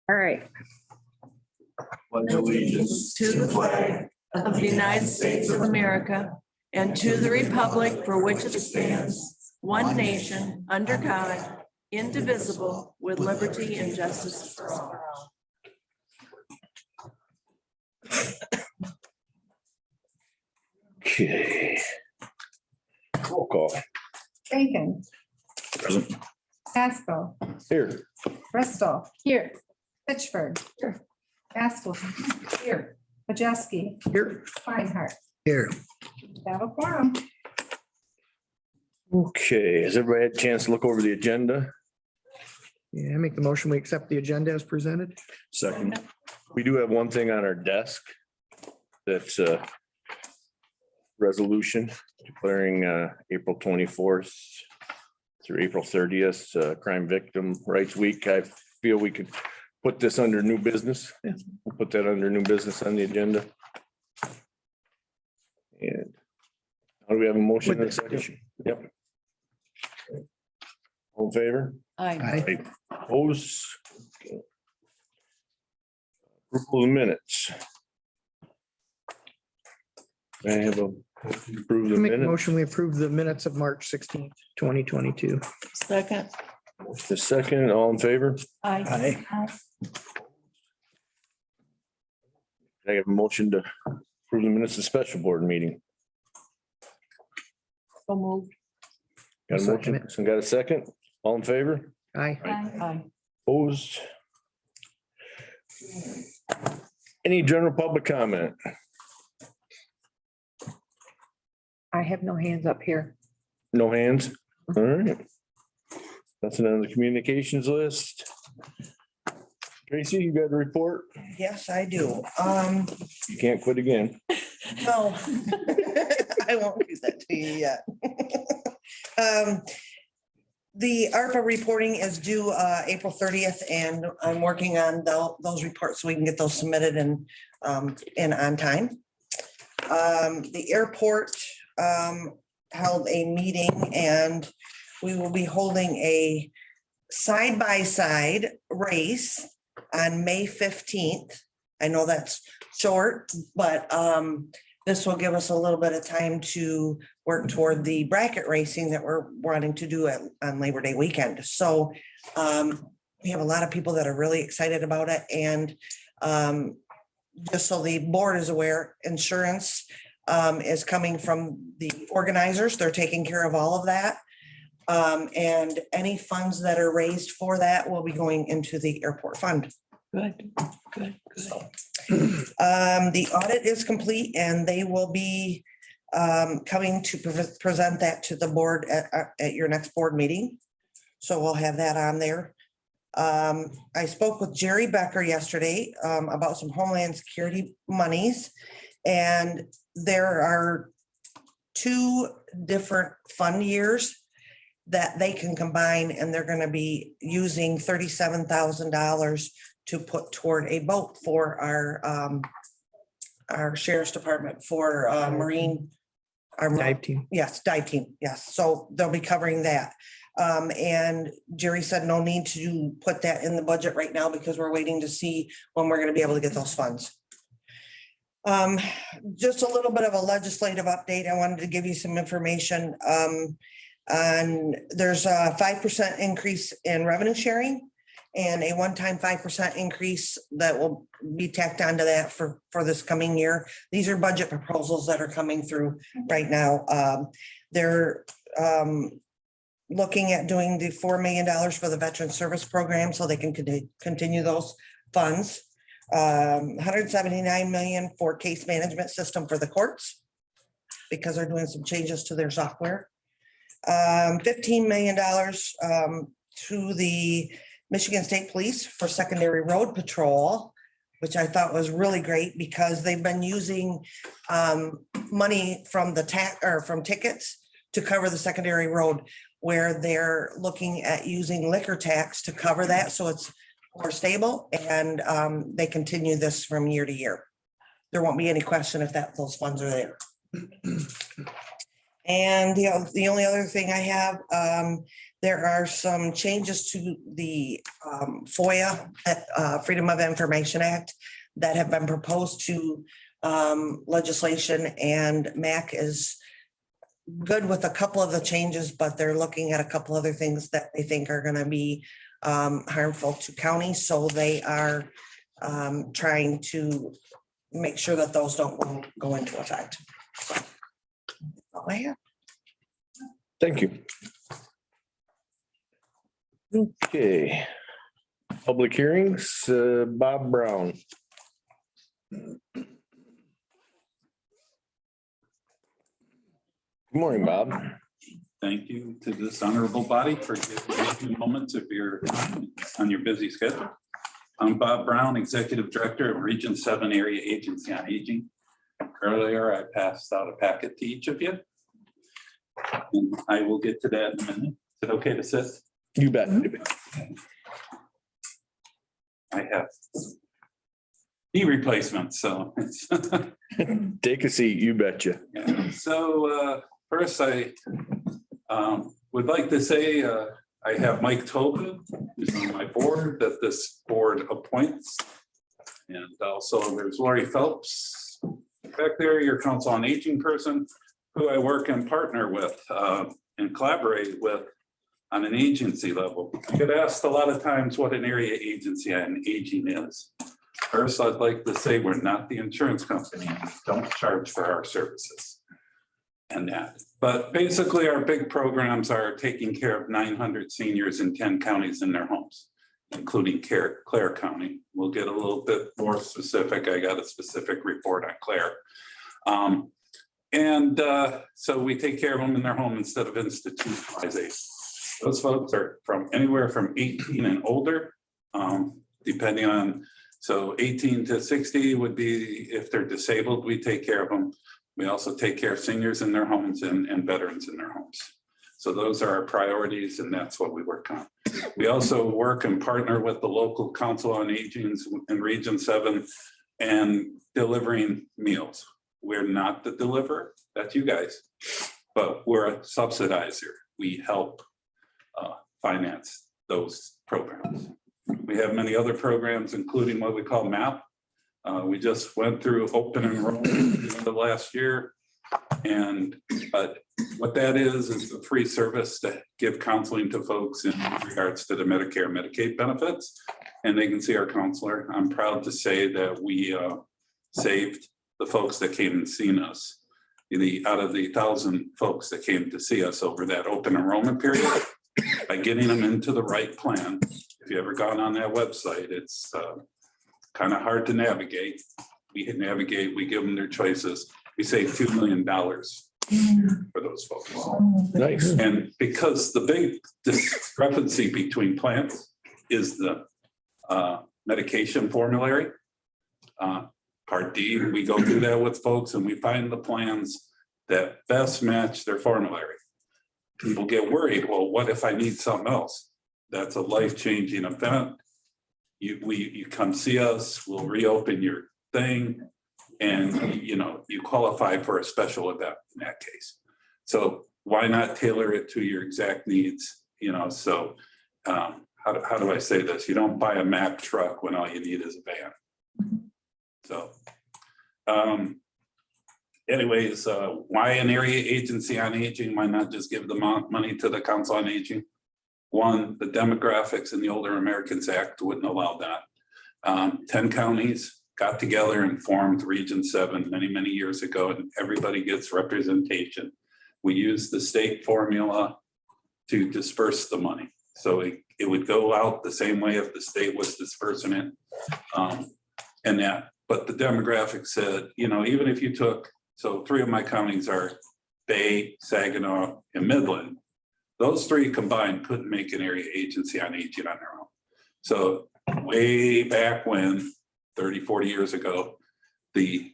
All right. Pledge allegiance to the flag of the United States of America and to the republic for which it stands, one nation, under God, indivisible, with liberty and justice for all. Okay. Roll call. Bacon. Present. Pasco. Here. Bristol. Here. Pittsburgh. Here. Castleton. Here. Majeski. Here. Feinhardt. Here. Have a quorum. Okay, has everybody had a chance to look over the agenda? Yeah, I make the motion, we accept the agenda as presented. Second, we do have one thing on our desk. That's a resolution declaring April 24th through April 30th, Crime Victim Rights Week. I feel we could put this under new business. We'll put that under new business on the agenda. And how do we have a motion and a second? Yep. All in favor? Aye. Opposed? Okay. Approval of the minutes. I have a approve the Make a minutes. motion, we approve the minutes of March 16th, 2022. Second. The second, all in favor? Aye. I have a motion to approve the minutes of special board meeting. So moved. Got a Second motion, so got a second, all in favor? Aye. Aye. Opposed? Any general public comment? I have no hands up here. No hands? All right. That's on the communications list. Tracy, you got a report? Yes, I do. You can't quit again. No, I won't do that to you yet. The ARPA reporting is due April 30th, and I'm working on those reports so we can get those submitted and on time. The airport held a meeting, and we will be holding a side-by-side race on May 15th. I know that's short, but this will give us a little bit of time to work toward the bracket racing that we're wanting to do on Labor Day weekend. So we have a lot of people that are really excited about it. And just so the board is aware, insurance is coming from the organizers. They're taking care of all of that. And any funds that are raised for that will be going into the airport fund. Good, good, good. The audit is complete, and they will be coming to present that to the board at your next board meeting. So we'll have that on there. I spoke with Jerry Becker yesterday about some Homeland Security monies, and there are two different fund years that they can combine, and they're going to be using $37,000 to put toward a boat for our sheriff's department for Marine. Our Dive team. Yes, dive team, yes. So they'll be covering that. And Jerry said no need to put that in the budget right now because we're waiting to see when we're gonna be able to get those funds. Just a little bit of a legislative update. I wanted to give you some information. And there's a 5% increase in revenue sharing and a one-time 5% increase that will be tacked onto that for this coming year. These are budget proposals that are coming through right now. They're looking at doing the $4 million for the veteran service program so they can continue those funds. 179 million for case management system for the courts because they're doing some changes to their software. $15 million to the Michigan State Police for secondary road patrol, which I thought was really great because they've been using money from from tickets to cover the secondary road, where they're looking at using liquor tax to cover that. So it's more stable, and they continue this from year to year. There won't be any question if those funds are there. And the only other thing I have, There are some changes to the FOIA, Freedom of Information Act, that have been proposed to legislation, and MAC is good with a couple of the changes, but they're looking at a couple other things that they think are gonna be harmful to counties, so they are trying to make sure that those don't go into effect. So, that's all I have. Thank you. Okay. Public hearings, Bob Brown. Good morning, Bob. Thank you to this honorable body for giving me a few moments of your time on your busy schedule. I'm Bob Brown, Executive Director of Region 7 Area Agency on Aging. Earlier, I passed out a packet to each of you. And I will get to that in a minute. Is it okay to sit? You bet. I have knee replacements, so it's Take a seat, you betcha. yeah. So first, I would like to say I have Mike Tobin, who's on my board, that this board appoints. And also there's Lori Phelps back there, your Council on Aging person, who I work and partner with and collaborate with on an agency level. I get asked a lot of times what an area agency on aging is. First, I'd like to say we're not the insurance company. We don't charge for our services and that. But basically, our big programs are taking care of 900 seniors in 10 counties in their homes, including Clare County. We'll get a little bit more specific. I got a specific report on Clare. So we take care of them in their home instead of institutionalization. Those folks are from anywhere from 18 and older, depending on, so 18 to 60 would be if they're disabled, we take care of them. We also take care of seniors in their homes and veterans in their homes. So those are our priorities, and that's what we work on. We also work and partner with the local Council on Aging in Region 7 and delivering meals. We're not the deliverer, that's you guys, but we're a subsidizer. We help finance those programs. We have many other programs, including what we call MAP. We just went through open enrollment in the last year. And what that is a free service to give counseling to folks in regards to the Medicare and Medicaid benefits. And they can see our counselor. I'm proud to say that we saved the folks that came and seen us. Out of the 1,000 folks that came to see us over that open enrollment period, by getting them into the right plan. If you ever gone on that website, it's kind of hard to navigate. We can navigate, we give them their choices. We save $2 million for those folks. Nice. And because the big discrepancy between plans is the medication formulary. Part D, we go through that with folks and we find the plans that best match their formulary. People get worried, well, what if I need something else? That's a life-changing event. You come see us, we'll reopen your thing, and you qualify for a special event in that case. So why not tailor it to your exact needs? So how do I say this? You don't buy a Mack truck when all you need is a van. So anyways, why an area agency on aging? Why not just give the money to the Council on Aging? One, the demographics in the Older Americans Act wouldn't allow that. 10 counties got together and formed Region 7 many, many years ago, and everybody gets representation. We use the state formula to disperse the money. So it would go out the same way if the state was dispersing it. But the demographic said, even if you took, so 3 of my counties are Bay, Saginaw, and Midland. Those 3 combined couldn't make an area agency on aging on their own. So way back when, 30, 40 years ago, the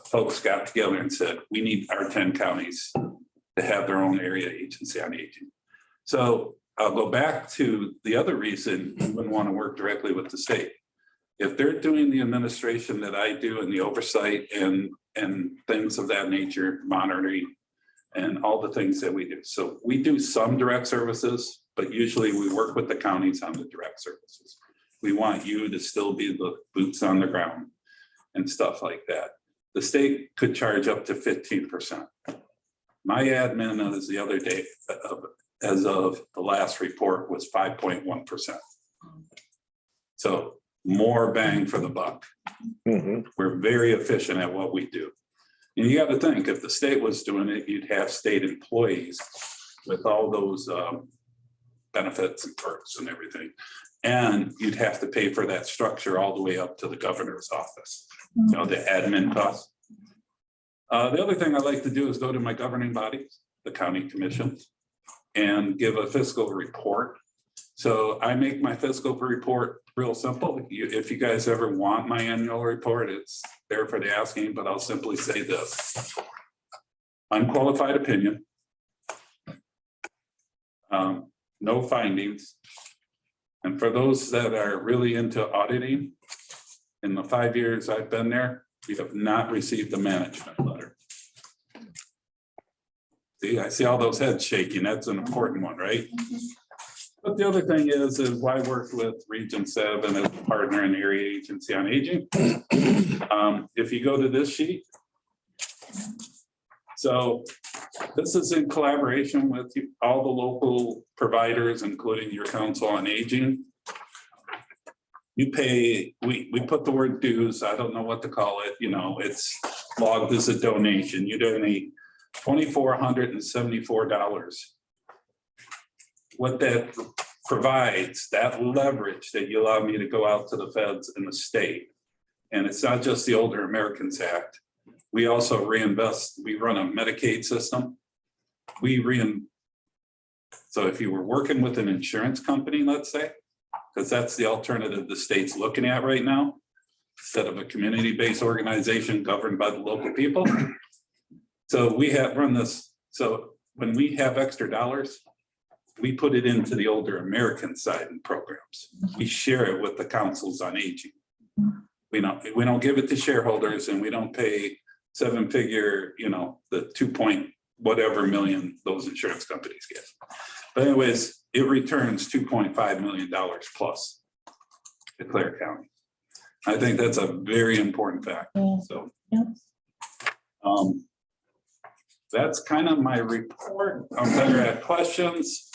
folks got together and said, we need our 10 counties to have their own area agency on aging. So I'll go back to the other reason you wouldn't want to work directly with the state. If they're doing the administration that I do and the oversight and things of that nature, monitoring and all the things that we do. So we do some direct services, but usually we work with the counties on the direct services. We want you to still be the boots on the ground and stuff like that. The state could charge up to 15%. My admin as the other day, as of the last report, was 5.1%. So more bang for the buck. Mhm. We're very efficient at what we do. And you got to think, if the state was doing it, you'd have state employees with all those benefits and perks and everything. And you'd have to pay for that structure all the way up to the governor's office, you know, the admin costs. The other thing I like to do is go to my governing bodies, the county commissions, and give a fiscal report. So I make my fiscal report real simple. If you guys ever want my annual report, it's there for the asking, but I'll simply say this. Unqualified opinion. No findings. And for those that are really into auditing, in the 5 years I've been there, we have not received a management letter. See, I see all those heads shaking. That's an important one, right? But the other thing is I worked with Region 7 as a partner in the Area Agency on Aging. If you go to this sheet, so this is in collaboration with all the local providers, including your Council on Aging. You pay, we put the word dues, I don't know what to call it, you know, it's logged as a donation. You donate $2,474. What that provides, that leverage that you allow me to go out to the feds and the state. And it's not just the Older Americans Act. We also reinvest, we run a Medicaid system. So if you were working with an insurance company, let's say, because that's the alternative the state's looking at right now, instead of a community-based organization governed by the local people. So we have run this. So when we have extra dollars, we put it into the Older American side and programs. We share it with the councils on aging. We don't give it to shareholders, and we don't pay 7-figure, you know, the 2 whatever million those insurance companies get. But anyways, it returns $2.5 million plus to Clare County. I think that's a very important fact. So that's kind of my report. I'm better at questions.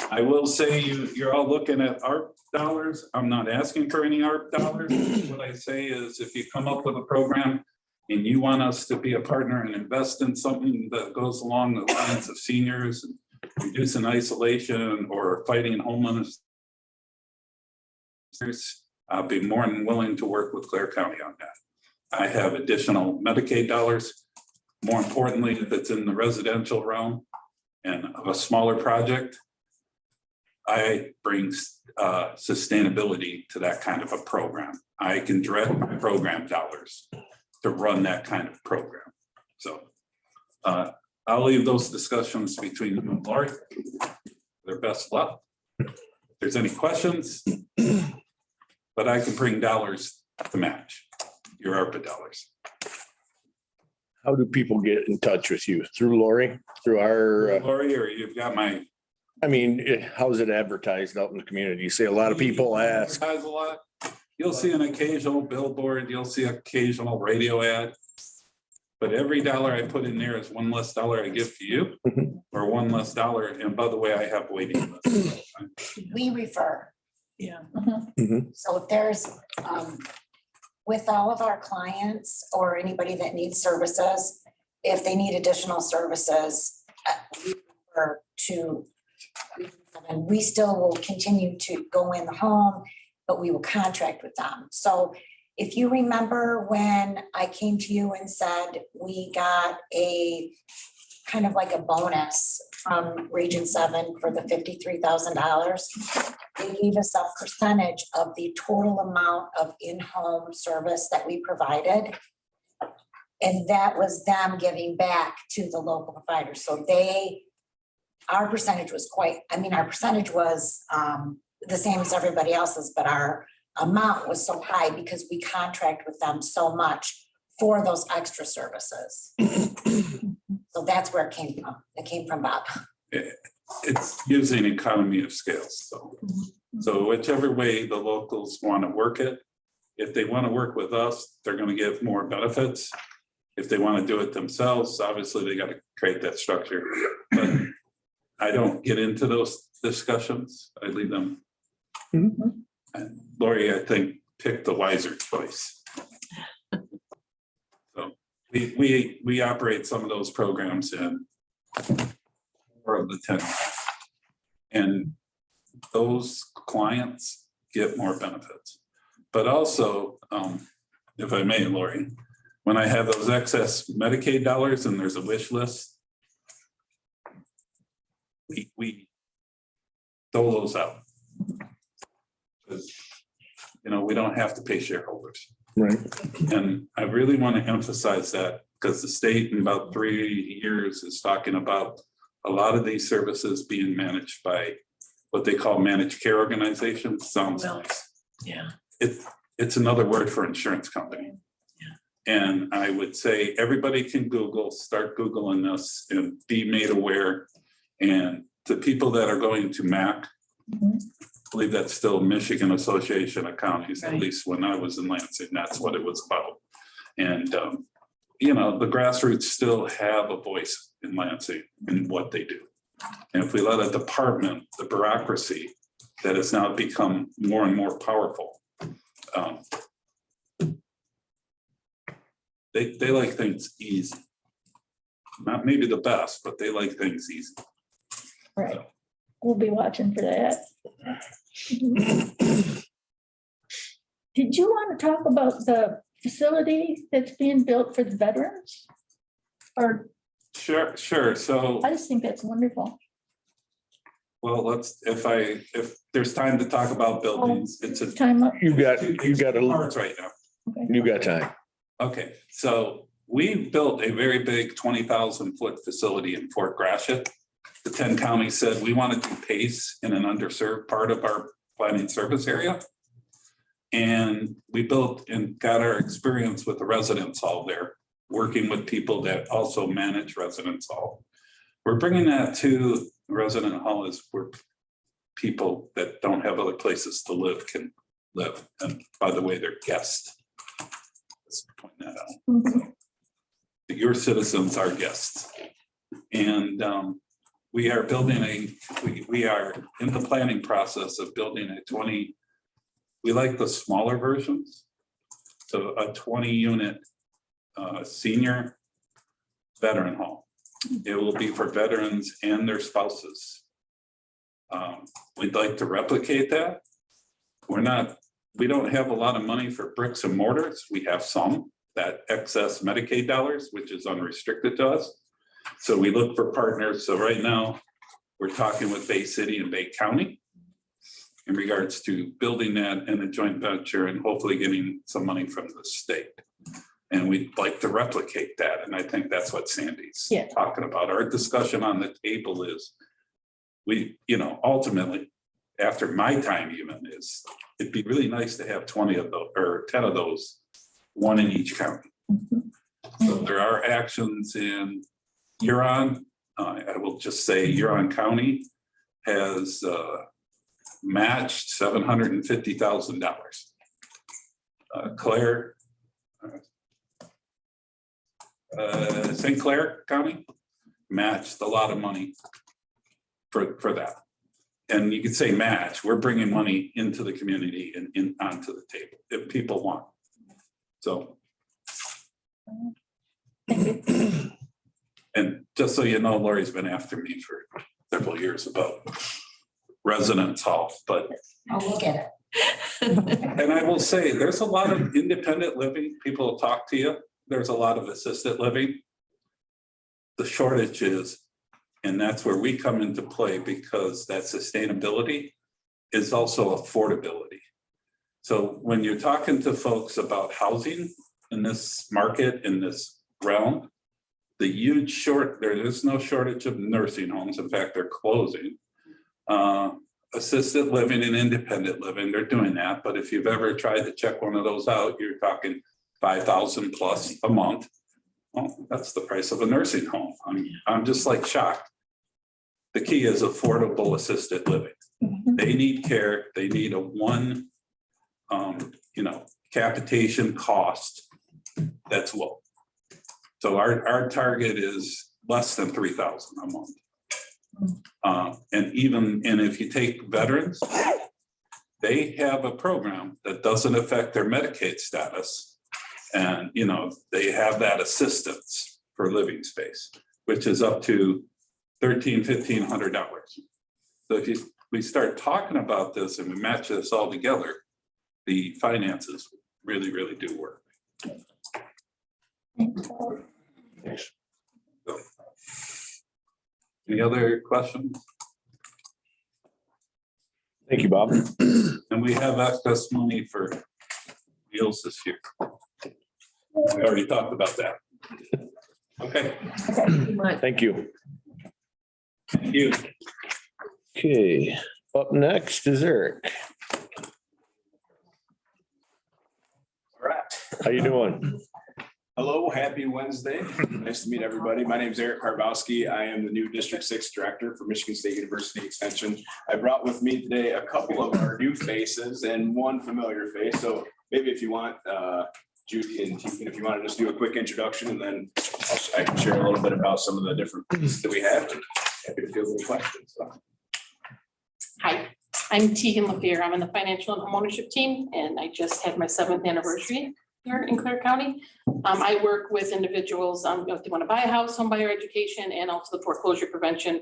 I will say you're all looking at ARP dollars. I'm not asking for any ARP dollars. What I say is if you come up with a program and you want us to be a partner and invest in something that goes along the lines of seniors, and reducing isolation or fighting homelessness, I'll be more than willing to work with Clare County on that. I have additional Medicaid dollars. More importantly, if it's in the residential realm and of a smaller project, I bring sustainability to that kind of a program. I can direct my program dollars to run that kind of program. So I'll leave those discussions between you and Lori. Their best luck. If there's any questions, but I can bring dollars to match your ARPA dollars. How do people get in touch with you? Through Lori? Through our, Lori, or you've got my. I mean, how's it advertised out in the community? You see a lot of people ask. Advertise a lot. You'll see an occasional billboard, you'll see occasional radio ad. But every dollar I put in there is one less dollar I give to you, or one less dollar. And by the way, I have waiting lists. We refer. Yeah. So if there's, with all of our clients or anybody that needs services, if they need additional services, we refer to, and we still will continue to go in the home, but we will contract with them. So if you remember when I came to you and said we got a kind of like a bonus from Region 7 for the $53,000, they gave us a percentage of the total amount of in-home service that we provided. And that was them giving back to the local providers. So our percentage was our percentage was the same as everybody else's, but our amount was so high because we contract with them so much for those extra services. So that's where it came from. It came from Bob. it's using economy of scale, so whichever way the locals want to work it, if they want to work with us, they're going to give more benefits. If they want to do it themselves, obviously they got to create that structure. But I don't get into those discussions. I leave them. Mhm. And Lori, I think, picked the wiser choice. So we operate some of those programs in 4 of the 10. And those clients get more benefits. But also, if I may, Lori, when I have those excess Medicaid dollars and there's a wish list, we dole those out. Because, we don't have to pay shareholders. Right. And I really want to emphasize that because the state in about 3 years is talking about a lot of these services being managed by what they call managed care organizations. Sounds Well, nice. Yeah. It's another word for insurance company. And I would say everybody can start Googling this and be made aware. And the people that are going to MAC, I believe that's still Michigan Association of Counties, at Right. least when I was in Lansing, that's what it was about. And, the grassroots still have a voice in Lansing in what they do. And if we let a department, the bureaucracy that has now become more and more powerful, they like things easy. Not maybe the best, but they like things easy. Right. We'll be watching for that. Did you want to talk about the facility that's being built for the veterans? Or Sure. So, I just think that's wonderful. well, if there's time to talk about buildings, it's a. Time up. You got Parts right now. you got time. Okay, so we built a very big 20,000-foot facility in Fort Gratiot. The 10 counties said we want to do PACE in an underserved part of our planning service area. And we built and got our experience with the residence hall there, working with people that also manage residence hall. We're bringing that to resident hall is where people that don't have other places to live can live. And by the way, they're guests. Let's point that out. Mhm. Your citizens are guests. And we are building we are in the planning process of building a 20, we like the smaller versions. So a 20-unit senior veteran hall. It will be for veterans and their spouses. We'd like to replicate that. We don't have a lot of money for bricks and mortars. We have some, that excess Medicaid dollars, which is unrestricted to us. So we look for partners. So right now, we're talking with Bay City and Bay County in regards to building that in a joint venture and hopefully getting some money from the state. And we'd like to replicate that. And I think that's what Sandy's talking about. Our discussion on the table is ultimately, after my time even is, it'd be really nice to have 20 of those or 10 of those, one in each county. So there are actions in Huron. I will just say Huron County has matched $750,000. Claire, St. Clair County matched a lot of money for that. And you could say match, we're bringing money into the community and onto the table if people want. So. And just so you know, Lori's been after me for several years about residence hall, but. I'll look at it. And I will say, there's a lot of independent living. People will talk to you. There's a lot of assisted living. The shortage is, and that's where we come into play because that sustainability is also affordability. So when you're talking to folks about housing in this market, in this realm, the huge there is no shortage of nursing homes. In fact, they're closing. Assisted living and independent living, they're doing that. But if you've ever tried to check one of those out, you're talking $5,000 plus a month. Well, that's the price of a nursing home. I'm just like shocked. the key is affordable assisted living. Mhm. They need care, they need a one, capitation cost that's low. So our target is less than 3,000 a month. And if you take veterans, they have a program that doesn't affect their Medicaid status. And, they have that assistance for living space, which is up to $1,500. So if we start talking about this and we match this all together, the finances really, really do work. So, any other questions? Thank you, Bob. And we have excess money for meals this year. We already talked about that. Okay, Thank you. thank you. Okay, up next is Eric. All right. How you doing? Hello, happy Wednesday. Nice to meet everybody. My name is Eric Karbowski. I am the new District 6 Director for Michigan State University Extension. I brought with me today a couple of our new faces and one familiar face. So maybe if you want, Judy and Tegan, if you want to just do a quick introduction, and then I can share a little bit about some of the different pieces that we have. Happy to field any questions. So. Hi, I'm Tegan Lapeer. I'm in the financial and homeownership team, and I just had my 7th anniversary here in Clare County. I work with individuals, if they want to buy a house, home buyer education, and also the foreclosure prevention,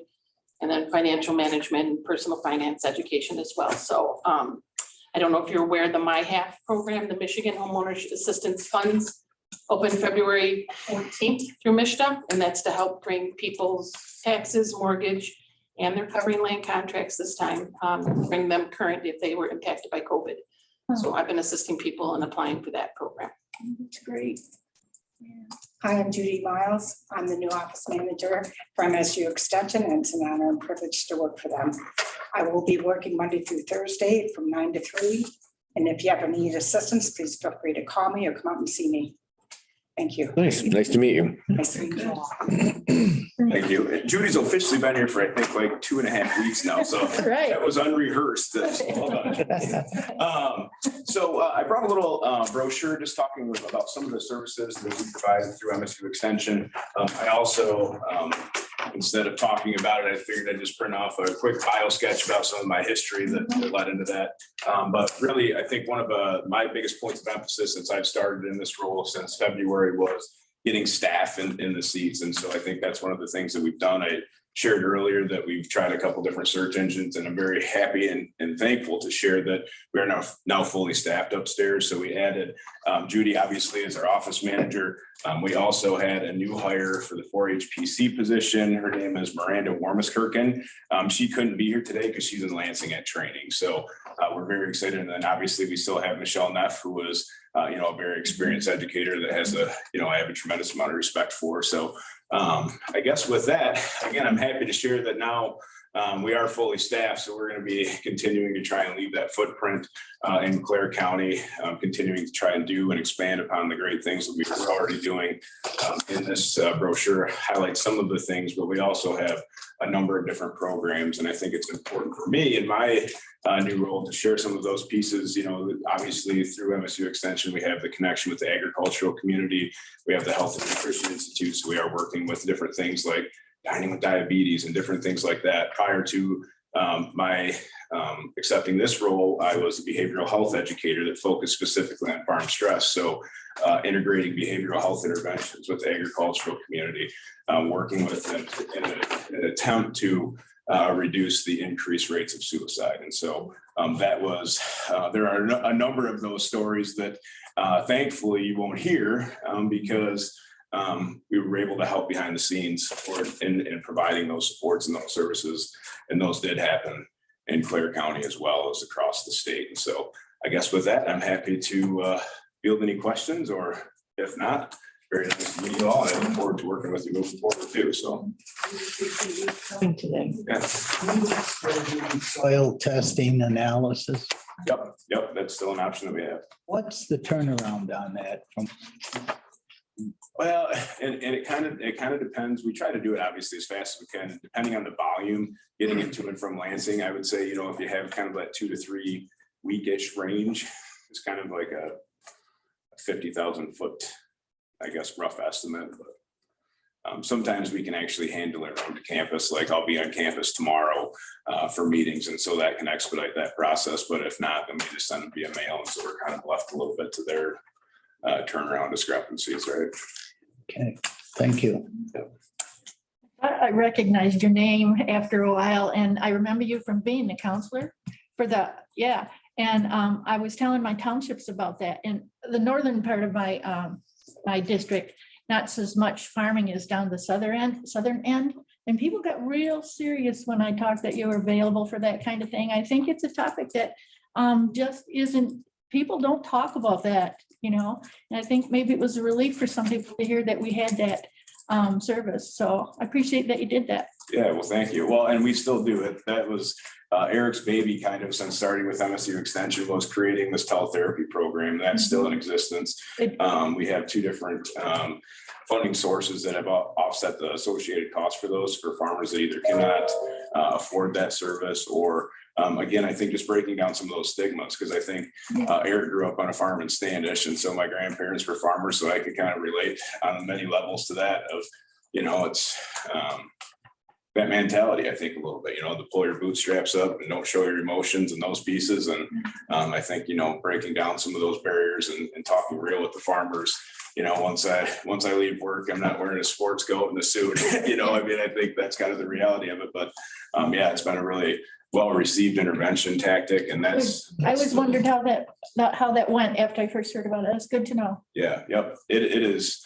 and then financial management, personal finance education as well. So I don't know if you're aware of the MyHalf program, the Michigan Homeowners Assistance Funds, open February 14th through MISTA, and that's to help bring people's taxes, mortgage, and they're covering land contracts this time, bring them current if they were impacted by COVID. So I've been assisting people in applying for that program. That's great. Hi, I'm Judy Miles. I'm the new office manager for MSU Extension, and it's an honor and privilege to work for them. I will be working Monday through Thursday from 9 to 3. And if you ever need assistance, please feel free to call me or come out and see me. Thank you. Nice to meet you. Nice to meet you all. Thank you. And Judy's officially been here for, I think, like 2.5 weeks now. So Right. that was unrehearsed. Well done. So I brought a little brochure just talking about some of the services that we provide through MSU Extension. I also, instead of talking about it, I figured I'd just print off a quick bio sketch about some of my history that led into that. But really, I think one of my biggest points of emphasis since I've started in this role since February was getting staff in the seats. And so I think that's one of the things that we've done. I shared earlier that we've tried a couple different search engines, and I'm very happy and thankful to share that we are now fully staffed upstairs. So we added Judy, obviously, as our office manager. We also had a new hire for the 4-HPC position. Her name is Miranda Warmiskirken. She couldn't be here today because she's in Lansing at training. So we're very excited. And then obviously we still have Michelle Neff, who was a very experienced educator that has I have a tremendous amount of respect for. So I guess with that, again, I'm happy to share that now we are fully staffed. So we're going to be continuing to try and leave that footprint in Clare County, continuing to try and do and expand upon the great things that we were already doing. In this brochure, highlight some of the things, but we also have a number of different programs. And I think it's important for me in my new role to share some of those pieces. Obviously through MSU Extension, we have the connection with the agricultural community. We have the Health and Nutrition Institute. So we are working with different things like dining with diabetes and different things like that. Prior to my accepting this role, I was a behavioral health educator that focused specifically on farm stress. So integrating behavioral health interventions with the agricultural community, working with them in an attempt to reduce the increased rates of suicide. And so that was, there are a number of those stories that thankfully you won't hear because we were able to help behind the scenes in providing those supports and those services. And those did happen in Clare County as well as across the state. And so I guess with that, I'm happy to field any questions, or if not, very nice to meet you all. And I look forward to working with you moving forward too. So. Coming today. Yeah. Soil testing analysis. Yep. That's still an option that we have. What's the turnaround on that from Well, and it kind of depends. We try to do it obviously as fast as we can, depending on the volume, getting it to and from Lansing. I would say, if you have kind of that 2 to 3 weekish range, it's kind of like a 50,000 foot, I guess, rough estimate. But sometimes we can actually handle it around the campus. Like I'll be on campus tomorrow for meetings, and so that can expedite that process. But if not, then we just send them via mail, and so we're kind of left a little bit to their turnaround discrepancies, right? Okay, thank you. I recognized your name after a while, and I remember you from being the counselor for and I was telling my townships about that. In the northern part of my district, not so much farming is down the southern end. And people got real serious when I talked that you were available for that kind of thing. I think it's a topic that just isn't, people don't talk about that, And I think maybe it was a relief for some people to hear that we had that service. So I appreciate that you did that. Yeah, well, thank you. Well, and we still do it. That was Eric's baby kind of since starting with MSU Extension, was creating this teletherapy program. That's still in existence. We have 2 different funding sources that have offset the associated costs for those for farmers that either cannot afford that service or again, I think just breaking down some of those stigmas, because I think Eric grew up on a farm in Standish, and so my grandparents were farmers, so I could kind of relate on many levels to that of, it's that mentality, I think a little bit, to pull your bootstraps up and don't show your emotions and those pieces. And I think, breaking down some of those barriers and talking real with the farmers, once I leave work, I'm not wearing a sports coat and a suit, I think that's kind of the reality of it. But it's been a really well-received intervention tactic, and that's. I always wondered how that went after I first heard about it. It's good to know. Yeah, yep, it is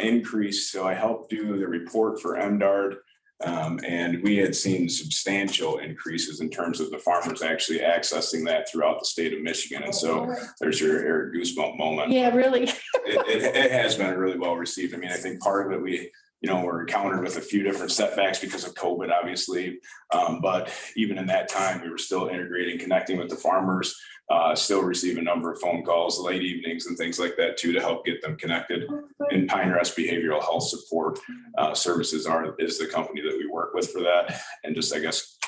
increased. So I helped do the report for MDARD. And we had seen substantial increases in terms of the farmers actually accessing that throughout the state of Michigan. And so there's your Eric goosebump moment. Yeah, really. It has been really well received. I mean, I think part of it we're encountered with a few different setbacks because of COVID, obviously. But even in that time, we were still integrating, connecting with the farmers, still receive a number of phone calls, late evenings and things like that too, to help get them connected. And Pine Rest Behavioral Health Support Services is the company that we work with for that. And just, I guess,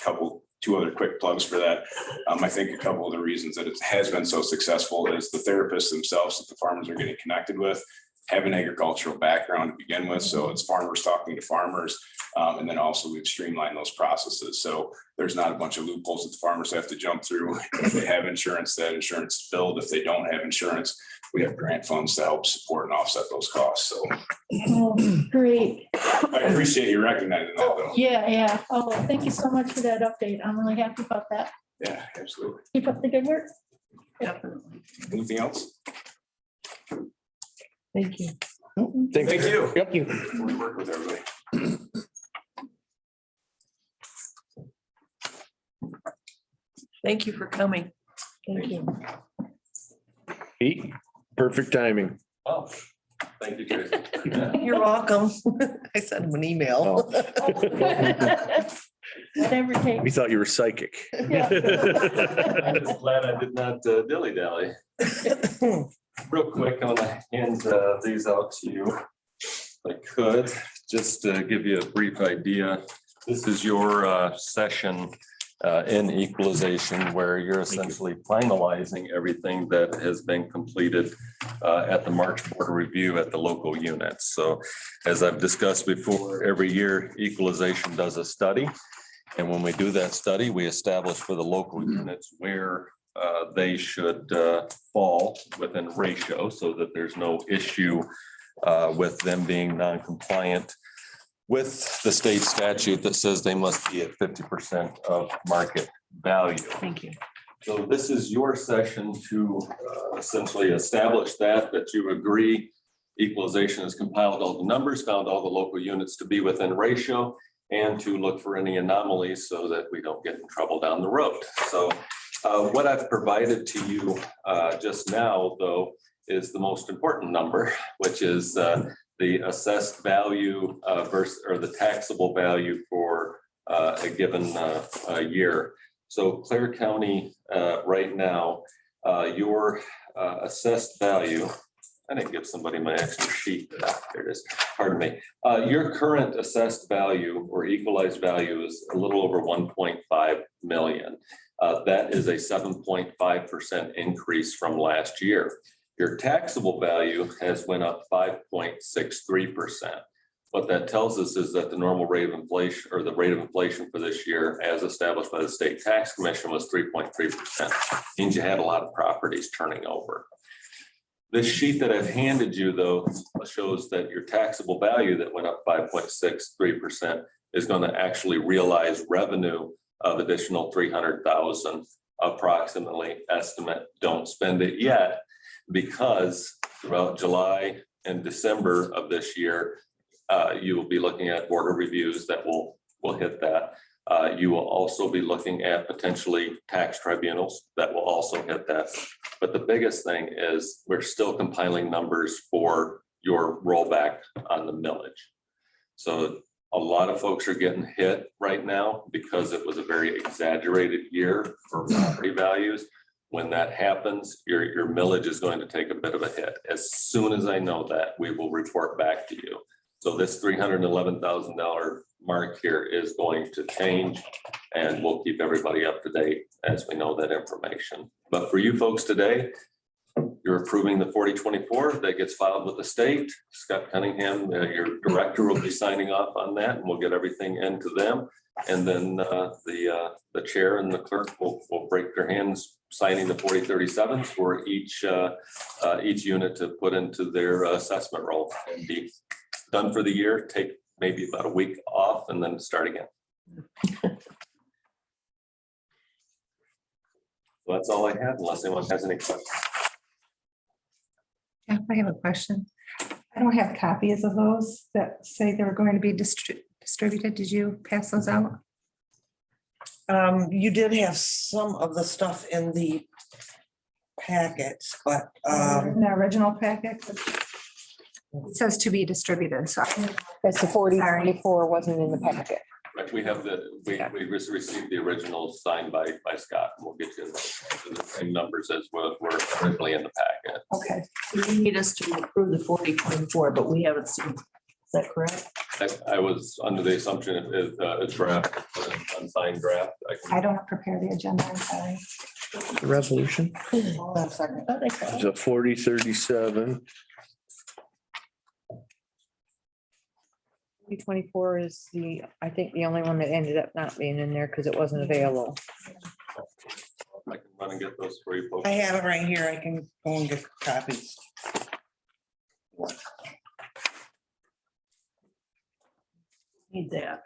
2 other quick plugs for that. I think a couple of the reasons that it has been so successful is the therapists themselves that the farmers are getting connected with have an agricultural background to begin with. So it's farmers talking to farmers. And then also we've streamlined those processes. So there's not a bunch of loopholes that the farmers have to jump through. If they have insurance, that insurance is billed. If they don't have insurance, we have grant funds to help support and offset those costs. So Great. I appreciate you recognizing that though. Yeah. Oh, thank you so much for that update. I'm really happy about that. Yeah, absolutely. Keep up the good work. Anything else? Thank you. Thank you. Yep. We work with everybody. Thank you for coming. Thank you. Pete, perfect timing. Oh, thank you, Tracy. You're welcome. I sent him an email. Whatever it takes. We thought you were psychic. I'm just glad I did not dilly-dally. Real quick, I'm gonna hand these out to you. If I could, just to give you a brief idea. This is your session in equalization, where you're essentially finalizing everything that has been completed at the March Board Review at the local units. So as I've discussed before, every year equalization does a study. And when we do that study, we establish for the local units where they should fall within ratio, so that there's no issue with them being non-compliant with the state statute that says they must be at 50% of market value. Thank you. So this is your session to essentially establish that you agree equalization has compiled all the numbers, found all the local units to be within ratio, and to look for any anomalies so that we don't get in trouble down the road. So what I've provided to you just now, though, is the most important number, which is the assessed value versus, or the taxable value for a given year. So Clare County right now, your assessed value I didn't give somebody my extra sheet. There it is. Pardon me. Your current assessed value or equalized value is a little over 1.5 million. That is a 7.5% increase from last year. Your taxable value has went up 5.63%. What that tells us is that the normal rate of inflation, or the rate of inflation for this year, as established by the State Tax Commission, was 3.3%. Means you had a lot of properties turning over. This sheet that I've handed you, though, shows that your taxable value that went up 5.63% is going to actually realize revenue of additional 300,000 approximately estimate. Don't spend it yet, because throughout July and December of this year, you will be looking at border reviews that will hit that. You will also be looking at potentially tax tribunals that will also hit that. But the biggest thing is we're still compiling numbers for your rollback on the millage. So a lot of folks are getting hit right now because it was a very exaggerated year for property values. When that happens, your millage is going to take a bit of a hit. As soon as I know that, we will report back to you. So this $311,000 mark here is going to change, and we'll keep everybody up to date as we know that information. But for you folks today, you're approving the 4024 that gets filed with the state. Scott Cunningham, your director, will be signing off on that, and we'll get everything into them. And then the chair and the clerk will break their hands signing the 4037s for each unit to put into their assessment roll and be done for the year. Take maybe about a week off and then start again. So that's all I have, unless anyone has any questions. Yeah, I have a question. I don't have copies of those that say they were going to be distributed. Did you pass those out? You did have some of the stuff in the packets, but In the original packet? It says to be distributed, so. That's the 4024 wasn't in the packet. Right, we have we received the original signed by Scott, and we'll get you the same numbers as were originally in the packet. Okay. You need us to approve the 4024, but we haven't seen. Is that correct? I was under the assumption it's draft, unsigned draft. I don't prepare the agenda, I'm sorry. The resolution. hold on a second. It's a 4037. 24 is I think the only one that ended up not being in there because it wasn't available. I can run and get those for you folks. I have it right here. I can go and get copies. Need that.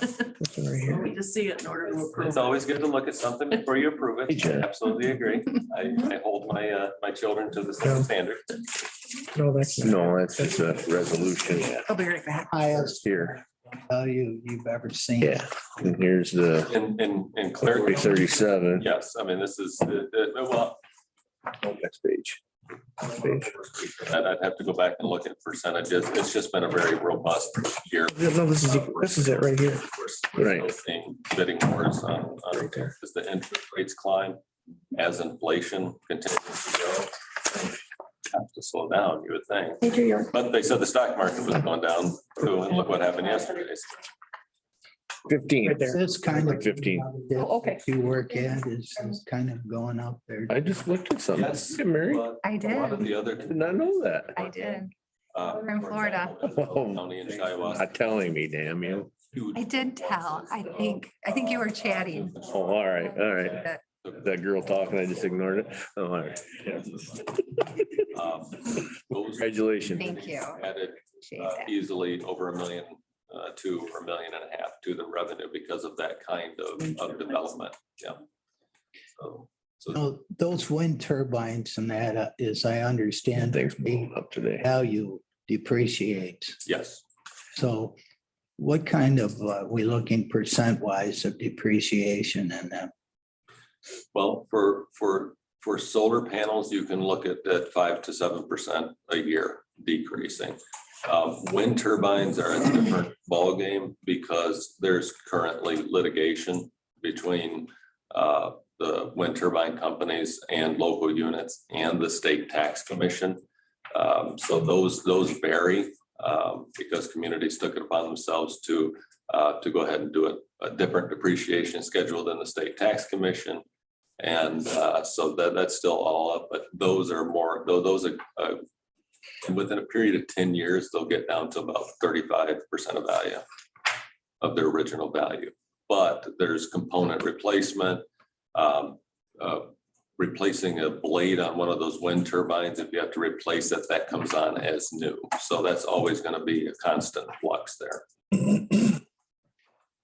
This one right here. We just see it in order to approve. It's always good to look at something before you approve Hey, it. Jen. Absolutely agree. I hold my children to the same standard. No, that's not. No, that's just a resolution. I'll be right back. Highest Here, value you've ever seen. yeah, and here's the In clear. 4037. Yes, I mean, this is, well, Next page. Next page. I'd have to go back and look at percentages. It's just been a very robust year. No, this is it right here. Of course, Right. we're still seeing bidding wars on as the interest rates climb, as inflation continues to go. Have to slow down, you would think. But they said the stock market was going down too, and look what happened yesterday. 15. Right there. This kind of. 15. Oh, okay. You work at is kind of going up there. I just looked at something. Yes. Get married. but I a lot of did. the other. Did not know that. I did. We're in Florida. County and Shiawassee. Not telling me, damn you. I did tell. I think you were chatting. Oh, all right, all right. That girl talking, I just ignored it. Oh, all right. Congratulations. Thank you. Added Appreciate that. easily over $1 million to or $1.5 million to the revenue because of that kind of development. Yeah. So Those wind turbines and that, as I understand, Thanks, the up today. value depreciates. yes, So what kind of, we looking percent wise of depreciation in them? well, for solar panels, you can look at 5 to 7% a year decreasing. Wind turbines are a different ballgame because there's currently litigation between the wind turbine companies and local units and the state tax commission So those vary because communities took it upon themselves to go ahead and do a different depreciation schedule than the state tax commission. And so that's still all up, but those are more, those are within a period of 10 years, they'll get down to about 35% of value of their original value. But there's component replacement, replacing a blade on one of those wind turbines. If you have to replace it, that comes on as new. So that's always going to be a constant flux there.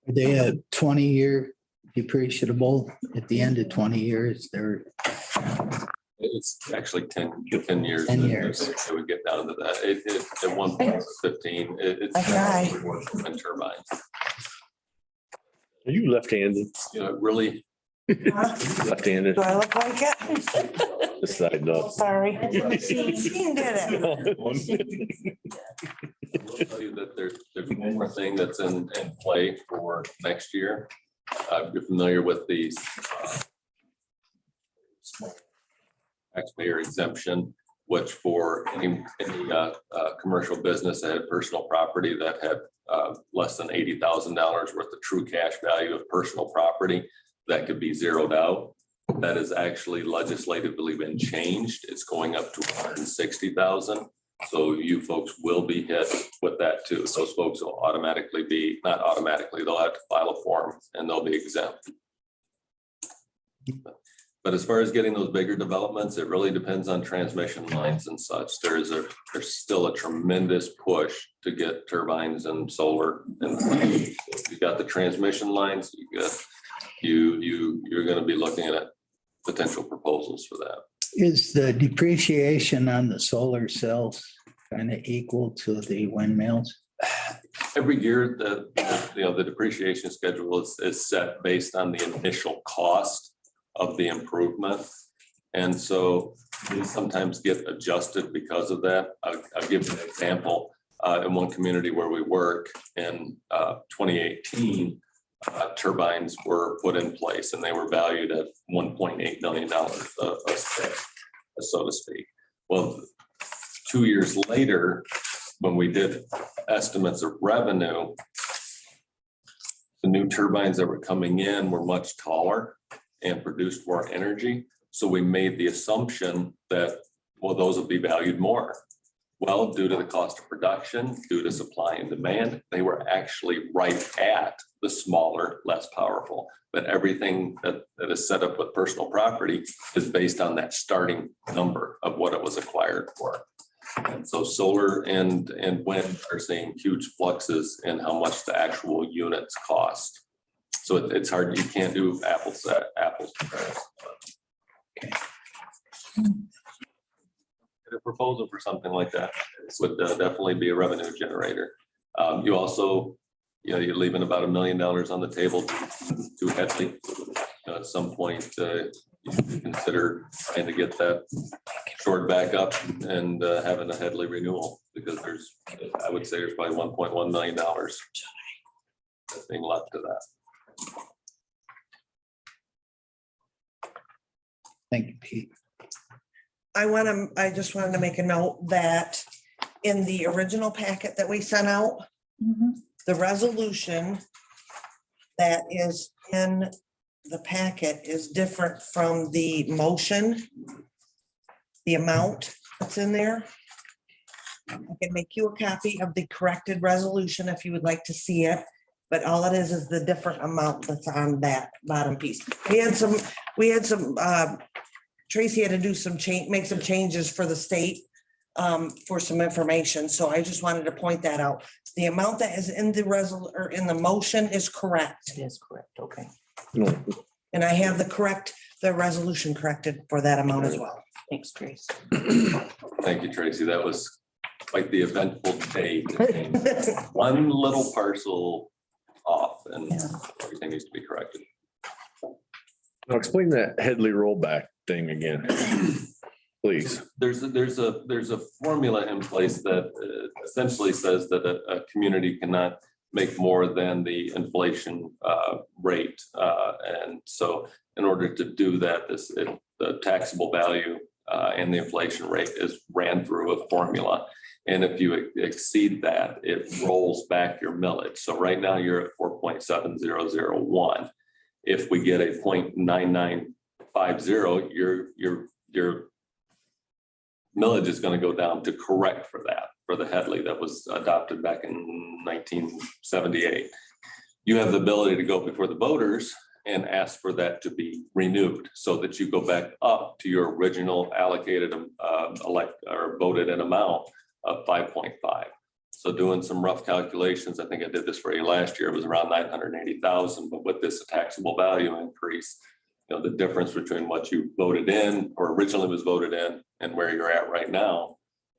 Are they a 20-year depreciable at the end of 20 years? They're It's actually 10 years. 10 years. It would get down to that. It at one point was 15. It's I try. wind turbines. Are you left-handed? You know, really. Left-handed? Do I look like it? This side does. Sorry. Gene did it. I'll tell you that there's one more thing that's in play for next year. You're familiar with the taxpayer exemption, which for any commercial business that had personal property that had less than $80,000 worth of true cash value of personal property, that could be zeroed out. That has actually legislatively been changed. It's going up to 160,000. So you folks will be hit with that too. Those folks will automatically be, not automatically, they'll have to file a form and they'll be exempt. But as far as getting those bigger developments, it really depends on transmission lines and such. There's still a tremendous push to get turbines and solar. And you got the transmission lines, you're going to be looking at potential proposals for that. Is the depreciation on the solar cells kind of equal to the windmills? Every year, the depreciation schedule is set based on the initial cost of the improvement. And so they sometimes get adjusted because of that. I'll give you an example. In one community where we work in 2018, turbines were put in place and they were valued at $1.8 million, so to speak. Well, 2 years later, when we did estimates of revenue, the new turbines that were coming in were much taller and produced more energy. So we made the assumption that, well, those will be valued more. Well, due to the cost of production, due to supply and demand, they were actually right at the smaller, less powerful. But everything that is set up with personal property is based on that starting number of what it was acquired for. And so solar and wind are seeing huge fluxes in how much the actual units cost. So it's hard, you can't do apples to apples comparison. Okay. A proposal for something like that would definitely be a revenue generator. You also, you're leaving about $1 million on the table to Headley. At some point, you consider trying to get that shored back up and having a Headley renewal, because I would say there's probably $1.1 million that's being left to that. Thank you, Pete. I just wanted to make a note that in the original packet that we sent out, the resolution that is in the packet is different from the motion. The amount that's in there. I can make you a copy of the corrected resolution if you would like to see it, but all it is the different amount that's on that bottom piece. We had some, Tracy had to do make some changes for the state for some information. So I just wanted to point that out. The amount that is in the in the motion is correct. It is correct, okay. And I have the resolution corrected for that amount as well. Thanks, Trace. Thank you, Tracy. That was quite the eventful day. One little parcel off and everything needs to be corrected. Now explain that Headley rollback thing again, please. There's a formula in place that essentially says that a community cannot make more than the inflation rate. And so in order to do that, the taxable value and the inflation rate is ran through a formula. And if you exceed that, it rolls back your millage. So right now you're at 4.7001. If we get a 0.9950, your millage is going to go down to correct for that, for the Headley that was adopted back in 1978. You have the ability to go before the voters and ask for that to be renewed so that you go back up to your original allocated elect or voted in amount of 5.5. So doing some rough calculations, I think I did this for you last year, it was around 980,000, but with this taxable value increase, you know, the difference between what you voted in or originally was voted in and where you're at right now,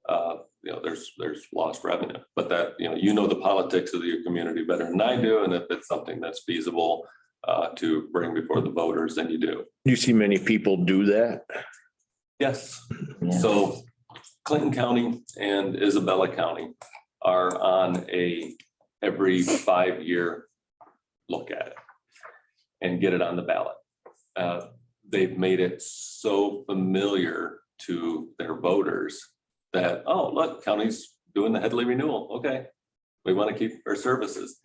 you know, there's lost revenue. But that, you know the politics of your community better than I do, and if it's something that's feasible to bring before the voters, then you do. You see many people do that? Yes. So Clinton County and Isabella County are on every 5-year look at it and get it on the ballot. They've made it so familiar to their voters that, oh, look, county's doing the Headley renewal. Okay, we want to keep our services.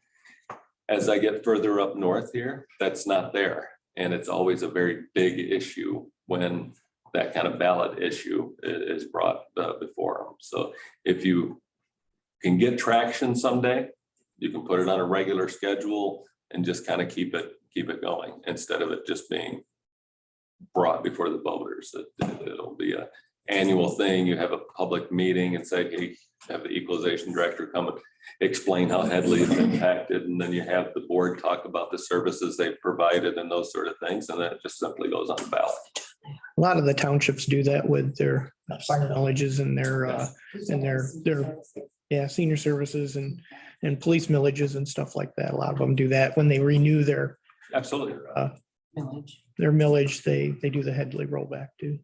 As I get further up north here, that's not there. And it's always a very big issue when that kind of ballot issue is brought before them. So if you can get traction someday, you can put it on a regular schedule and just kind of keep it going instead of it just being brought before the voters. It'll be an annual thing. You have a public meeting and say, hey, have the equalization director come and explain how Headley is impacted, and then you have the board talk about the services they've provided and those sort of things, and then it just simply goes on the ballot. A lot of the townships do that with their fire villages and their senior services and police millages and stuff like that. A lot of them do that when they renew their Absolutely. their millage, they do the Headley rollback too.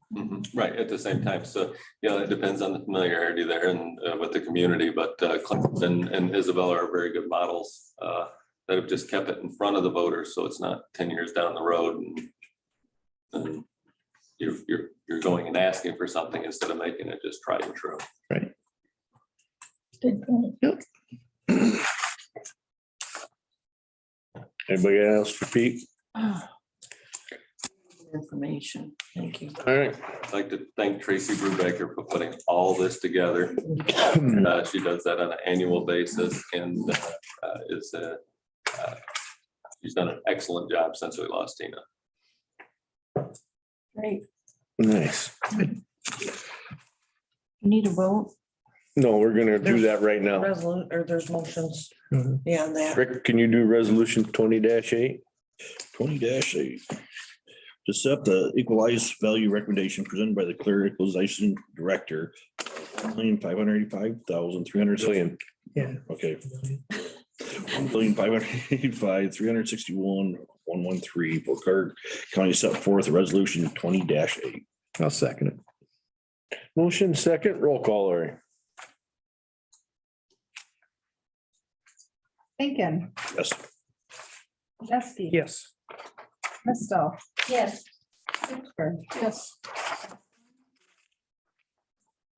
Right, at the same time. So, it depends on the familiarity there and with the community, but Clinton and Isabella are very good models that have just kept it in front of the voters. So it's not 10 years down the road and you're going and asking for something instead of making it just tried and true. Right. Yep. Anybody else for Pete? Information. Thank you. All right. I'd like to thank Tracy Brubaker for putting all this together. She does that on an annual basis and she's done an excellent job since we lost Tina. Great. Nice. You need a vote? No, we're gonna do that right now. There's motions. Mhm. Yeah, on that. Rick, can you do resolution 20-8? 20-8. To accept the equalized value recommendation presented by the clear equalization director. $1,585,300. Million. Yeah. Okay. $1,585,361,113 for Carter County set forth a resolution 20-8. I'll second it. Motion second, roll call, Larry. Lincoln, Yes. Jesse. Yes. Crystal, Yes. Pittsburgh, Yes.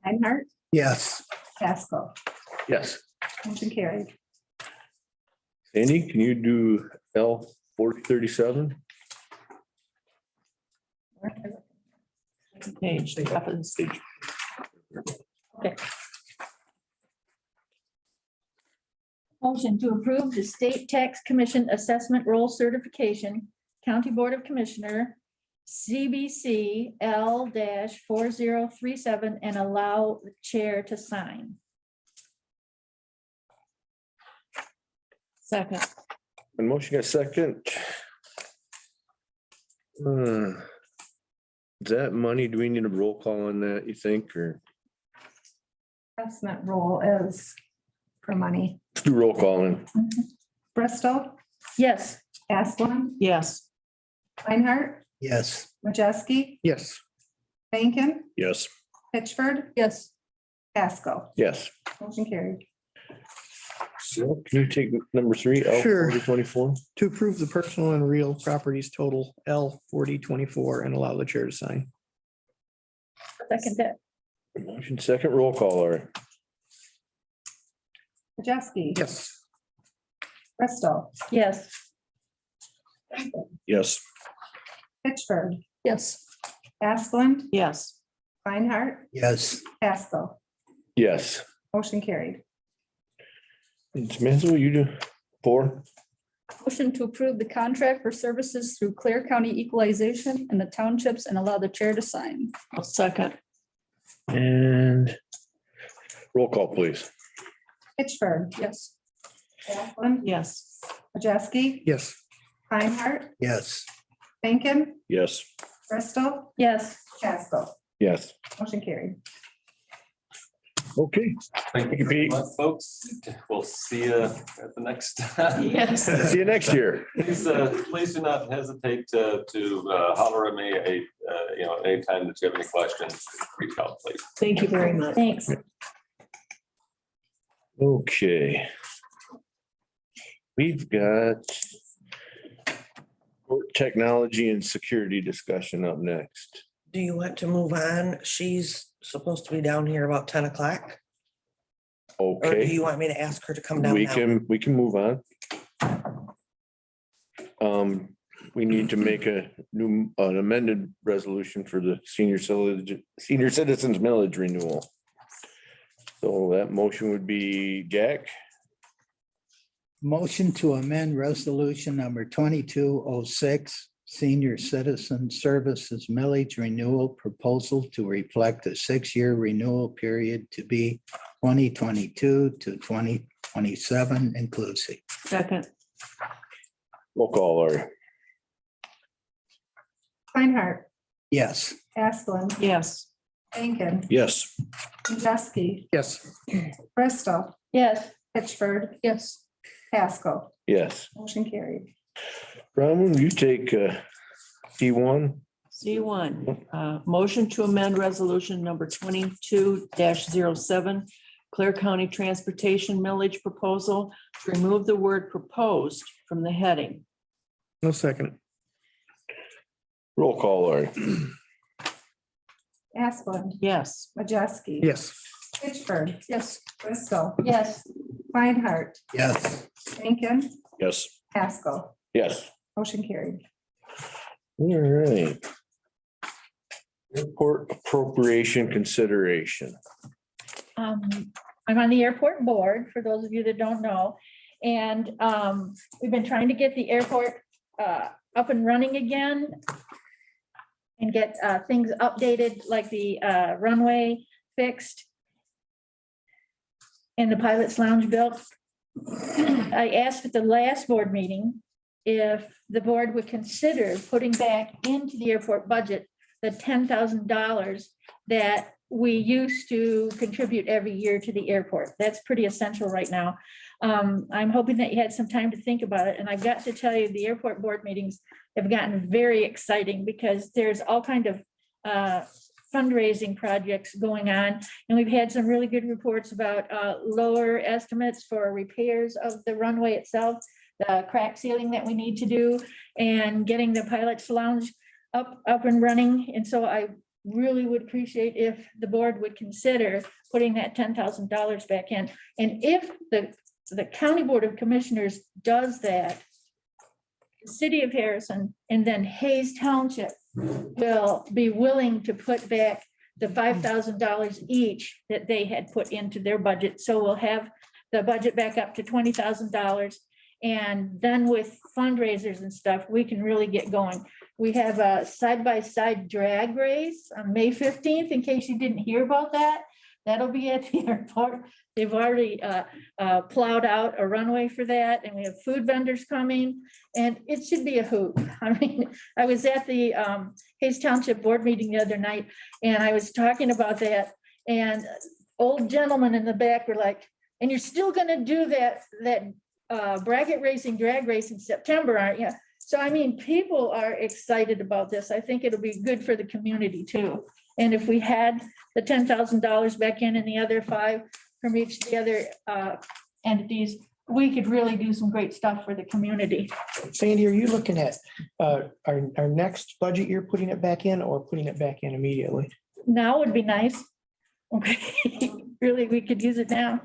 Einhardt, Yes. Pascal. Yes. Motion carried. Sandy, can you do L 4037? Page, top of this page. Motion to approve the State Tax Commission Assessment Roll Certification, County Board of Commissioner, CBC L-4037, and allow the chair to sign. Second. And motion got second. Is that money? Do we need a roll call on that, you think, or Assessment roll is for money. let's do roll call in? Bristol, Yes. Asplund, Yes. Einhardt, Yes. Majeski, Yes. Bankin, Yes. Pittsford, Yes. Pascal. Yes. Motion carried. So can you take number 3, L Sure. 4024? To approve the personal and real properties total L 4024 and allow the chair to sign. Second that. Motion second, roll call, Lori. Majeski. Yes. Bristol, Yes. Yes. Pittsburgh, Yes. Asplund, Yes. Reinhardt, Yes. Pasco. Yes. Motion carried. Samantha, will you do 4? Motion to approve the contract for services through Clare County Equalization and the townships and allow the chair to sign. I'll second. And roll call, please. Pittsburgh, Yes. Asplund, Yes. Majeski, Yes. Reinhardt, Yes. Rankin, Yes. Bristol, Yes. Pasco. Yes. Motion carried. Okay. Thank you very much, folks. We'll see you at the next. Yes. See you next year. Please do not hesitate to holler at me, anytime that you have any questions, reach out, please. Thank you very much. Thanks. Okay. We've got technology and security discussion up next. Do you want to move on? She's supposed to be down here about 10 o'clock. Or do Okay, you want me to ask her to come down we now? can move on. We need to make an amended resolution for the senior citizens millage renewal. So that motion would be Jack. Motion to amend resolution number 2206, senior citizen services millage renewal proposal to reflect a 6-year renewal period to be 2022 to 2027 inclusive. Second. Roll call, Lori. Reinhardt, Yes. Asplund, Yes. Rankin, Yes. Majeski, Yes. Bristol, Yes. Pittsburgh, Yes. Pasco. Yes. Motion carried. Bronwyn, you take C1. C1, motion to amend resolution number 22-07, Clare County Transportation Millage Proposal to remove the word proposed from the heading. No second. Roll call, Lori. Asplund, Yes. Majeski. Yes. Pittsburgh, Yes. Bristol, Yes. Reinhardt, Yes. Rankin, Yes. Pasco. Yes. Motion carried. All right. Airport appropriation consideration. I'm on the airport board, for those of you that don't know. And we've been trying to get the airport up and running again and get things updated, like the runway fixed and the pilot's lounge built. I asked at the last board meeting if the board would consider putting back into the airport budget the $10,000 that we used to contribute every year to the airport. That's pretty essential right now. I'm hoping that you had some time to think about it. And I've got to tell you, the airport board meetings have gotten very exciting because there's all kind of fundraising projects going on. And we've had some really good reports about lower estimates for repairs of the runway itself, the crack sealing that we need to do, and getting the pilot's lounge up and running. And so I really would appreciate if the board would consider putting that $10,000 back in. And if the County Board of Commissioners does that, the city of Harrison and then Hayes Township will be willing to put back the $5,000 each that they had put into their budget. So we'll have the budget back up to $20,000. And then with fundraisers and stuff, we can really get going. We have a side-by-side drag race on May 15th, in case you didn't hear about that. That'll be at the airport. They've already plowed out a runway for that, and we have food vendors coming, and it should be a hoot. I mean, I was at the Hayes Township Board meeting the other night, and I was talking about that, and old gentlemen in the back were like, and you're still gonna do that bracket racing, drag race in September, aren't you? So, I mean, people are excited about this. I think it'll be good for the community too. And if we had the $10,000 back in and the other 5 from each of the other entities, we could really do some great stuff for the community. Sandy, are you looking at our next budget year putting it back in or putting it back in immediately? now would be nice. Okay, really, we could use it now.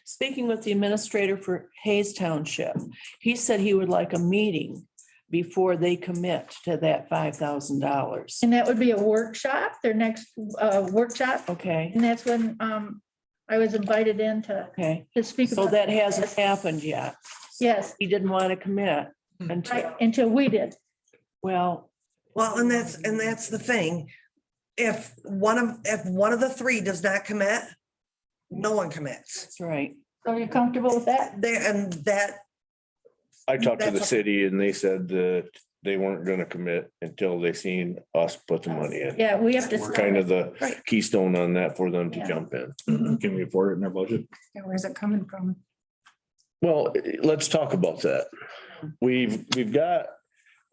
Speaking with the administrator for Hayes Township, he said he would like a meeting before they commit to that $5,000. And that would be a workshop, their next workshop. Okay, And that's when I was invited in okay. to speak. So about that hasn't happened yet. Yes, He didn't want to commit until, right, until we did. well, Well, and that's the thing. If one of the three does not commit, no one commits. that's right. So you're comfortable with that? There, and that, I talked to the That's- city and they said that they weren't gonna commit until they seen us put the money in. Yeah, we have to. We're kind of the Right. keystone on that for them to Yeah. jump in. Can we afford it in our budget? Yeah, where's it coming from? Well, let's talk about that. We've got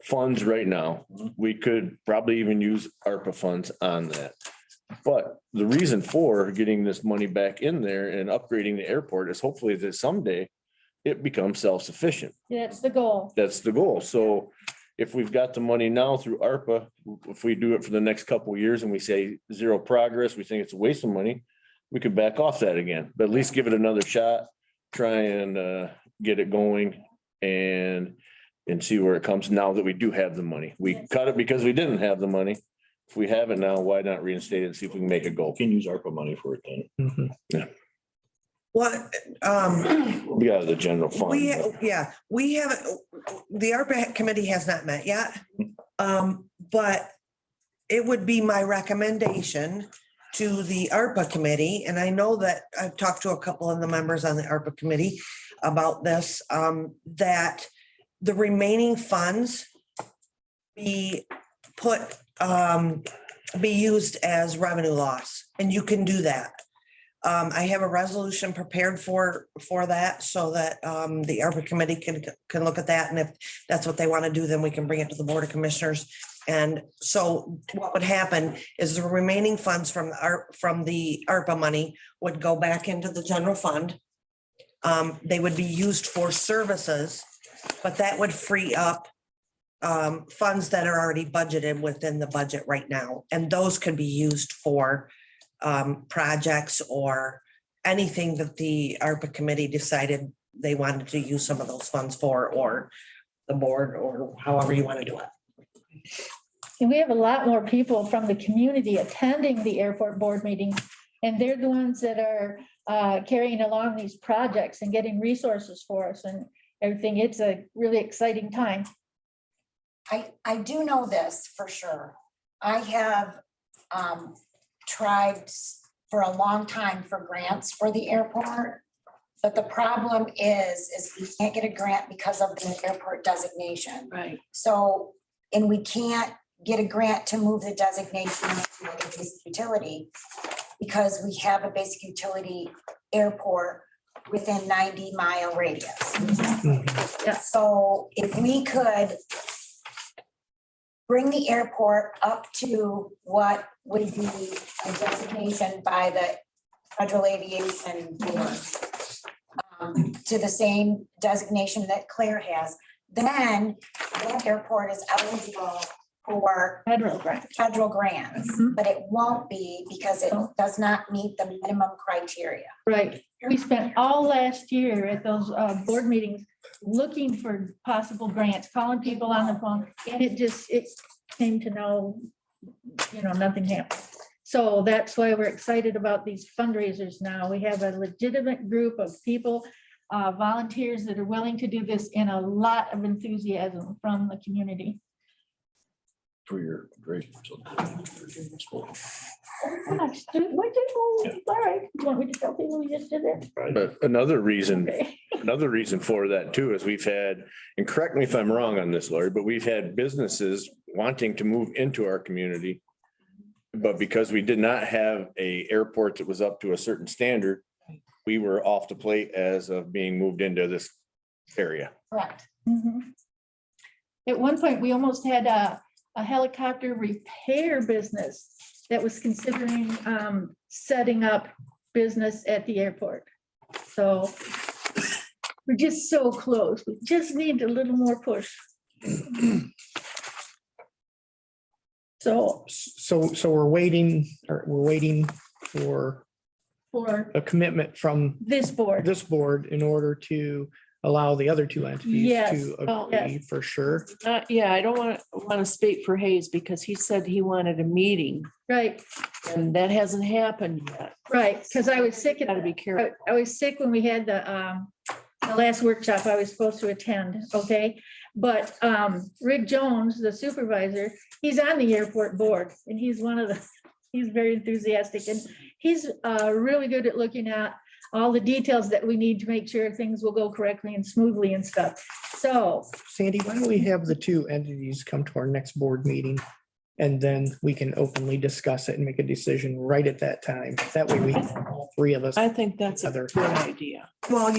funds right now. We could probably even use ARPA funds on that. But the reason for getting this money back in there and upgrading the airport is hopefully that someday it becomes self-sufficient. That's the goal. That's the goal. So if we've got the money now through ARPA, if we do it for the next couple of years and we say zero progress, we think it's a waste of money, we could back off that again, but at least give it another shot, try and get it going and see where it comes now that we do have the money. We cut it because we didn't have the money. If we have it now, why not reinstate it and see if we can make it go? Can use ARPA money for it then. what, We got the general fund. we, but- yeah, we haven't, the ARPA committee has not met yet. But it would be my recommendation to the ARPA committee, and I know that I've talked to a couple of the members on the ARPA committee about this, that the remaining funds be put, be used as revenue loss, and you can do that. I have a resolution prepared for that so that the ARPA committee can look at that. And if that's what they want to do, then we can bring it to the Board of Commissioners. And so what would happen is the remaining funds from the ARPA money would go back into the general fund. They would be used for services, but that would free up funds that are already budgeted within the budget right now. And those could be used for projects or anything that the ARPA committee decided they wanted to use some of those funds for, or the board, or however you want to do it. And we have a lot more people from the community attending the airport board meeting. And they're the ones that are carrying along these projects and getting resources for us and everything. It's a really exciting time. I do know this for sure. I have tried for a long time for grants for the airport. But the problem is we can't get a grant because of the airport designation. Right. So, and we can't get a grant to move the designation to a basic utility because we have a basic utility airport within 90-mile radius. Yeah. So if we could bring the airport up to what would be a designation by the Federal Aviation Board, to the same designation that Claire has, then that airport is eligible for Federal grant. federal grants, Mhm. but it won't be because it does not meet the minimum criteria. Right. We spent all last year at those board meetings looking for possible grants, calling people on the phone, and it came to no, nothing happened. So that's why we're excited about these fundraisers now. We have a legitimate group of people, volunteers that are willing to do this, and a lot of enthusiasm from the community. For your great. Oh, gosh, what did, all right, you want me to tell people we just did it? But another reason Okay. Another reason for that too is we've had, and correct me if I'm wrong on this, Lori, but we've had businesses wanting to move into our community. But because we did not have a airport that was up to a certain standard, we were off the plate as of being moved into this area. Correct. Mhm. At one point, we almost had a helicopter repair business that was considering setting up business at the airport. So we're just so close. We just need a little more push. So So we're waiting for for a commitment from this board, this board in order to allow the other two entities Yes. to Well, agree for sure. Yeah, I don't want to speak for Hayes because he said he wanted a meeting right, and that hasn't happened yet. right, because I was sick. Got to be careful. I was sick when we had the last workshop I was supposed to attend, okay? But Rick Jones, the supervisor, he's on the airport board and he's he's very enthusiastic and he's really good at looking at all the details that we need to make sure things will go correctly and smoothly and stuff. So, Sandy, why don't we have the two entities come to our next board meeting? And then we can openly discuss it and make a decision right at that time. That way we, all three of us. I think that's a Other- good idea. Well,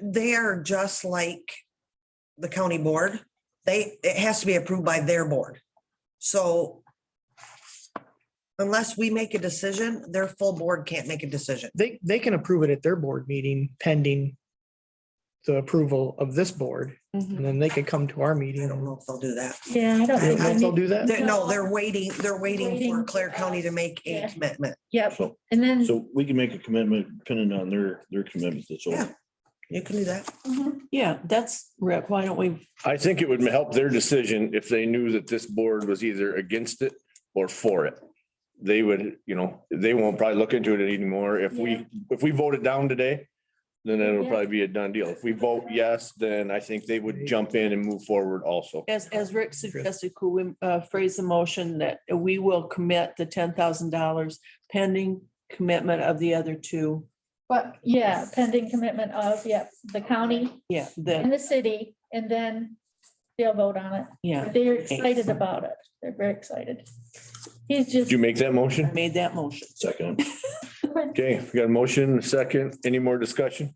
they are just like the county board. It has to be approved by their board. So unless we make a decision, their full board can't make a decision. They can approve it at their board meeting pending the approval of this board. Mhm. And then they could come to our I meeting. don't know if they'll do that. yeah, I don't You don't think. know if they'll do that? No, they're waiting for Waiting. Clare County to make a Yeah. commitment. Yep, So, and then, so we can make a commitment depending on their commitment. That's all. Yeah. You can do that. Mhm. Yeah, that's Rick. Why don't we? I think it would help their decision if they knew that this board was either against it or for it. They would, they won't probably look into it anymore. If we vote it down today, then it'll Yeah. probably be a done deal. If we vote yes, then I think they would jump in and move forward also. As Rick suggested, could we phrase the motion that we will commit the $10,000 pending commitment of the other two? but yeah, pending commitment of, the county Yeah, and the city, and then they'll vote on it. yeah, But they're excited about it. They're very excited. He's Did just, you make that motion? I made that motion. Second. Okay, we got a motion, a second. Any more discussion?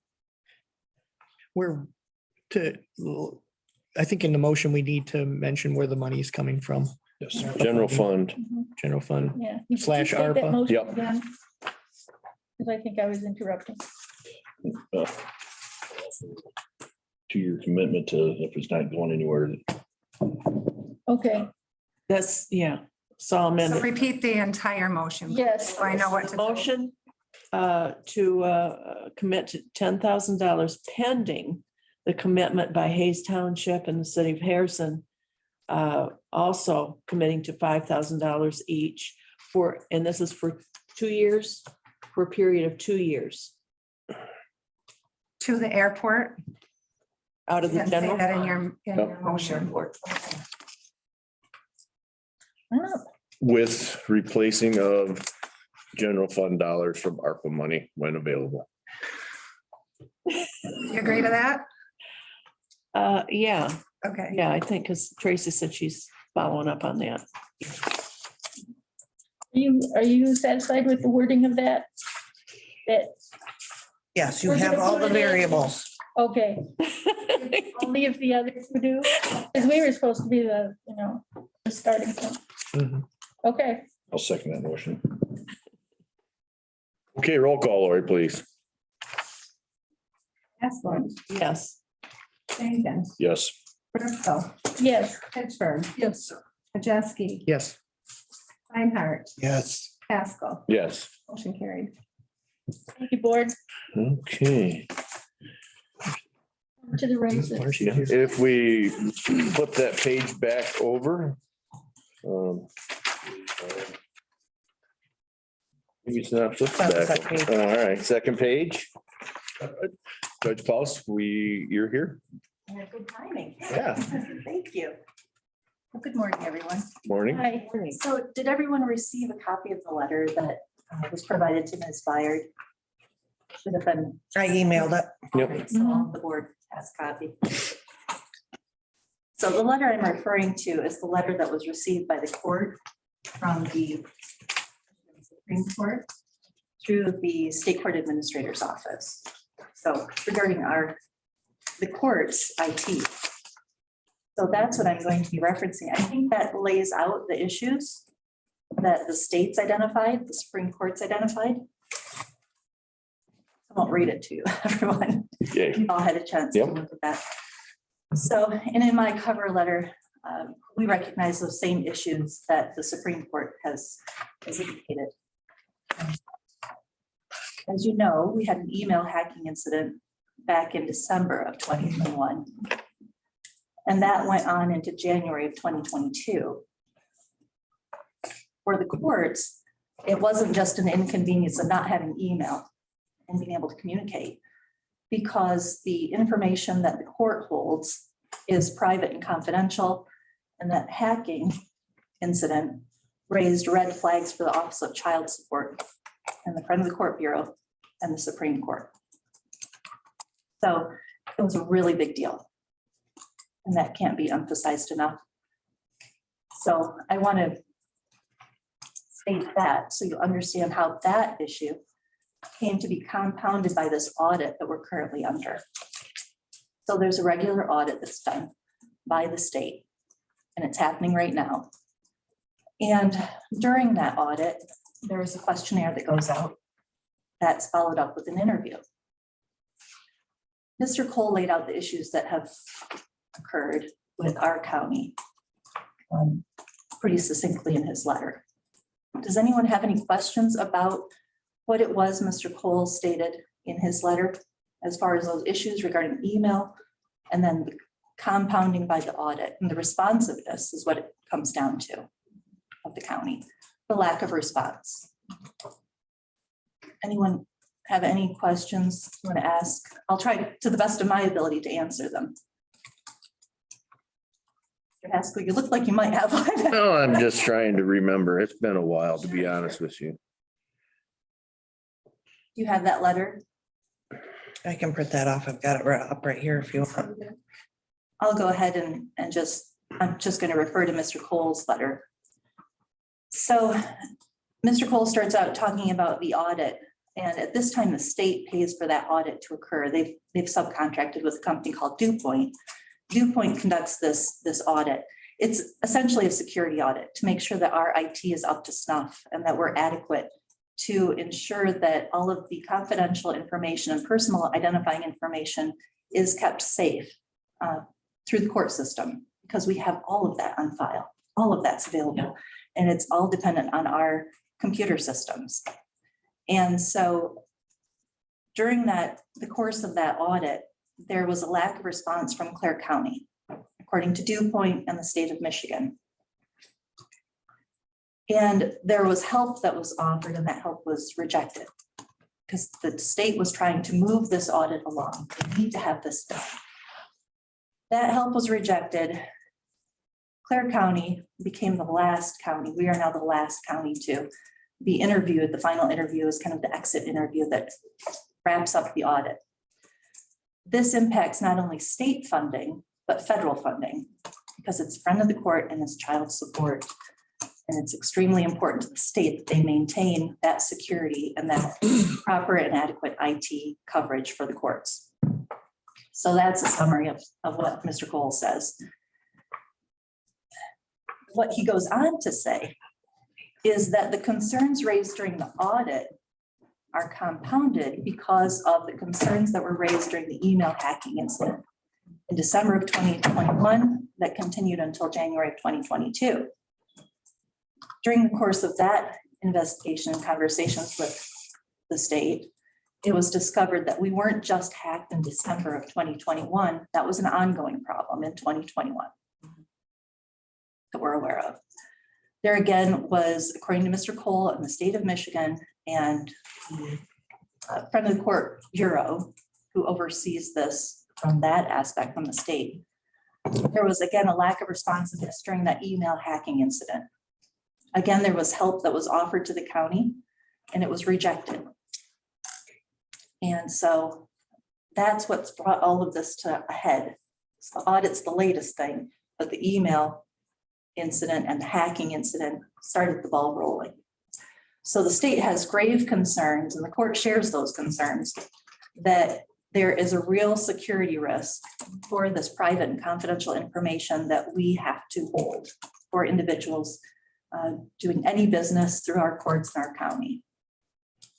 I think in the motion, we need to mention where the money is coming from. Yes. General fund. General fund. yeah. Slash Can you state that ARPA. motion Yep. again? Because I think I was interrupting. To your commitment to, if it's not going anywhere, Okay, That's, so I'll amend So it. repeat the entire motion. yes. So I know what to. Motion to commit to $10,000 pending the commitment by Hayes Township and the city of Harrison. Also committing to $5,000 each and this is for 2 years, for a period of 2 years To the airport. out of the Didn't say general. that in fund. your motion. Oh, With replacing of general fund dollars from ARPA money when available. You agree to that? Yeah, Okay. I think because Tracy said she's following up on that. Are you satisfied with the wording of that? That, Yes, you We're have gonna all put the it in. variables. okay. Only if the others would do, because we were supposed to be the starting point. Mhm. Okay, I'll second that motion. Okay, roll call, Lori, please. Asplund, Yes. Fagan, Yes. Bristol, yes. Pittsburgh, Yes. Majeski, Yes. Reinhardt, Yes. Haskell, Yes. motion carried. Thank you, board. Okay, To the raises. Marcy, here. if we flip that page back over. Maybe it's not flipped back. All right, second page. Judge Klaus, you're here. Good timing. Yeah. Thank you. Well, good morning, everyone. Morning. Hi. So did everyone receive a copy of the letter that was provided to Ms. Byard? Should have been. I emailed it. Yep. Alright, so all of the board has copy. So the letter I'm referring to is the letter that was received by the court from the Supreme Court through the State Court Administrator's Office. So regarding the court's IT. So that's what I'm going to be referencing. I think that lays out the issues that the states identified, the Supreme Court's identified. I won't read it to you, everyone. Yay. You all had a chance to Yep. look at that. So, and in my cover letter, We recognize those same issues that the Supreme Court has indicated. As you know, we had an email hacking incident back in December of 2021. And that went on into January of 2022. For the courts, it wasn't just an inconvenience of not having email and being able to communicate, because the information that the court holds is private and confidential, and that hacking incident raised red flags for the Office of Child Support and the Friend of the Court Bureau and the Supreme Court. So it was a really big deal, and that can't be emphasized enough. So I want to state that so you understand how that issue came to be compounded by this audit that we're currently under. So there's a regular audit that's done by the state, and it's happening right now. And during that audit, there is a questionnaire that goes out that's followed up with an interview. Mr. Cole laid out the issues that have occurred with our county pretty succinctly in his letter. Does anyone have any questions about what it was Mr. Cole stated in his letter as far as those issues regarding email and then the compounding by the audit? And the responsiveness is what it comes down to of the county, the lack of response. Anyone have any questions you want to ask? I'll try to the best of my ability to answer them. Mr. Haskell, you look like you might have one. No, I'm just trying to remember. It's been a while, to be honest with you. You have that letter? I can print that off. I've got it right up right here if you want. I'll go ahead and I'm just going to refer to Mr. Cole's letter. So Mr. Cole starts out talking about the audit, and at this time, the state pays for that audit to occur. They've subcontracted with a company called DuPont. DuPont conducts this audit. It's essentially a security audit to make sure that our IT is up to snuff and that we're adequate to ensure that all of the confidential information and personal identifying information is kept safe through the court system, because we have all of that on file. All of that's available, and it's all dependent on our computer systems. And so during the course of that audit, there was a lack of response from Clare County, according to DuPont and the state of Michigan. And there was help that was offered, and that help was rejected because the state was trying to move this audit along. They need to have this done. That help was rejected. Clare County became the last county. We are now the last county to be interviewed. The final interview is kind of the exit interview that wraps up the audit. This impacts not only state funding, but federal funding, because it's Friend of the Court and it's child support. And it's extremely important to the state that they maintain that security and that proper and adequate IT coverage for the courts. So that's a summary of what Mr. Cole says. What he goes on to say is that the concerns raised during the audit are compounded because of the concerns that were raised during the email hacking incident in December of 2021 that continued until January of 2022. During the course of that investigation and conversations with the state, it was discovered that we weren't just hacked in December of 2021. That was an ongoing problem in 2021 that we're aware of. There again was, according to Mr. Cole and the state of Michigan and the Friend of the Court Bureau, who oversees this from that aspect from the state, there was again a lack of responsiveness during that email hacking incident. Again, there was help that was offered to the county and it was rejected. And so that's what's brought all of this to a head. So the audit's the latest thing, but the email incident and the hacking incident started the ball rolling. So the state has grave concerns, and the court shares those concerns, that there is a real security risk for this private and confidential information that we have to hold for individuals doing any business through our courts in our county.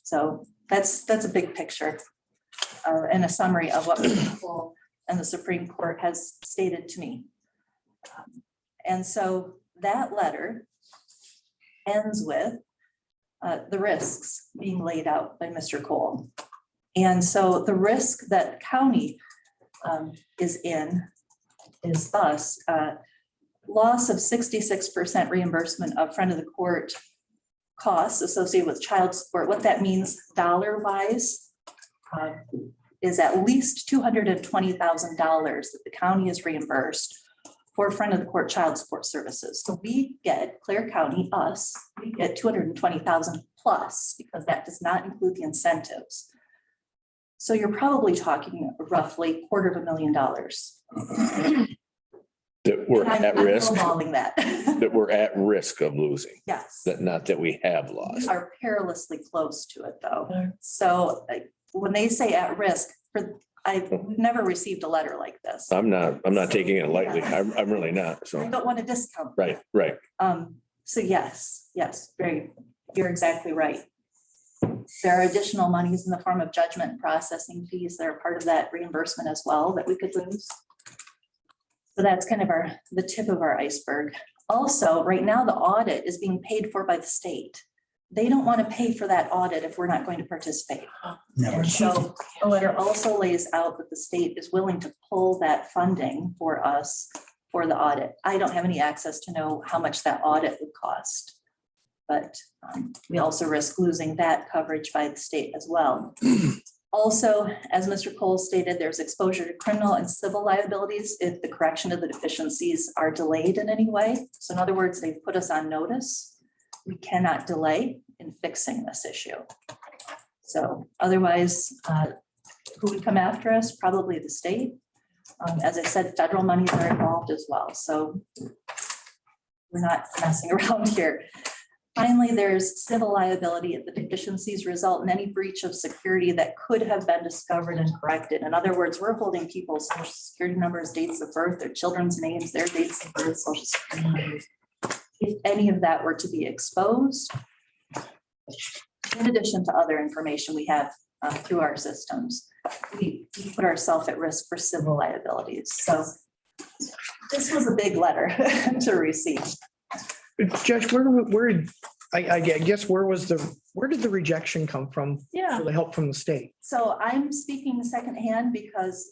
So that's a big picture and a summary of what the people and the Supreme Court has stated to me. And so that letter ends with the risks being laid out by Mr. Cole. And so the risk that county is in is thus loss of 66% reimbursement of front of the court costs associated with child support. What that means dollar wise is at least $220,000 that the county is reimbursed for front of the court child support services. So we get, Clare County, us, we get 220,000 plus because that does not include the incentives. So you're probably talking roughly $250,000. That we're at risk, That. that we're at risk of losing, Yes. that not that we have We lost. are perilously close to it, though. So when they say at risk, I've never received a letter like this. I'm not taking it lightly. I'm really not. I So, don't want to discount. right. So yes, you're exactly right. There are additional monies in the form of judgment and processing fees that are part of that reimbursement as well that we could lose. So that's kind of the tip of our iceberg. Also, right now, the audit is being paid for by the state. They don't want to pay for that audit if we're not going to participate. And so the letter also lays out that the state is willing to pull that funding for us for the audit. I don't have any access to know how much that audit would cost. But we also risk losing that coverage by the state as well. Also, as Mr. Cole stated, there's exposure to criminal and civil liabilities if the correction of the deficiencies are delayed in any way. So in other words, they've put us on notice. We cannot delay in fixing this issue. So otherwise, who would come after us? Probably the state. As I said, federal monies are involved as well. So we're not messing around here. Finally, there's civil liability if the deficiencies result in any breach of security that could have been discovered and corrected. In other words, we're holding people's social security numbers, dates of birth, their children's names, their dates of birth, social security numbers. If any of that were to be exposed, in addition to other information we have through our systems, we put ourselves at risk for civil liabilities. So this was a big letter to receive. Judge, I guess where did the rejection come from? Yeah. For the help from the state? So I'm speaking secondhand because,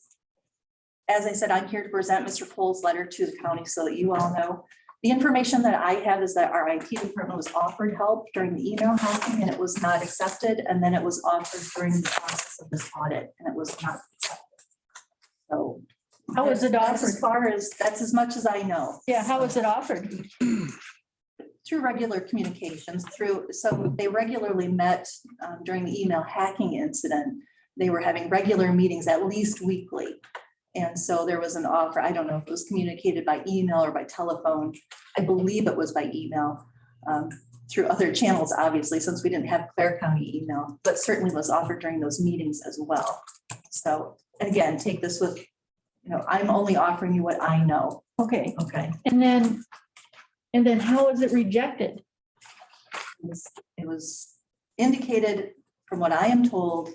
as I said, I'm here to present Mr. Cole's letter to the county so that you all know. The information that I have is that our IT department was offered help during the email hacking and it was not accepted. And then it was offered during the process of this audit and it was not accepted. So How was it that's offered? that's as much as I know. Yeah, how was it offered? Through regular communications, so they regularly met during the email hacking incident. They were having regular meetings at least weekly. And so there was an offer. I don't know if it was communicated by email or by telephone. I believe it was by email through other channels, obviously, since we didn't have Clare County email, but certainly was offered during those meetings as well. So again, take this with, I'm only offering you what I know. Okay. Okay. And then how was it rejected? It was indicated, from what I am told.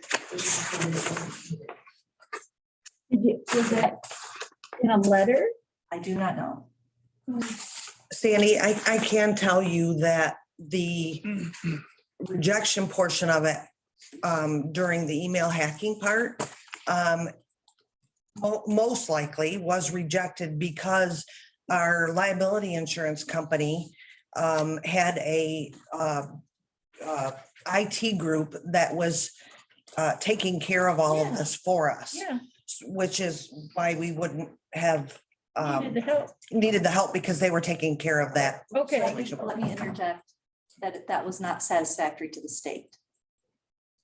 Was that in a letter? I do not know. Sandy, I can tell you that the rejection portion of it during the email hacking part most likely was rejected because our liability insurance company had a IT group that was taking care of all of this for us. Yeah. Which is why we wouldn't have Needed the help. needed the help because they were taking care of that. Okay. Let me interject that was not satisfactory to the state.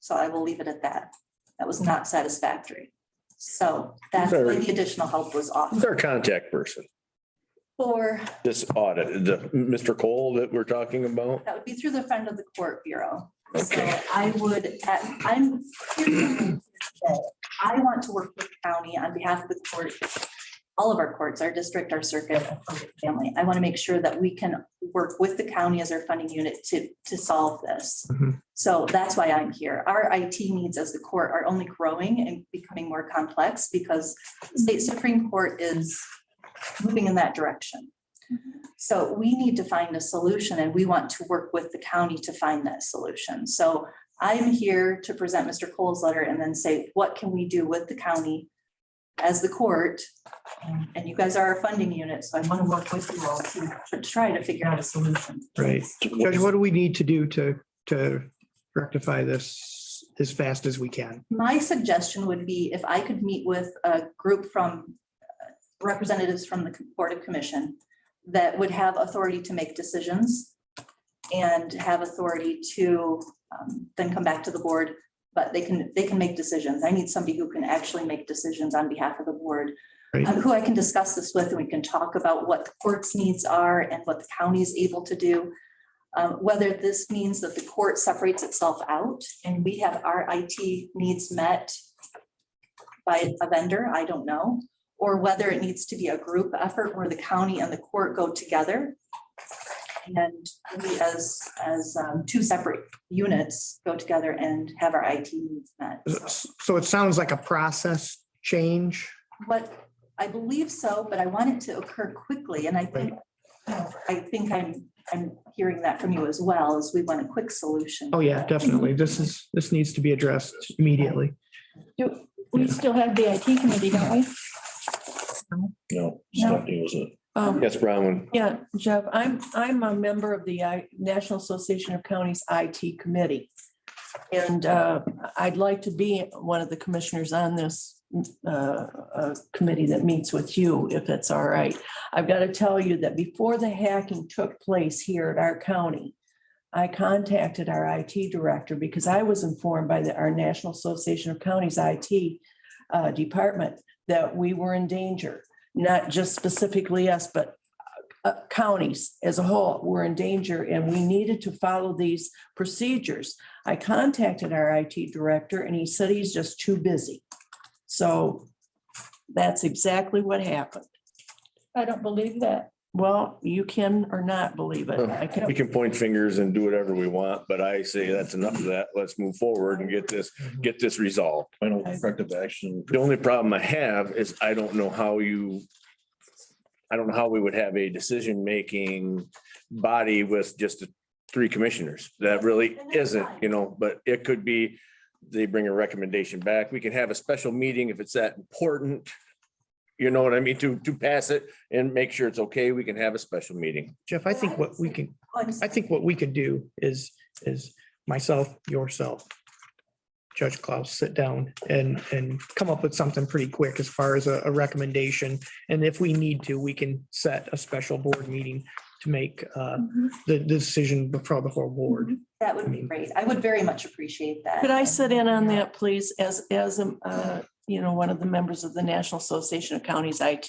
So I will leave it at that. That was not satisfactory. So that's why the additional help was Who's offered our contact person? for, This audit, the Mr. Cole that we're talking about? that would be through the Friend of the Court Bureau. Okay. So I'm here today. I want to work with the county on behalf of the court, all of our courts, our district, our circuit, our family. I want to make sure that we can work with the county as our funding unit to solve this. Mhm. So that's why I'm here. Our IT needs as the court are only growing and becoming more complex because the state Supreme Court is moving in that direction. So we need to find a solution and we want to work with the county to find that solution. So I'm here to present Mr. Cole's letter and then say, what can we do with the county as the court? And you guys are our funding unit, so I want to work with you all to try to figure out a solution. Right. Judge, what do we need to do to rectify this as fast as we can? My suggestion would be if I could meet with a group from representatives from the Board of Commission that would have authority to make decisions and have authority to then come back to the board, but they can make decisions. I need somebody who can actually make decisions on behalf of the board, who I can discuss this with, and we can talk about what the court's needs are and what the county is able to do. Whether this means that the court separates itself out and we have our IT needs met by a vendor, I don't know. Or whether it needs to be a group effort where the county and the court go together. And we as two separate units go together and have our IT needs met. So it sounds like a process change. What I believe so, but I want it to occur quickly. And I think I'm hearing that from you as well, as we want a quick solution. Oh, yeah, definitely. This needs to be addressed immediately. We still have the IT committee, don't we? No, Stephanie was it. Yes, Brown. Yeah, Jeff, I'm a member of the National Association of Counties IT Committee. And I'd like to be one of the commissioners on this committee that meets with you, if it's all right. I've got to tell you that before the hacking took place here at our county, I contacted our IT director because I was informed by our National Association of Counties IT department that we were in danger, not just specifically us, but counties as a whole were in danger, and we needed to follow these procedures. I contacted our IT director and he said he's just too busy. So that's exactly what happened. I don't believe that. Well, you can or not believe it. We can point fingers and do whatever we want, but I say that's enough of that. Let's move forward and get this resolved. I don't corrective action. The only problem I have is I don't know how we would have a decision-making body with just the 3 commissioners. That really isn't, but it could be, they bring a recommendation back. We can have a special meeting if it's that important. You know what I mean? To pass it and make sure it's okay, we can have a special meeting. Jeff, I think what we could do is myself, yourself, Judge Klaus, sit down and come up with something pretty quick as far as a recommendation. And if we need to, we can set a special board meeting to make the decision before the whole board. That would be great. I would very much appreciate that. Could I sit in on that, please, as one of the members of the National Association of Counties IT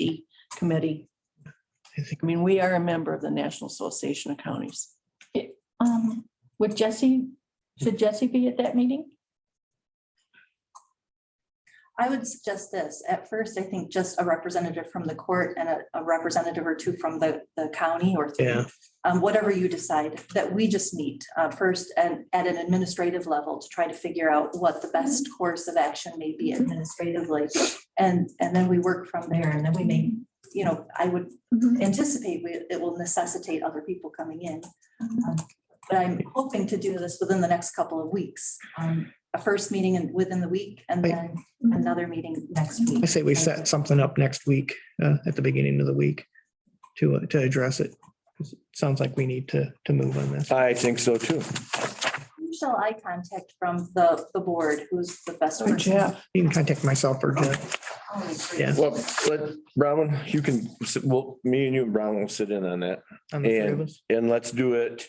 Committee? I mean, we are a member of the National Association of Counties. Should Jesse be at that meeting? I would suggest this. At first, I think just a representative from the court and a representative or 2 from the county or 3, whatever you decide, that we just meet first and at an administrative level to try to figure out what the best course of action may be administratively. And then we work from there, and then we may, I would anticipate it will necessitate other people coming in. But I'm hoping to do this within the next couple of weeks. A first meeting within the week and then another meeting next week. I say we set something up next week at the beginning of the week to address it. It sounds like we need to move on this. I think so too. Who shall I contact from the board? Who's the best person? Jeff. You can contact myself or Jeff. Yeah. Well, Brown, you can, me and you and Brown will sit in on that. On the 3 of us. And let's do it.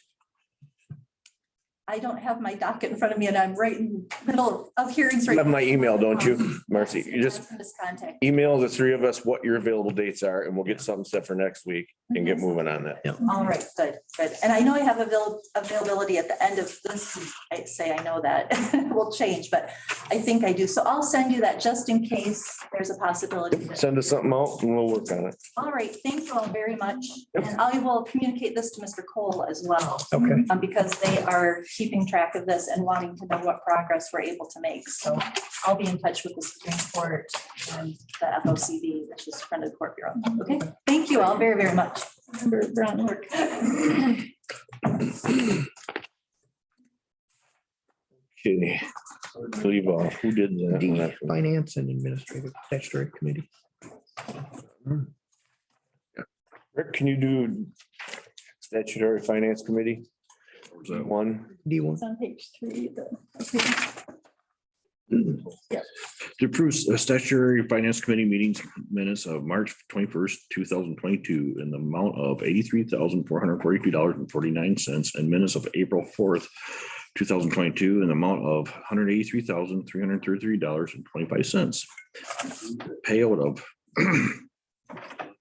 I don't have my docket in front of me and I'm right in the middle of hearings You right have now. my email, don't you, Marcy? You just I can contact. email the 3 of us what your available dates are and we'll get something set for next week and get moving on that. All right, good. And I know I have availability at the end of this week. I say I know that will change, but I think I do. So I'll send you that just in case there's a possibility. Send us something out and we'll work on it. All right, thank you all very much. And I will communicate this to Mr. Cole as well. Okay. Because they are keeping track of this and wanting to know what progress we're able to make. So I'll be in touch with the Supreme Court and the FOCB, which is Friend of the Court Bureau. Okay, thank you all very, very much. Member Brown work. Okay. Leave off. Who did that? D, Finance and Administrative Statutory Committee. Rick, can you do statutory finance committee? One. D1. It's on page 3. To approve statutory finance committee meetings minutes of March 21st, 2022 in the amount of $83,442.49 and minutes of April 4th, 2022 in the amount of $183,333.25. Payout of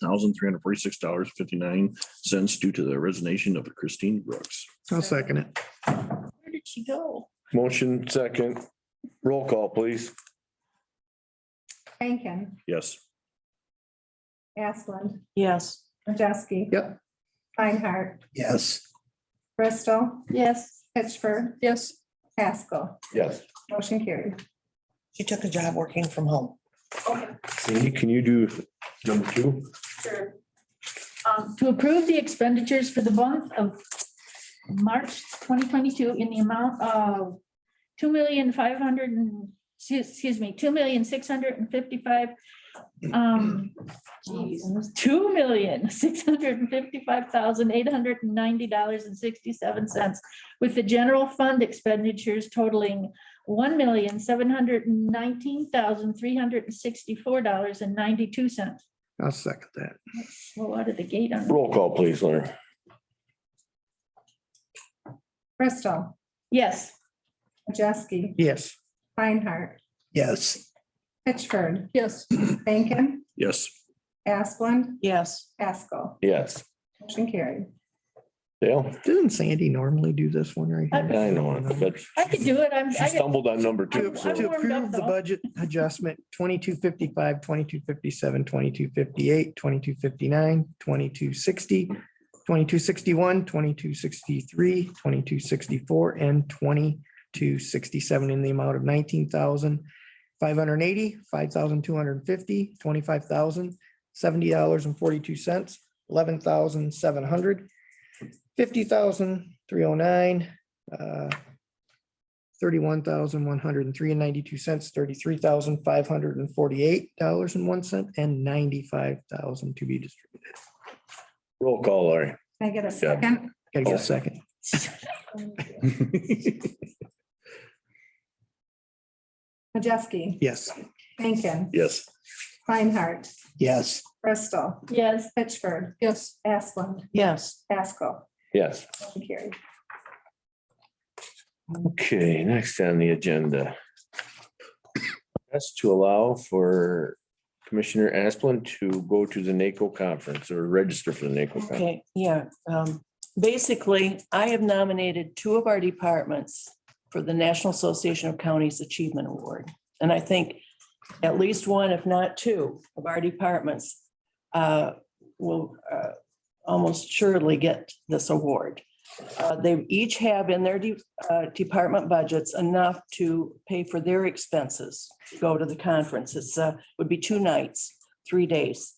$1,346.59 due to the resignation of Christine Brooks. I'll second it. Where did she go? Motion second. Roll call, please. Rankin, Yes. Asplund, Yes. Majeski. Yep. Reinhardt, Yes. Bristol, Yes. Pittsford, Yes. Pascal. Yes. Motion carried. She took a job working from home. Cindy, can you do number 2? Sure. To approve the expenditures for the month of March 2022 in the amount of $2,655,890.60 with the general fund expenditures totaling $1,719,364.92. I'll second that. Slow out of the gate on. Roll call, please, Larry. Bristol, Yes. Majeski, Yes. Reinhardt, Yes. Pittsford, Yes. Rankin, Yes. Asplund, Yes. Pascal. Yes. Motion carried. Dale? Doesn't Sandy normally do this one right here? I know, but I could do it. she stumbled on number 2. To so- approve the budget adjustment 2255, 2257, 2258, 2259, 2260, 2261, 2263, 2264, and 2267 in the amount of 19,580, 5,250, 25,000, $70.42, 11,700, 50,309, 31,103.92, 33,548.01, and 95,000 to be distributed. Roll call, Larry. Can I get a second? Gotta get a second. Majeski, Yes. Rankin, Yes. Reinhardt, Yes. Bristol, Yes. Pittsford, Yes. Asplund, Yes. Pascal. Yes. Motion carried. Okay, next on the agenda. That's to allow for Commissioner Asplund to go to the NACO conference or register for the NACO conference. Okay, yeah. Basically, I have nominated 2 of our departments for the National Association of Counties Achievement Award. And I think at least 1, if not 2, of our departments will almost surely get this award. They each have in their department budgets enough to pay for their expenses, to go to the conference. It's would be 2 nights, 3 days.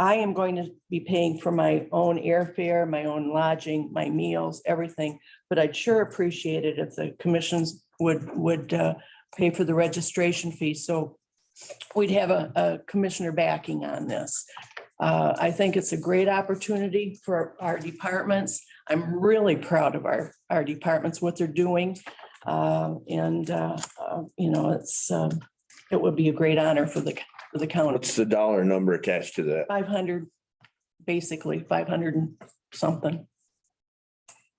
I am going to be paying for my own airfare, my own lodging, my meals, everything. But I'd sure appreciate it if the commissions would pay for the registration fee. So we'd have a commissioner backing on this. I think it's a great opportunity for our departments. I'm really proud of our departments, what they're doing. You know, it would be a great honor for the county. What's the dollar number attached to that? 500, basically 500 and something.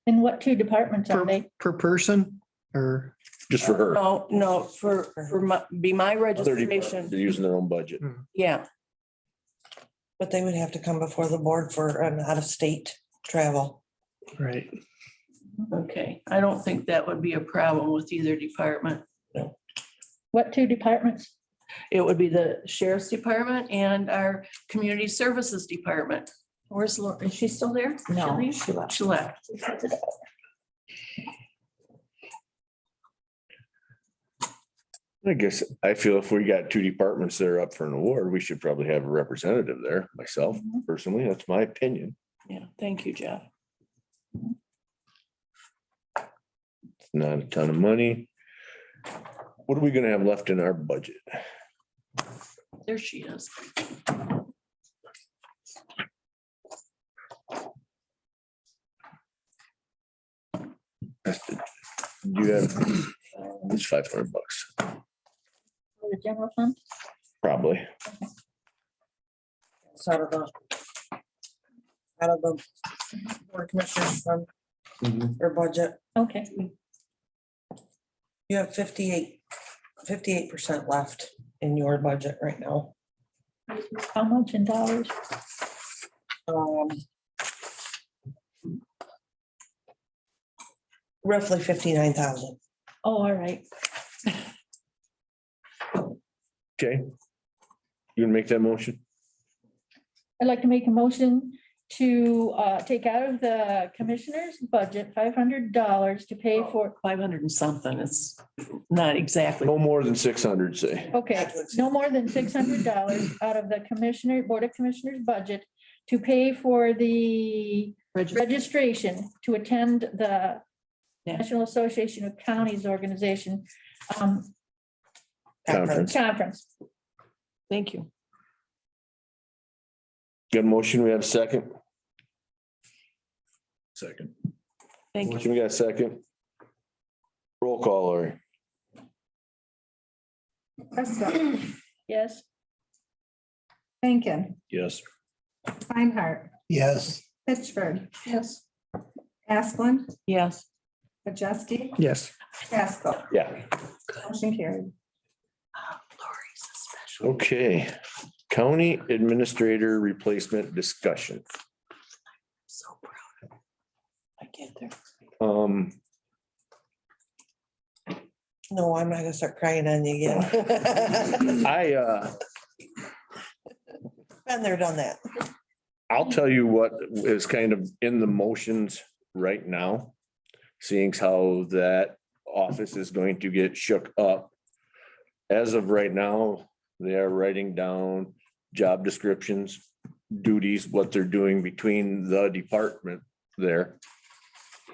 And what 2 departments are they? Per person or? Just for her? No, for my 30, registration. they're using their own budget. Yeah, But they would have to come before the board for an out-of-state travel. Right. okay. I don't think that would be a problem with either department. What 2 departments? It would be the sheriff's department and our community services department. Where's Laura? Is she still there? No, leave? she left. She left. I guess I feel if we got two departments that are up for an award, we should probably have a representative there. Myself personally, that's my opinion. Yeah, thank you, Jeff. It's not a ton of money. What are we gonna have left in our budget? There she is. You have, it's $500, For the general fund? probably. It's out of the board of commissioners fund or budget. Okay, You have 58% left in your budget right now. how much in dollars? Roughly 59,000. Oh, all right. Okay. You gonna make that motion? I'd like to make a motion to take out of the commissioner's budget $500 to pay for, 500 and something. It's not exactly. No more than 600, say. okay, no more than $600 out of the Board of Commissioners budget to pay for the registration to attend the National Association of Counties Organization conference. Thank you. Got a motion, we have a second? Second. Thank you. Motion, we got a second? Roll call, Lori. Prescott, Yes, Rankin, Yes. Reinhardt, Yes. Pittsburgh, Yes. Asplund, Yes. Majeski, Yes. Pascal. Yeah. Motion carried. Lori's a special. Okay, county administrator replacement discussion. So proud. I get there. No, I'm not gonna start crying on you again. Been there, done that. I'll tell you what is kind of in the motions right now. Seeing how that office is going to get shook up. As of right now, they are writing down job descriptions, duties, what they're doing between the department there.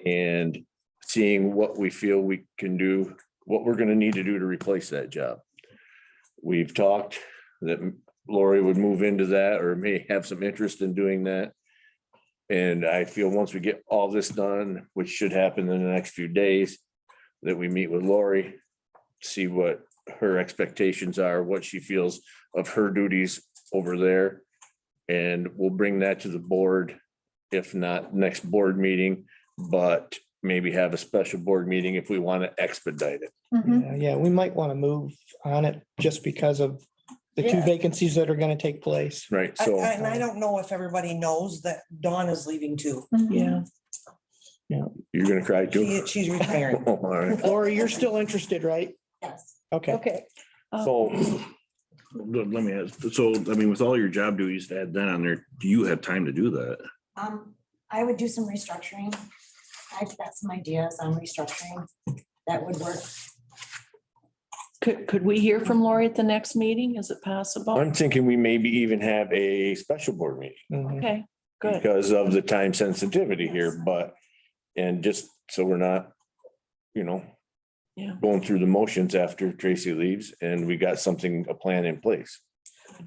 And seeing what we feel we can do, what we're gonna need to do to replace that job. We've talked that Lori would move into that or may have some interest in doing that. And I feel once we get all this done, which should happen in the next few days, that we meet with Lori, see what her expectations are, what she feels of her duties over there. And we'll bring that to the board, if not next board meeting, but maybe have a special board meeting if we want to expedite it. Yeah, we might want to move on it just because of the two Yeah. vacancies that are going to take place. Right, And I don't know if everybody knows that Dawn is leaving too. Yeah. You're gonna cry too? She's retiring. All right. Lori, you're still interested, right? Yes. Okay. okay. So Let me ask, so, I mean, with all your job duties to add that on there, do you have time to do that? I would do some restructuring. I've got some ideas on restructuring that would work. Could we hear from Lori at the next meeting? Is it possible? I'm thinking we maybe even have a special board meeting Mhm. Okay, good. because of the time sensitivity here, but, and just so we're not, Yeah. going through the motions after Tracy leaves and we got something, a plan in place.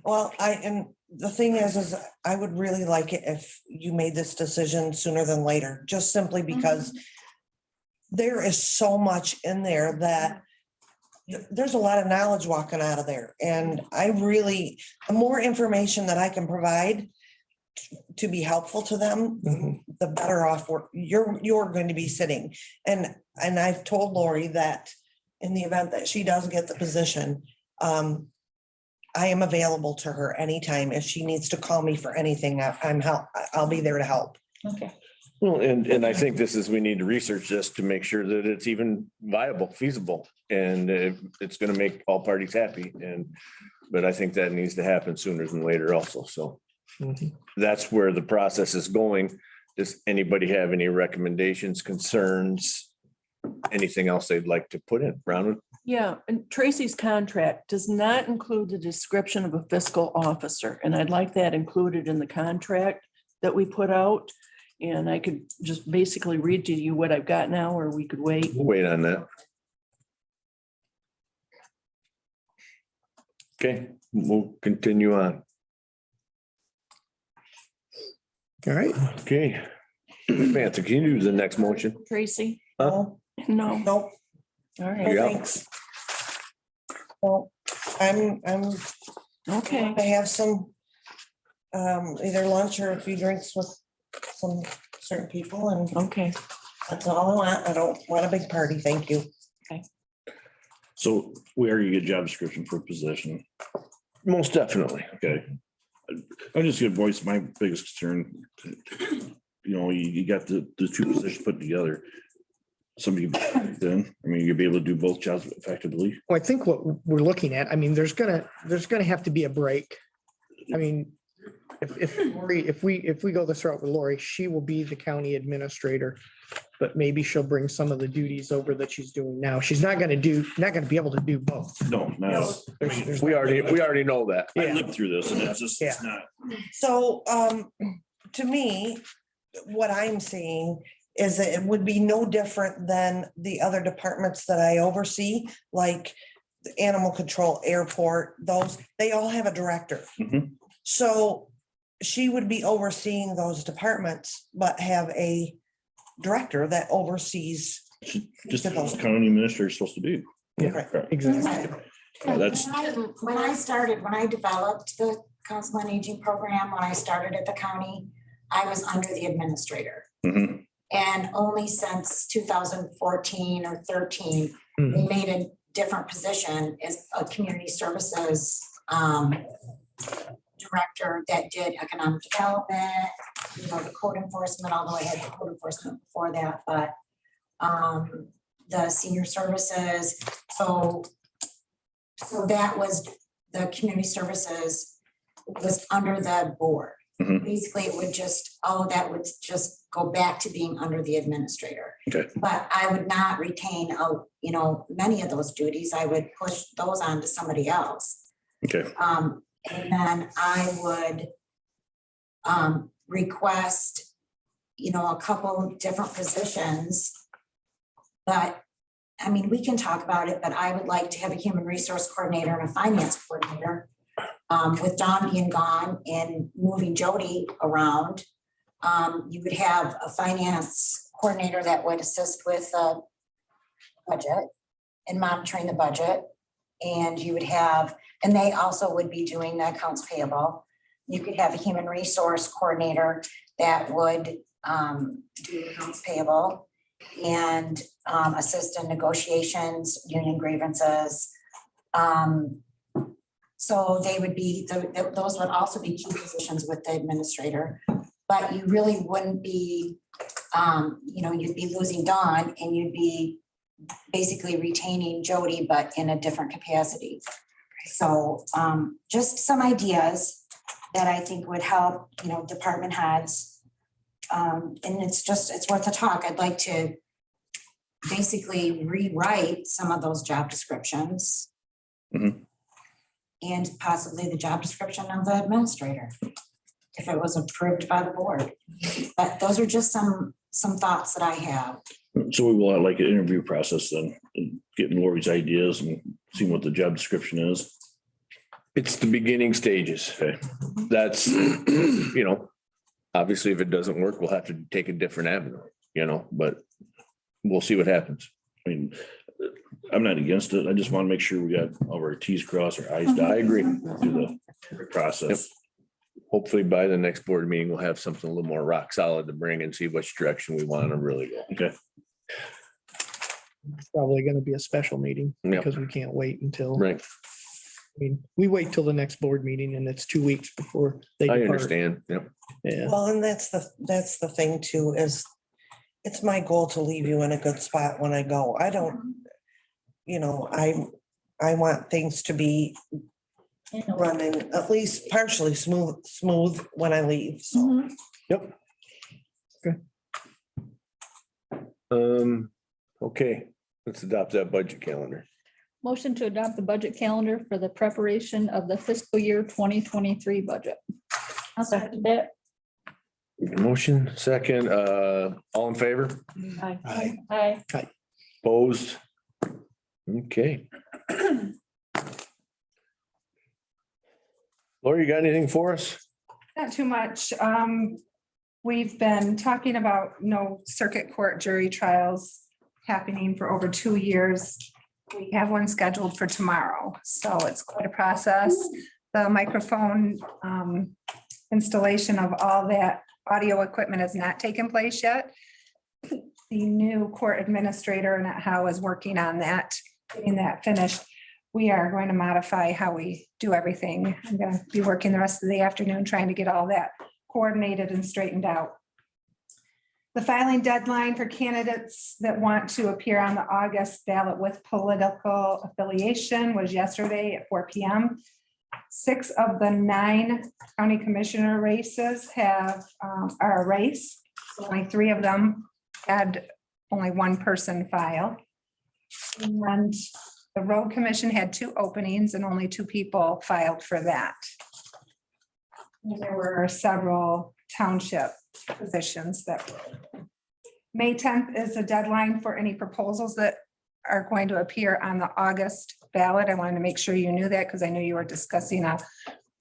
Well, and the thing is I would really like it if you made this decision sooner than later, just simply because there is so much in there that there's a lot of knowledge walking out of there. And the more information that I can provide to be helpful to them, the better off you're going to be sitting. And I've told Lori that in the event that she does get the position, I am available to her anytime. If she needs to call me for anything, I'll be there to help. Okay. Well, and I think we need to research this to make sure that it's even viable, feasible, and it's gonna make all parties happy. But I think that needs to happen sooner than later also. So Mhm. that's where the process is going, Does anybody have any recommendations, concerns? Anything else they'd like to put in? Bronwyn? Yeah, and Tracy's contract does not include the description of a fiscal officer, and I'd like that included in the contract that we put out. And I could just basically read to you what I've got now, or we could wait. We'll wait on that. Okay, we'll continue on. All right. Okay. Samantha, can you do the next motion? Tracy? Huh? No. Nope. All No, right. Yeah. thanks. Well, I'm Okay. I have some either lunch or a few drinks with some certain people, and Okay. that's all I want. I don't want a big party. Thank you. So we already get job description for position. Most definitely. Okay. I'm just gonna voice my biggest concern. You know, you got the two positions put together. Somebody then, I mean, you'll be able to do both jobs effectively. Well, I think what we're looking at, I mean, there's gonna have to be a break. I mean, if Lori, if we go this route with Lori, she will be the county administrator. But maybe she'll bring some of the duties over that she's doing now. She's not gonna be able to do both. No, no. There's- We already know that. I lived through this and it's just, it's not. So, to me, what I'm seeing is that it would be no different than the other departments that I oversee, like the animal control, airport, those, they all have a director. Mhm. So she would be overseeing those departments, but have a director that oversees. Just county administrator is supposed to do. Yeah, exactly. That's, When I developed the Council on Aging program, when I started at the county, I was under the administrator. mhm. And only since 2014 or 13, they made a different position as a community services director that did economic development, the code enforcement, although I had the code enforcement before that, but the senior services. So that was the community services was under the board. Mhm. Basically, it would just, all of that would just go back to being under the administrator. Okay. But I would not retain, many of those duties. I would push those on to somebody else. Okay. And then I would request, a couple different positions. But, I mean, we can talk about it, but I would like to have a human resource coordinator and a finance coordinator. With Dawn being gone and moving Jody around, you would have a finance coordinator that would assist with the budget and monitoring the budget. And you would have, and they also would be doing the accounts payable. You could have a human resource coordinator that would do accounts payable and assist in negotiations, union grievances. So they would be, those would also be key positions with the administrator. But you really wouldn't be, you'd be losing Dawn and you'd be basically retaining Jody, but in a different capacity. So just some ideas that I think would help, department heads. And it's worth a talk. I'd like to basically rewrite some of those job descriptions. Mhm. And possibly the job description of the administrator, if it was approved by the board. But those are just some thoughts that I have. So we will have like an interview process then, and getting Lori's ideas and seeing what the job description is. It's the beginning stages. Okay. That's, obviously if it doesn't work, we'll have to take a different avenue, but we'll see what happens. I mean, I'm not against it. I just want to make sure we got all of our T's crossed, our I's dotted. I agree. Through the process. Hopefully by the next board meeting, we'll have something a little more rock solid to bring and see which direction we want to really go. Okay. It's probably gonna be a special meeting Yep. because we can't wait until. Right. I mean, we wait till the next board meeting and it's 2 weeks before they I depart. understand. Yep. Yeah. Well, and that's the thing too, is it's my goal to leave you in a good spot when I go. I don't, I want things to be running at least partially smooth when I leave. So Yep. Okay, let's adopt that budget calendar. Motion to adopt the budget calendar for the preparation of the fiscal year 2023 budget. I'll second that. Motion second, all in favor? Aye. Aye. Opposed? Okay. Laura, you got anything for us? Not too much. We've been talking about no circuit court jury trials happening for over 2 years. We have one scheduled for tomorrow, so it's quite a process. The microphone installation of all that audio equipment has not taken place yet. The new court administrator and how is working on that, getting that finished. We are going to modify how we do everything. I'm going to be working the rest of the afternoon trying to get all that coordinated and straightened out. The filing deadline for candidates that want to appear on the August ballot with political affiliation was yesterday at 4 p.m. 6 of the 9 county commissioner races are a race. Only 3 of them had only 1 person file. And the road commission had 2 openings and only 2 people filed for that. And there were several township positions that May 10th is the deadline for any proposals that are going to appear on the August ballot. I wanted to make sure you knew that because I knew you were discussing a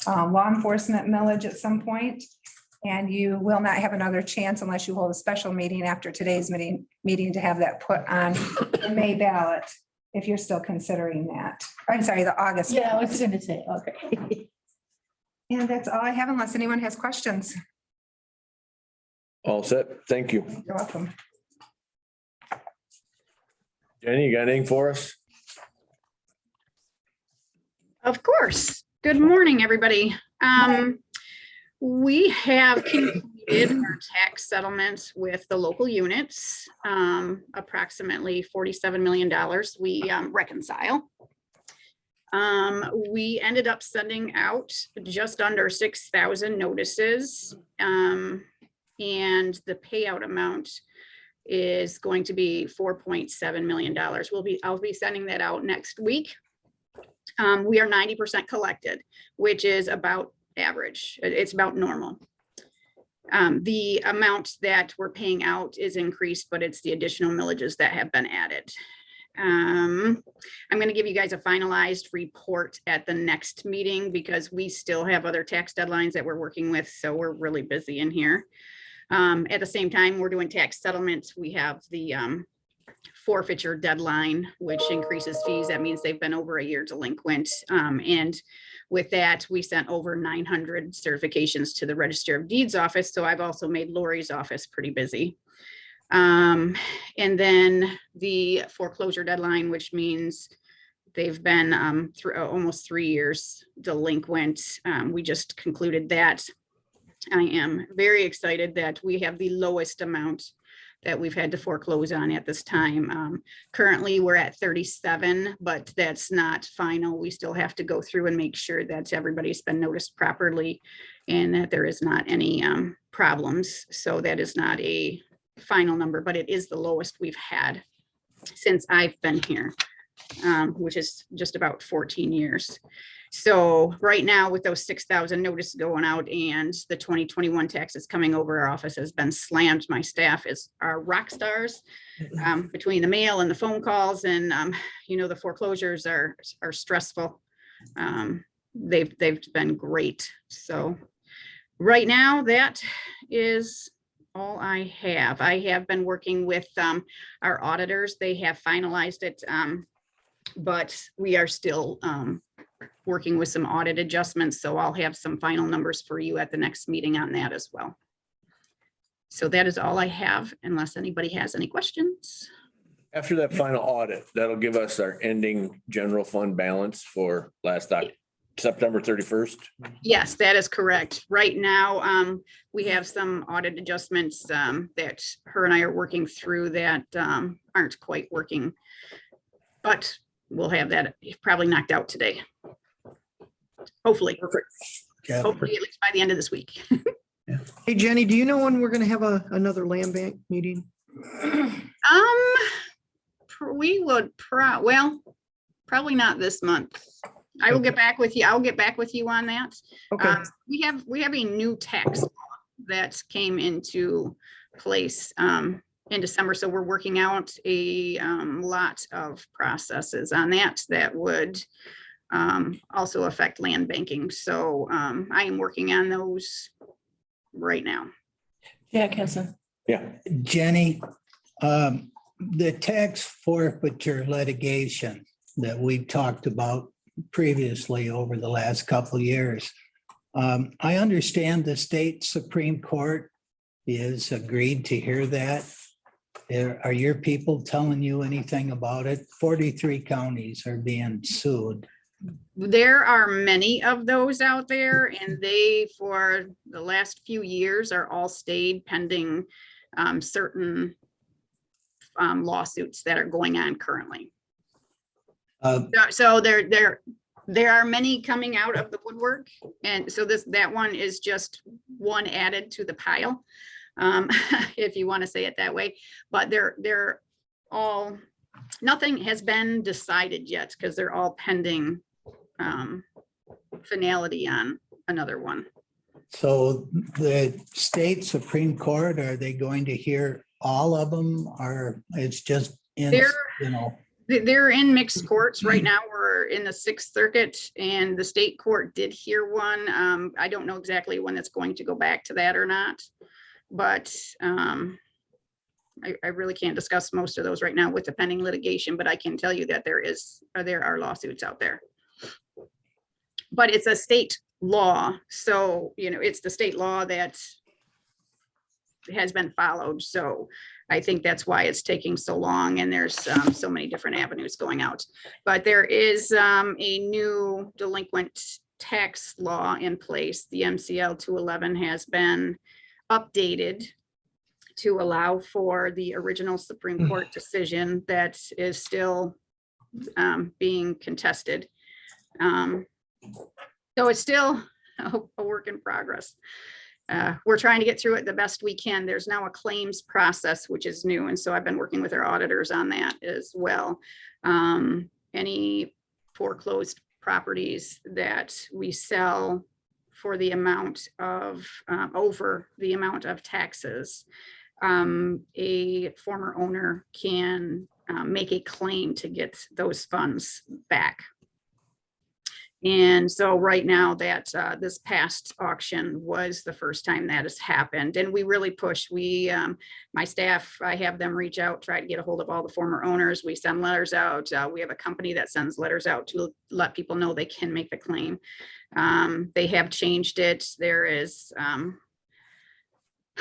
law enforcement millage at some point. And you will not have another chance unless you hold a special meeting after today's meeting to have that put on the May ballot, if you're still considering that. I'm sorry, the August. Yeah, I was going to say, okay. And that's all I have unless anyone has questions. All set. Thank you. You're welcome. Jenny, you got anything for us? Of course. Good morning, everybody. We have completed our tax settlements with the local units, approximately $47 million we reconcile. We ended up sending out just under 6,000 notices, and the payout amount is going to be $4.7 million. I'll be sending that out next week. We are 90% collected, which is about average. It's about normal. The amount that we're paying out is increased, but it's the additional millages that have been added. I'm going to give you guys a finalized report at the next meeting because we still have other tax deadlines that we're working with. So we're really busy in here. At the same time, we're doing tax settlements. We have the forfeiture deadline, which increases fees. That means they've been over a year delinquent. And with that, we sent over 900 certifications to the Register of Deeds office. So I've also made Lori's office pretty busy. And then the foreclosure deadline, which means they've been through almost 3 years delinquent. We just concluded that. I am very excited that we have the lowest amount that we've had to foreclose on at this time. Currently, we're at 37, but that's not final. We still have to go through and make sure that everybody's been noticed properly and that there is not any problems. So that is not a final number, but it is the lowest we've had since I've been here, which is just about 14 years. So right now with those 6,000 notices going out and the 2021 taxes coming over, our office has been slammed. My staff are rock stars between the mail and the phone calls, and the foreclosures are stressful. They've been great. So right now that is all I have. I have been working with our auditors. They have finalized it, but we are still working with some audit adjustments. So I'll have some final numbers for you at the next meeting on that as well. So that is all I have, unless anybody has any questions. After that final audit, that'll give us our ending general fund balance for September 31st. Yes, that is correct. Right now, we have some audit adjustments that her and I are working through that aren't quite working, but we'll have that probably knocked out today. Hopefully. Perfect. Hopefully at least by the end of this week. Hey, Jenny, do you know when we're gonna have another land bank meeting? We would probably not this month. I will get back with you. I'll get back with you on that. Okay. We have a new tax law that came into place in December. So we're working out a lot of processes on that would also affect land banking. So I am working on those right now. Jack Henson. Yeah. Jenny, the tax forfeiture litigation that we've talked about previously over the last couple of years. I understand the state Supreme Court is agreed to hear that. Are your people telling you anything about it? 43 counties are being sued. There are many of those out there, and they, for the last few years, are all stayed pending certain lawsuits that are going on currently. So there are many coming out of the woodwork, and so that one is just one added to the pile, if you want to say it that way. But they're all, nothing has been decided yet because they're all pending finality on another one. So the state Supreme Court, are they going to hear all of them, or it's just in, you know? They're in mixed courts right now. We're in the 6th Circuit, and the state court did hear one. I don't know exactly when it's going to go back to that or not, but I really can't discuss most of those right now with the pending litigation, but I can tell you that there are lawsuits out there. But it's a state law, so it's the state law that has been followed. So I think that's why it's taking so long, and there's so many different avenues going out. But there is a new delinquent tax law in place. The MCL 211 has been updated to allow for the original Supreme Court decision that is still being contested. So it's still a work in progress. We're trying to get through it the best we can. There's now a claims process, which is new. And so I've been working with our auditors on that as well. Any foreclosed properties that we sell for the amount of, over the amount of taxes, a former owner can make a claim to get those funds back. And so right now that this past auction was the first time that has happened, and we really push. My staff, I have them reach out, try to get a hold of all the former owners. We send letters out. We have a company that sends letters out to let people know they can make the claim. They have changed it. There is, I'm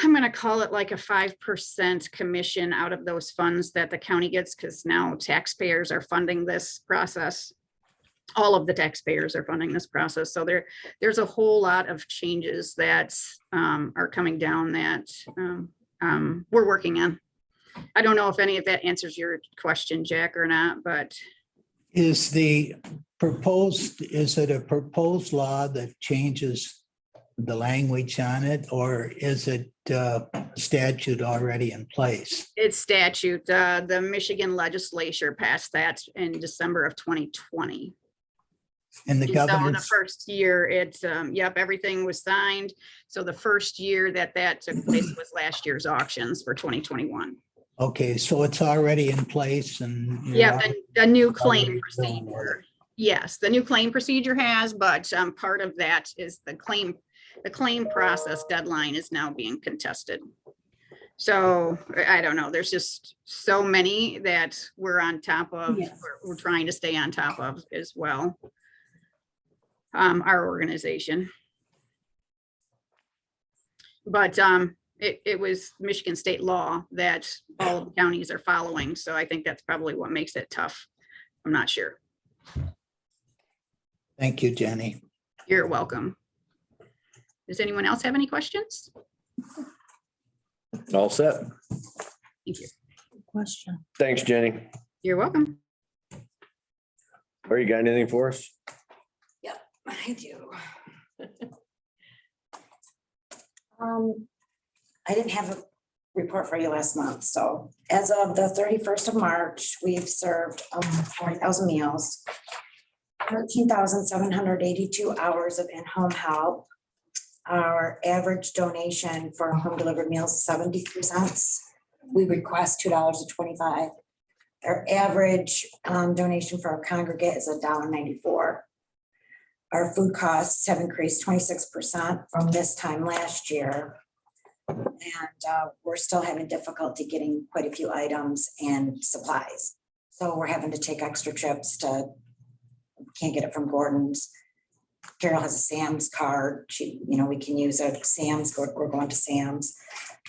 going to call it like a 5% commission out of those funds that the county gets, because now taxpayers are funding this process. All of the taxpayers are funding this process. So there's a whole lot of changes that are coming down that we're working on. I don't know if any of that answers your question, Jack, or not, but. Is it a proposed law that changes the language on it, or is it statute already in place? It's statute. The Michigan legislature passed that in December of 2020. And the So the governor's, first year, everything was signed. So the first year that took place was last year's auctions for 2021. okay, so it's already in place and. Yeah, the new claim procedure. Yes, the new claim procedure has, but part of that is the claim process deadline is now being contested. So I don't know, there's just so many that we're on top of, Yes. we're trying to stay on top of as well. Our organization. But it was Michigan state law that all of the counties are following. So I think that's probably what makes it tough. I'm not sure. Thank you, Jenny. You're welcome. Does anyone else have any questions? All set. Thank you. Question. Thanks, Jenny. You're welcome. Or you got anything for us? I do. I didn't have a report for you last month, so as of the 31st of March, we've served 40,000 meals, 13,782 hours of in-home help. Our average donation for home delivered meals is 73 cents. We request $2.25. Our average donation for our congregate is $1.94. Our food costs have increased 26% from this time last year. And we're still having difficulty getting quite a few items and supplies. So we're having to take extra trips can't get it from Gordon's. Carol has a Sam's card. We can use a Sam's, we're going to Sam's.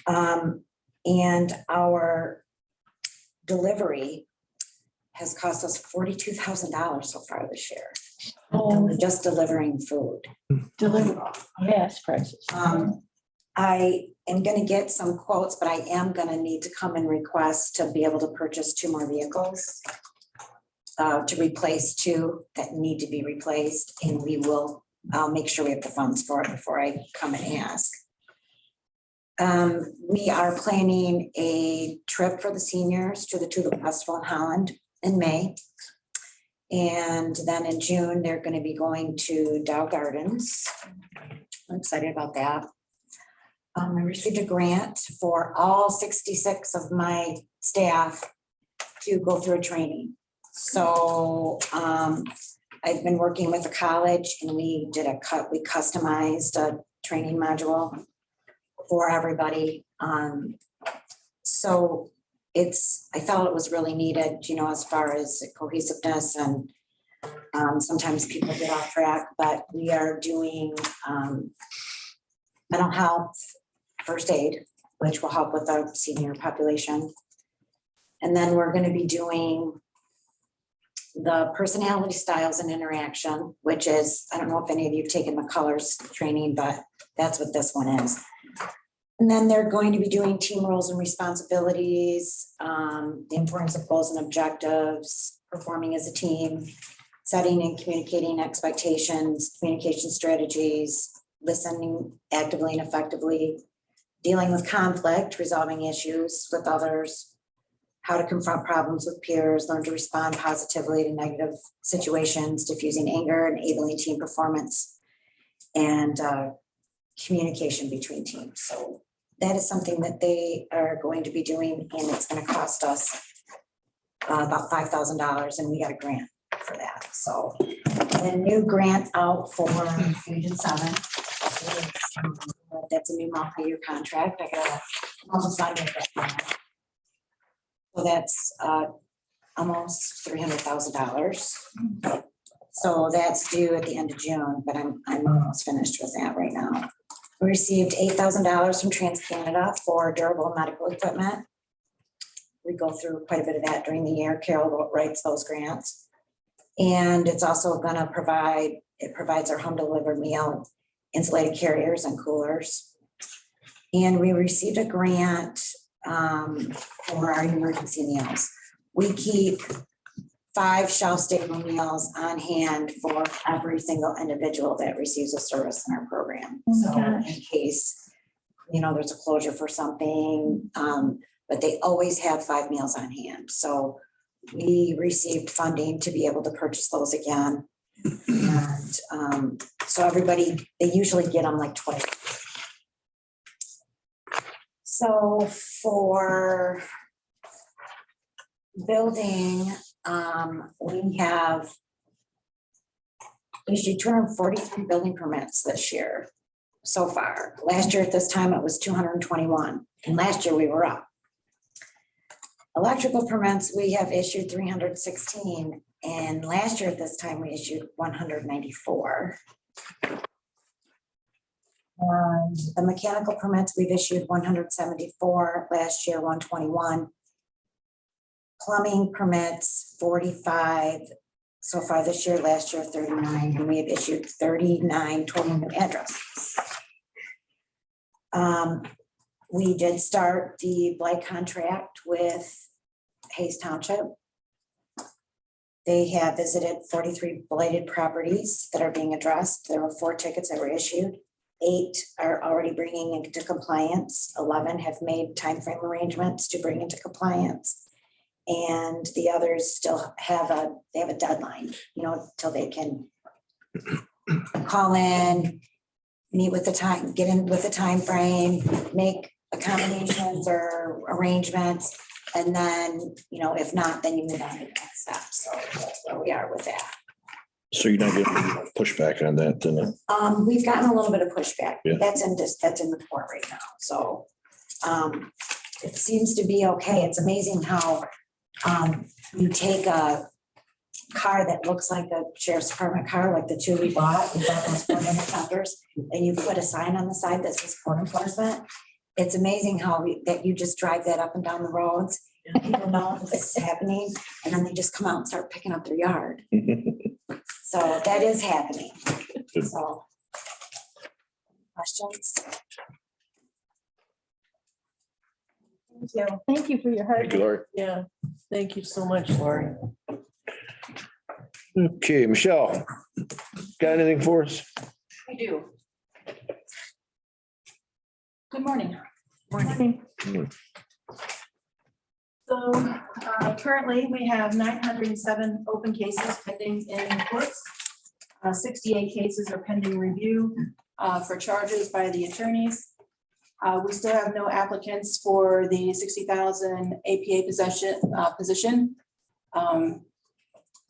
And our delivery has cost us $42,000 so far this year. Just delivering food. Deliver gas prices. I am gonna get some quotes, but I am gonna need to come and request to be able to purchase 2 more vehicles to replace 2 that need to be replaced, and I'll make sure we have the funds for it before I come and ask. We are planning a trip for the seniors to the Tulip Festival in Holland in May. And then in June, they're going to be going to Dow Gardens. I'm excited about that. I received a grant for all 66 of my staff to go through a training. So I've been working with a college, and we customized a training module for everybody. So I felt it was really needed, as far as cohesiveness, and sometimes people get off track, but we are doing mental health, first aid, which will help with the senior population. And then we're going to be doing the personality styles and interaction, which is, I don't know if any of you have taken the colors training, but that's what this one is. And then they're going to be doing team roles and responsibilities, the importance of goals and objectives, performing as a team, setting and communicating expectations, communication strategies, listening actively and effectively, dealing with conflict, resolving issues with others, how to confront problems with peers, learn to respond positively to negative situations, diffusing anger, enabling team performance, and communication between teams. So that is something that they are going to be doing, and it's going to cost us about $5,000, and we got a grant for that. So a new grant out for Region 7. That's a new multi-year contract. I got almost not even that. So that's almost $300,000. So that's due at the end of June, but I'm almost finished with that right now. We received $8,000 from TransCanada for durable medical equipment. We go through quite a bit of that during the year. Carol writes those grants. And it's also going to provides our home delivered meal, insulated carriers and coolers. And we received a grant for our emergency meals. We keep 5 shelf-stable meals on hand for every single individual that receives a service in our program. So in case, there's a closure for something, but they always have 5 meals on hand. So we received funding to be able to purchase those again. And so everybody, they usually get them like twice. So for building, we have issued 243 building permits this year so far. Last year at this time, it was 221, and last year we were up. Electrical permits, we have issued 316, and last year at this time, we issued 194. And the mechanical permits, we've issued 174, last year 121. Plumbing permits, 45 so far this year, last year 39, and we have issued 39 total new addresses. We did start the blight contract with Hayes Township. They have visited 43 blighted properties that are being addressed. There were 4 tickets that were issued. 8 are already bringing into compliance. 11 have made timeframe arrangements to bring into compliance. And the others still have they have a deadline, till they can call in, meet with get in with the time frame, make accommodations or arrangements. And then, if not, then you move on to the next step. So that's where we are with that. So you're not getting pushback on that, then? We've gotten a little bit of pushback. Yeah. That's in the court right now. So it seems to be okay. It's amazing how you take a car that looks like a sheriff's department car, like the 2 we bought those 400 peppers, and you put a sign on the side that says court enforcement. It's amazing how that you just drive that up and down the roads. And people know that this is happening, and then they just come out and start picking up their yard. So that is happening. So questions? Thank you. Thank you for your hard Thank you, Lori. Yeah, thank you so much, Lori. Okay, Michelle, got anything for us? I do. Good morning. Morning. So currently, we have 907 open cases pending in courts. 68 cases are pending review for charges by the attorneys. We still have no applicants for the 60,000 APA position.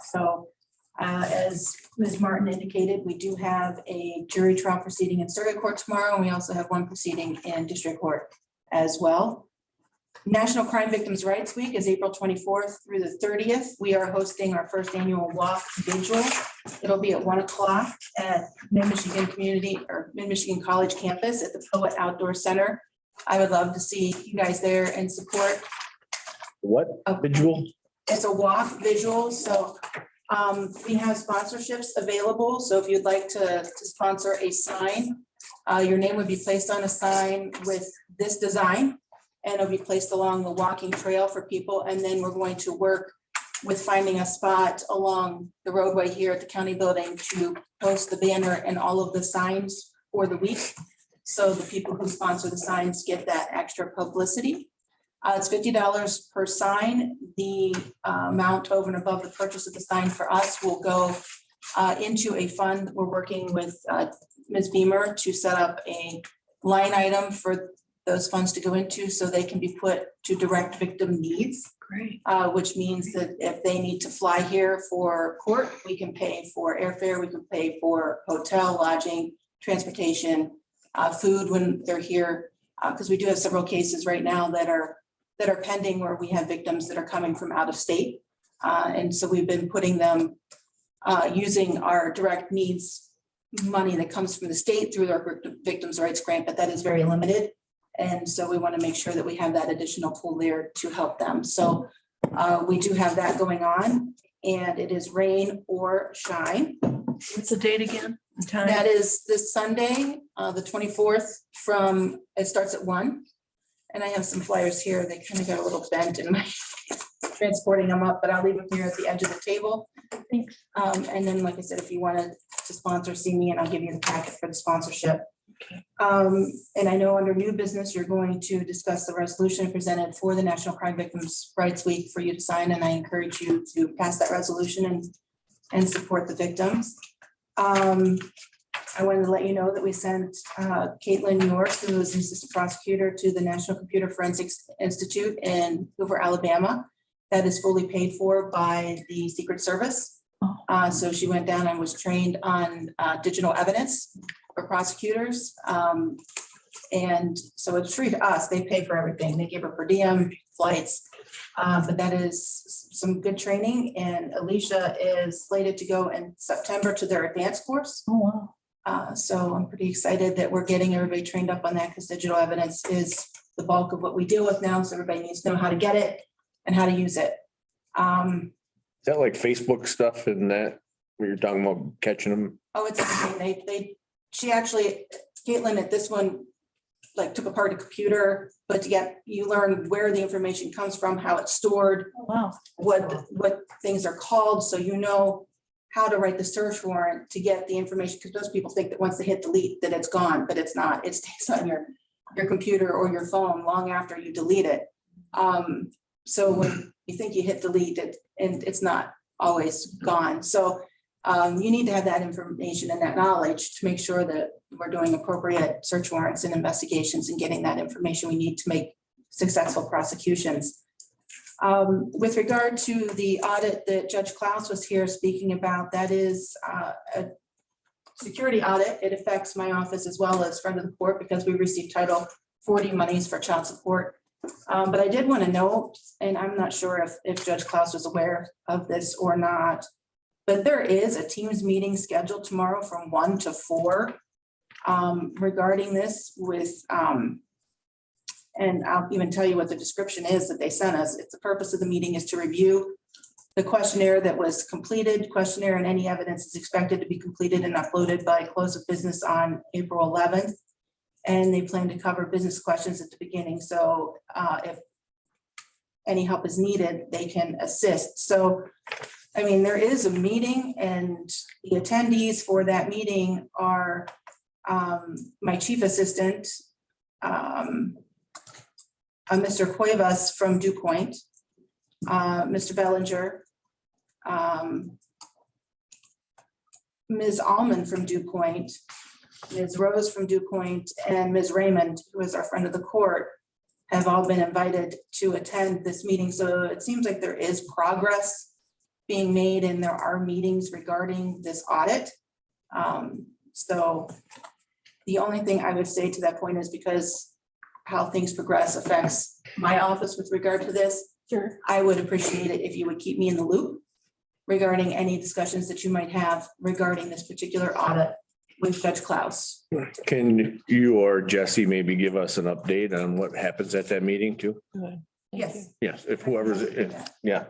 So as Ms. Martin indicated, we do have a jury trial proceeding in circuit court tomorrow, and we also have one proceeding in district court as well. National Crime Victims' Rights Week is April 24th through the 30th. We are hosting our first annual walk vigil. It'll be at 1 o'clock at Mid-Michigan College campus at the Poet Outdoor Center. I would love to see you guys there and support. What visual? It's a walk visual, so we have sponsorships available. So if you'd like to sponsor a sign, your name would be placed on a sign with this design, and it'll be placed along the walking trail for people. And then we're going to work with finding a spot along the roadway here at the county building to post the banner and all of the signs for the week. So the people who sponsor the signs get that extra publicity. It's $50 per sign. The amount over and above the purchase of the sign for us will go into a fund. We're working with Ms. Beamer to set up a line item for those funds to go into so they can be put to direct victim needs. Great. Which means that if they need to fly here for court, we can pay for airfare, we can pay for hotel, lodging, transportation, food when they're here. Because we do have several cases right now that are pending where we have victims that are coming from out of state. And so we've been putting them using our direct needs money that comes from the state through our victims' rights grant, but that is very limited. And so we want to make sure that we have that additional pool there to help them. So we do have that going on, and it is rain or shine. What's the date again? and time? That is this Sunday, the 24th it starts at 1. And I have some flyers here. They kind of got a little bent in my transporting them up, but I'll leave them here at the edge of the table. Thanks. And then, like I said, if you wanted to sponsor, see me and I'll give you the packet for the sponsorship. And I know under new business, you're going to discuss the resolution presented for the National Crime Victims' Rights Week for you to sign, and I encourage you to pass that resolution and support the victims. I wanted to let you know that we sent Caitlin York, who is an assistant prosecutor, to the National Computer Forensics Institute in Hoover, Alabama. That is fully paid for by the Secret Service. So she went down and was trained on digital evidence for prosecutors. And so it's free to us. They pay for everything. They give her per diem, flights. But that is some good training. And Alicia is slated to go in September to their advanced course. Oh, wow. So I'm pretty excited that we're getting everybody trained up on that, because digital evidence is the bulk of what we deal with now. So everybody needs to know how to get it and how to use it. Is that like Facebook stuff and that, where you're talking about catching them? Oh, it's everything. She actually, Caitlin at this one, like took apart a computer, but yet you learn where the information comes from, how it's stored, Oh, wow. what things are called. So you know how to write the search warrant to get the information, because most people think that once they hit delete that it's gone, but it's not. It stays on your computer or your phone long after you delete it. So when you think you hit delete it, and it's not always gone. So you need to have that information and that knowledge to make sure that we're doing appropriate search warrants and investigations and getting that information we need to make successful prosecutions. With regard to the audit that Judge Klaus was here speaking about, that is a security audit. It affects my office as well as friend of the court because we received Title 40 monies for child support. But I did want to note, and I'm not sure if Judge Klaus was aware of this or not, but there is a Teams meeting scheduled tomorrow from 1 to 4 regarding this with, and I'll even tell you what the description is that they sent us. It's the purpose of the meeting is to review the questionnaire that was completed. Questionnaire and any evidence is expected to be completed and uploaded by close of business on April 11th. And they plan to cover business questions at the beginning. So if any help is needed, they can assist. So, I mean, there is a meeting and the attendees for that meeting are my chief assistant, Mr. Cuevas from Dew Point, Mr. Bellinger, Ms. Allman from Dew Point, Ms. Rose from Dew Point, and Ms. Raymond, who is our friend of the court, have all been invited to attend this meeting. So it seems like there is progress being made and there are meetings regarding this audit. So the only thing I would say to that point is because how things progress affects my office with regard to this. Sure. I would appreciate it if you would keep me in the loop regarding any discussions that you might have regarding this particular audit with Judge Klaus. Can you or Jesse maybe give us an update on what happens at that meeting too? Yes. Yes, if whoever's, yeah.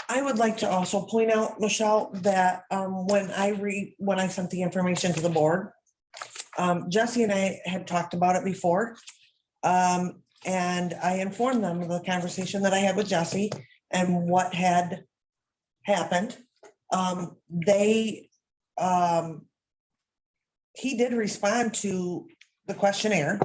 I would like to also point out, Michelle, that when I sent the information to the board, Jesse and I had talked about it before. And I informed them of the conversation that I had with Jesse and what had happened. He did respond to the questionnaire.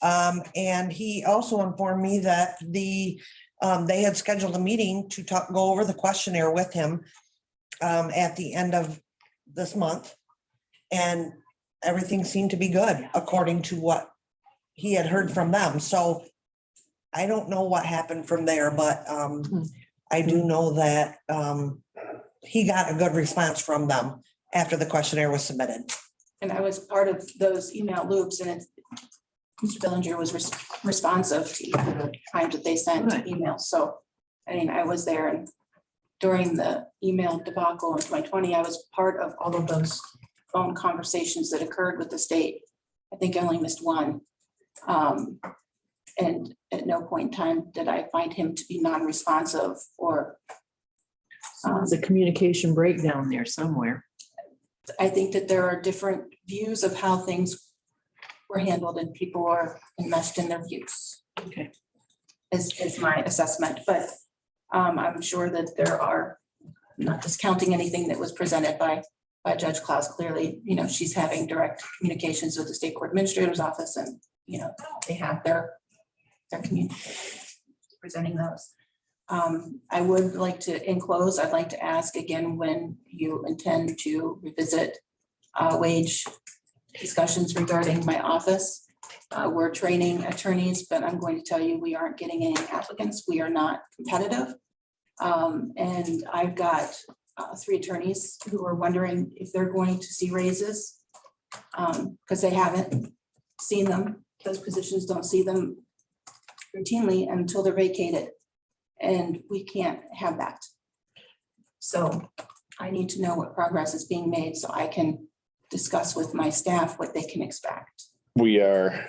And he also informed me that they had scheduled a meeting to go over the questionnaire with him at the end of this month. And everything seemed to be good according to what he had heard from them. So I don't know what happened from there, but I do know that he got a good response from them after the questionnaire was submitted. And I was part of those email loops and Mr. Bellinger was responsive to the times that they sent emails. So, I mean, I was there and during the email debacle in 2020, I was part of all of those phone conversations that occurred with the state. I think I only missed one. And at no point in time did I find him to be non-responsive or. There's a communication breakdown there somewhere. I think that there are different views of how things were handled and people are enmeshed in their views. Okay. Is my assessment, but I'm sure that there are, not discounting anything that was presented by Judge Klaus. Clearly, you know, she's having direct communications with the state court administrator's office and, you know, they have their communications presenting those. I would like to, in close, I'd like to ask again when you intend to revisit wage discussions regarding my office. We're training attorneys, but I'm going to tell you, we aren't getting any applicants. We are not competitive. And I've got 3 attorneys who are wondering if they're going to see raises because they haven't seen them. Those positions don't see them routinely until they're vacated. And we can't have that. So I need to know what progress is being made so I can discuss with my staff what they can expect. We are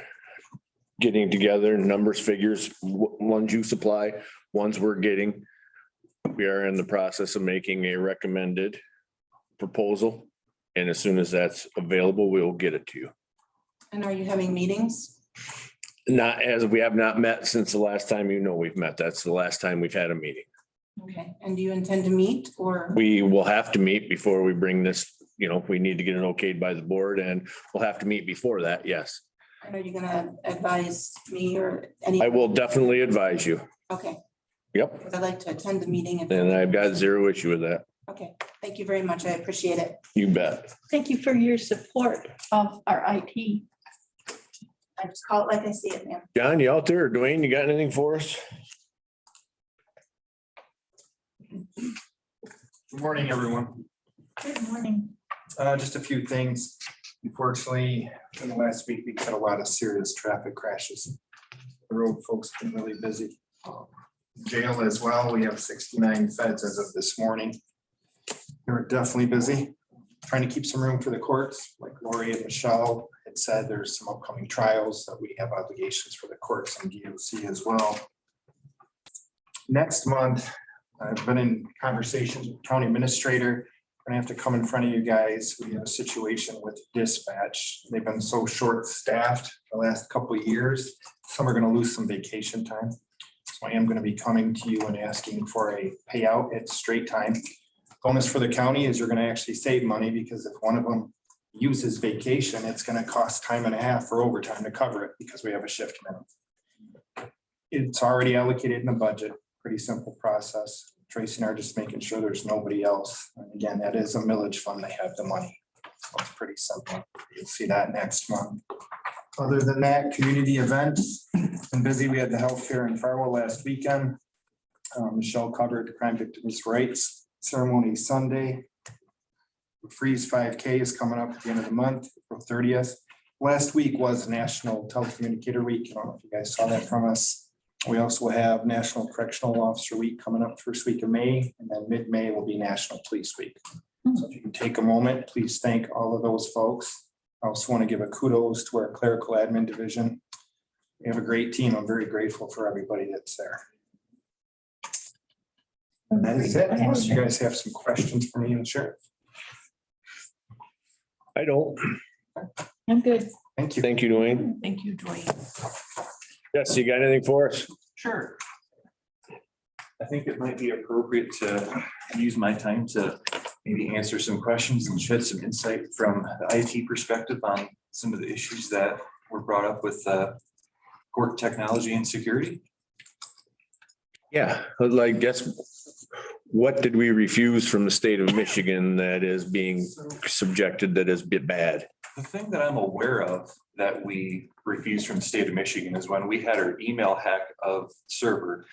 getting together numbers, figures, ones you supply, ones we're getting. We are in the process of making a recommended proposal. And as soon as that's available, we will get it to you. And are you having meetings? Not as we have not met since the last time we've met. That's the last time we've had a meeting. Okay, and do you intend to meet or? We will have to meet before we bring this, we need to get it okayed by the board, and we'll have to meet before that, yes. Are you gonna advise me or any? I will definitely advise you. Okay, Yep, because I'd like to attend the meeting. and I've got zero issue with that. Okay, thank you very much. I appreciate it. You bet. Thank you for your support of our IT. I just call it like I see it, ma'am. John, you out there? Dwayne, you got anything for us? Good morning, everyone. Good morning. Just a few things. Unfortunately, in the last week, we've had a lot of serious traffic crashes. The road folks have been really busy. Jail as well. We have 69 feds as of this morning. They're definitely busy, trying to keep some room for the courts. Like Lori and Michelle had said, there's some upcoming trials that we have obligations for the courts and DOC as well. Next month, I've been in conversations with county administrator. We're gonna have to come in front of you guys. We have a situation with dispatch. They've been so short-staffed the last couple of years. Some are gonna lose some vacation time. So I am gonna be coming to you and asking for a payout at straight time. Bonus for the county is you're gonna actually save money, because if one of them uses vacation, it's gonna cost time and a half for overtime to cover it, because we have a shift minimum. It's already allocated in the budget. Pretty simple process. Tracy and I are just making sure there's nobody else. And again, that is a millage fund. They have the money. So it's pretty simple. You'll see that next month. Other than that, community events, been busy. We had the healthcare in Farwell last weekend. Michelle covered the crime victims' rights ceremony Sunday. The Freeze 5K is coming up at the end of the month, April 30th. Last week was National Telecommunicator Week. I don't know if you guys saw that from us. We also have National Correctional Officer Week coming up first week of May, and then mid-May will be National Police Week. So if you can take a moment, please thank all of those folks. I also want to give a kudos to our clerical admin division. We have a great team. I'm very grateful for everybody that's there. And that is it, unless you guys have some questions for me and the sheriff. I don't. I'm good. Thank you. Thank you, Dwayne. Thank you, Dwayne. Yes, you got anything for us? Sure. I think it might be appropriate to use my time to maybe answer some questions and shed some insight from the IT perspective on some of the issues that were brought up with court technology and security. Yeah, I guess, what did we refuse from the state of Michigan that is being subjected, that is bad? The thing that I'm aware of that we refused from the state of Michigan is when we had our email hack of server,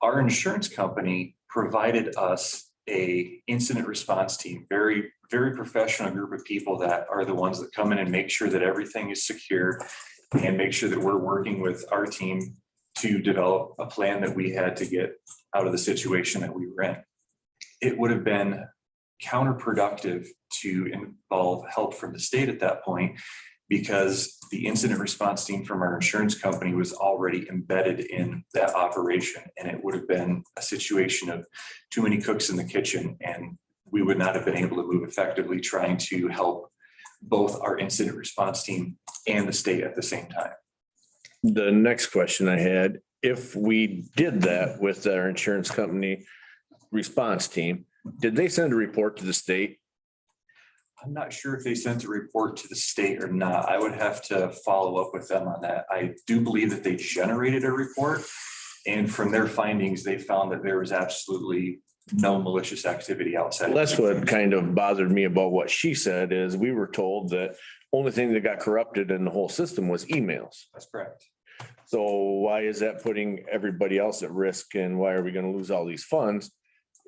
our insurance company provided us a incident response team, very, very professional group of people that are the ones that come in and make sure that everything is secure and make sure that we're working with our team to develop a plan that we had to get out of the situation that we were in. It would have been counterproductive to involve help from the state at that point, because the incident response team from our insurance company was already embedded in that operation. And it would have been a situation of too many cooks in the kitchen, and we would not have been able to move effectively trying to help both our incident response team and the state at the same time. The next question I had, if we did that with our insurance company response team, did they send a report to the state? I'm not sure if they sent a report to the state or not. I would have to follow up with them on that. I do believe that they generated a report, and from their findings, they found that there was absolutely no malicious activity outside. That's what kind of bothered me about what she said, is we were told that only thing that got corrupted in the whole system was emails. That's correct. So why is that putting everybody else at risk, and why are we going to lose all these funds?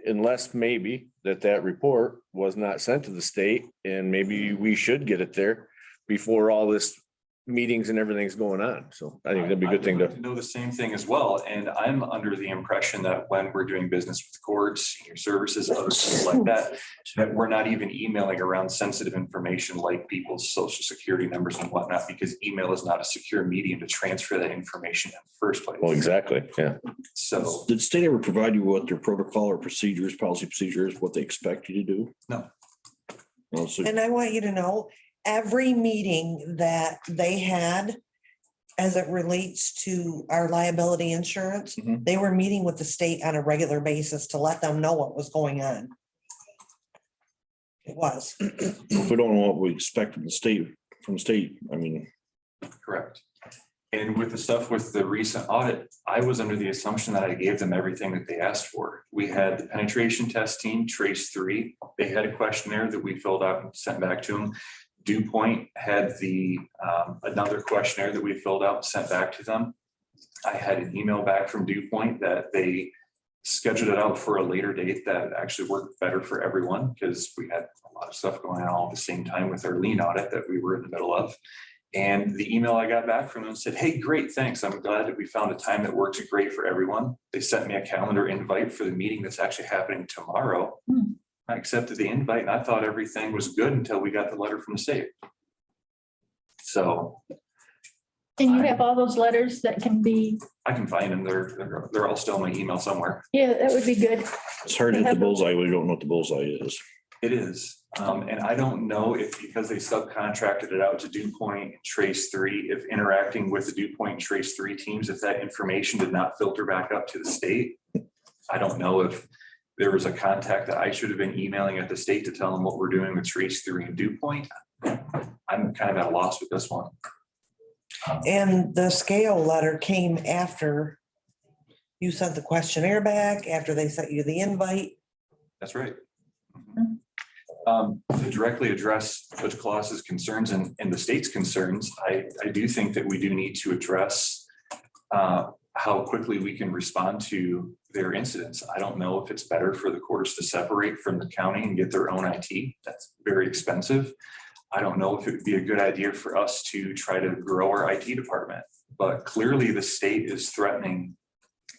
Unless maybe that report was not sent to the state, and maybe we should get it there before all this meetings and everything's going on. So I think that'd be a good thing I would to. like know the same thing as well. And I'm under the impression that when we're doing business with courts, senior services, other things like that, that we're not even emailing around sensitive information like people's social security numbers and whatnot, because email is not a secure medium to transfer that information in the first place. Well, exactly. Yeah. So Did the state ever provide you with their protocol or procedures, policy procedures, what they expect you to do? No. Well, so And I want you to know, every meeting that they had, as it relates to our liability insurance, Mhm. they were meeting with the state on a regular basis to let them know what was going on. It was. If we don't know what we expect from the state, I mean, Correct. And with the stuff with the recent audit, I was under the assumption that I gave them everything that they asked for. We had the penetration testing, Trace 3. They had a questionnaire that we filled out and sent back to them. Dew Point had another questionnaire that we filled out and sent back to them. I had an email back from Dew Point that they scheduled it out for a later date that actually worked better for everyone because we had a lot of stuff going on all at the same time with our lien audit that we were in the middle of. And the email I got back from them said, hey, great, thanks. I'm glad that we found a time that works great for everyone. They sent me a calendar invite for the meeting that's actually happening tomorrow. I accepted the invite and I thought everything was good until we got the letter from the state. So And you have all those letters that can be, I can find them. They're all still in my email somewhere. yeah, that would be good. it's hard to hit the bullseye. We don't know what the bullseye is. It is. And I don't know if because they subcontracted it out to Dew Point and Trace 3, if interacting with the Dew Point and Trace 3 teams, if that information did not filter back up to the state. I don't know if there was a contact that I should have been emailing at the state to tell them what we're doing with Trace 3 and Dew Point. I'm kind of at a loss with this one. And the scale letter came after you sent the questionnaire back, after they sent you the invite. That's right. To directly address Judge Claus's concerns and the state's concerns, I do think that we do need to address how quickly we can respond to their incidents. I don't know if it's better for the courts to separate from the county and get their own IT. That's very expensive. I don't know if it would be a good idea for us to try to grow our IT department, but clearly the state is threatening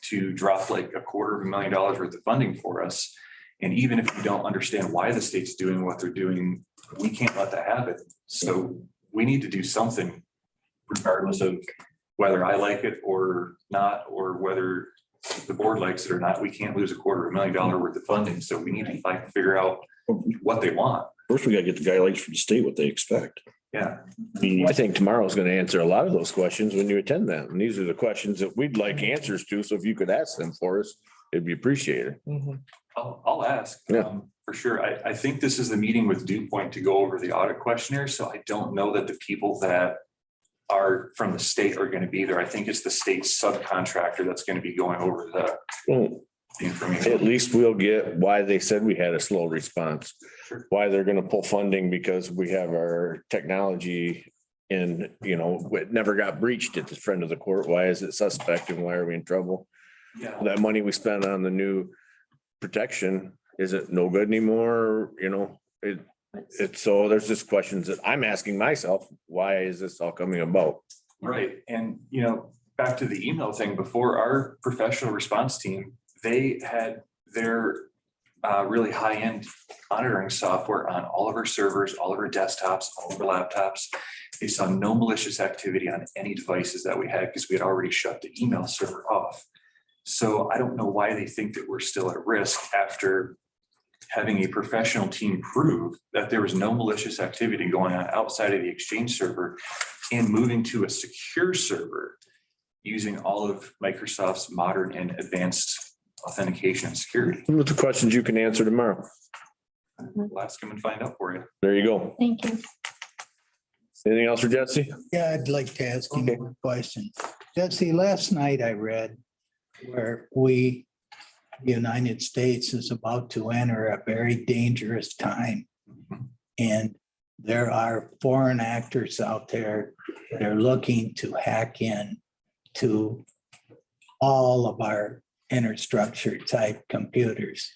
to drop like $250,000 worth of funding for us. And even if we don't understand why the state's doing what they're doing, we can't let that happen. So we need to do something regardless of whether I like it or not, or whether the board likes it or not. We can't lose $250,000 worth of funding. So we need to figure out what they want. First, we gotta get the guidelines from the state, what they expect. Yeah. I think tomorrow's gonna answer a lot of those questions when you attend them. And these are the questions that we'd like answers to. So if you could ask them for us, it'd be appreciated. I'll ask. For sure. I think this is the meeting with Dew Point to go over the audit questionnaire. So I don't know that the people that are from the state are going to be there. I think it's the state subcontractor that's going to be going over the information. At least we'll get why they said we had a slow response, why they're gonna pull funding because we have our technology and, it never got breached at the front of the court. Why is it suspect and why are we in trouble? Yeah. That money we spent on the new protection, is it no good anymore? It's so there's just questions that I'm asking myself, why is this all coming about? Right. And, back to the email thing before, our professional response team, they had their really high-end monitoring software on all of our servers, all of our desktops, all of our laptops. They saw no malicious activity on any devices that we had because we had already shut the email server off. So I don't know why they think that we're still at risk after having a professional team prove that there was no malicious activity going on outside of the Exchange server and moving to a secure server using all of Microsoft's modern and advanced authentication and security. With the questions you can answer tomorrow. We'll ask them and find out for you. There you go. Thank you. Anything else for Jesse? Yeah, I'd like to ask you a question. Jesse, last night I read where the United States is about to enter a very dangerous time. And there are foreign actors out there that are looking to hack in to all of our infrastructure type computers.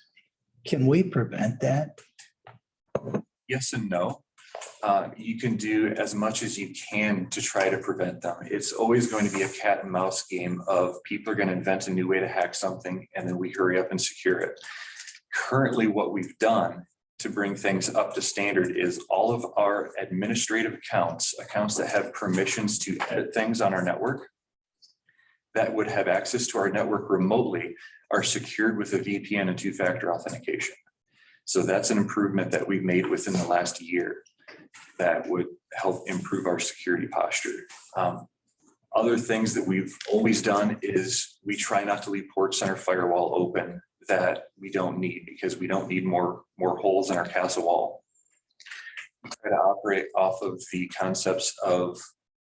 Can we prevent that? Yes and no. You can do as much as you can to try to prevent them. It's always going to be a cat and mouse game of people are going to invent a new way to hack something and then we hurry up and secure it. Currently, what we've done to bring things up to standard is all of our administrative accounts that have permissions to edit things on our network that would have access to our network remotely are secured with a VPN and two-factor authentication. So that's an improvement that we've made within the last year that would help improve our security posture. Other things that we've always done is we try not to leave port center firewall open that we don't need, because we don't need more holes in our castle wall. We try to operate off of the concepts of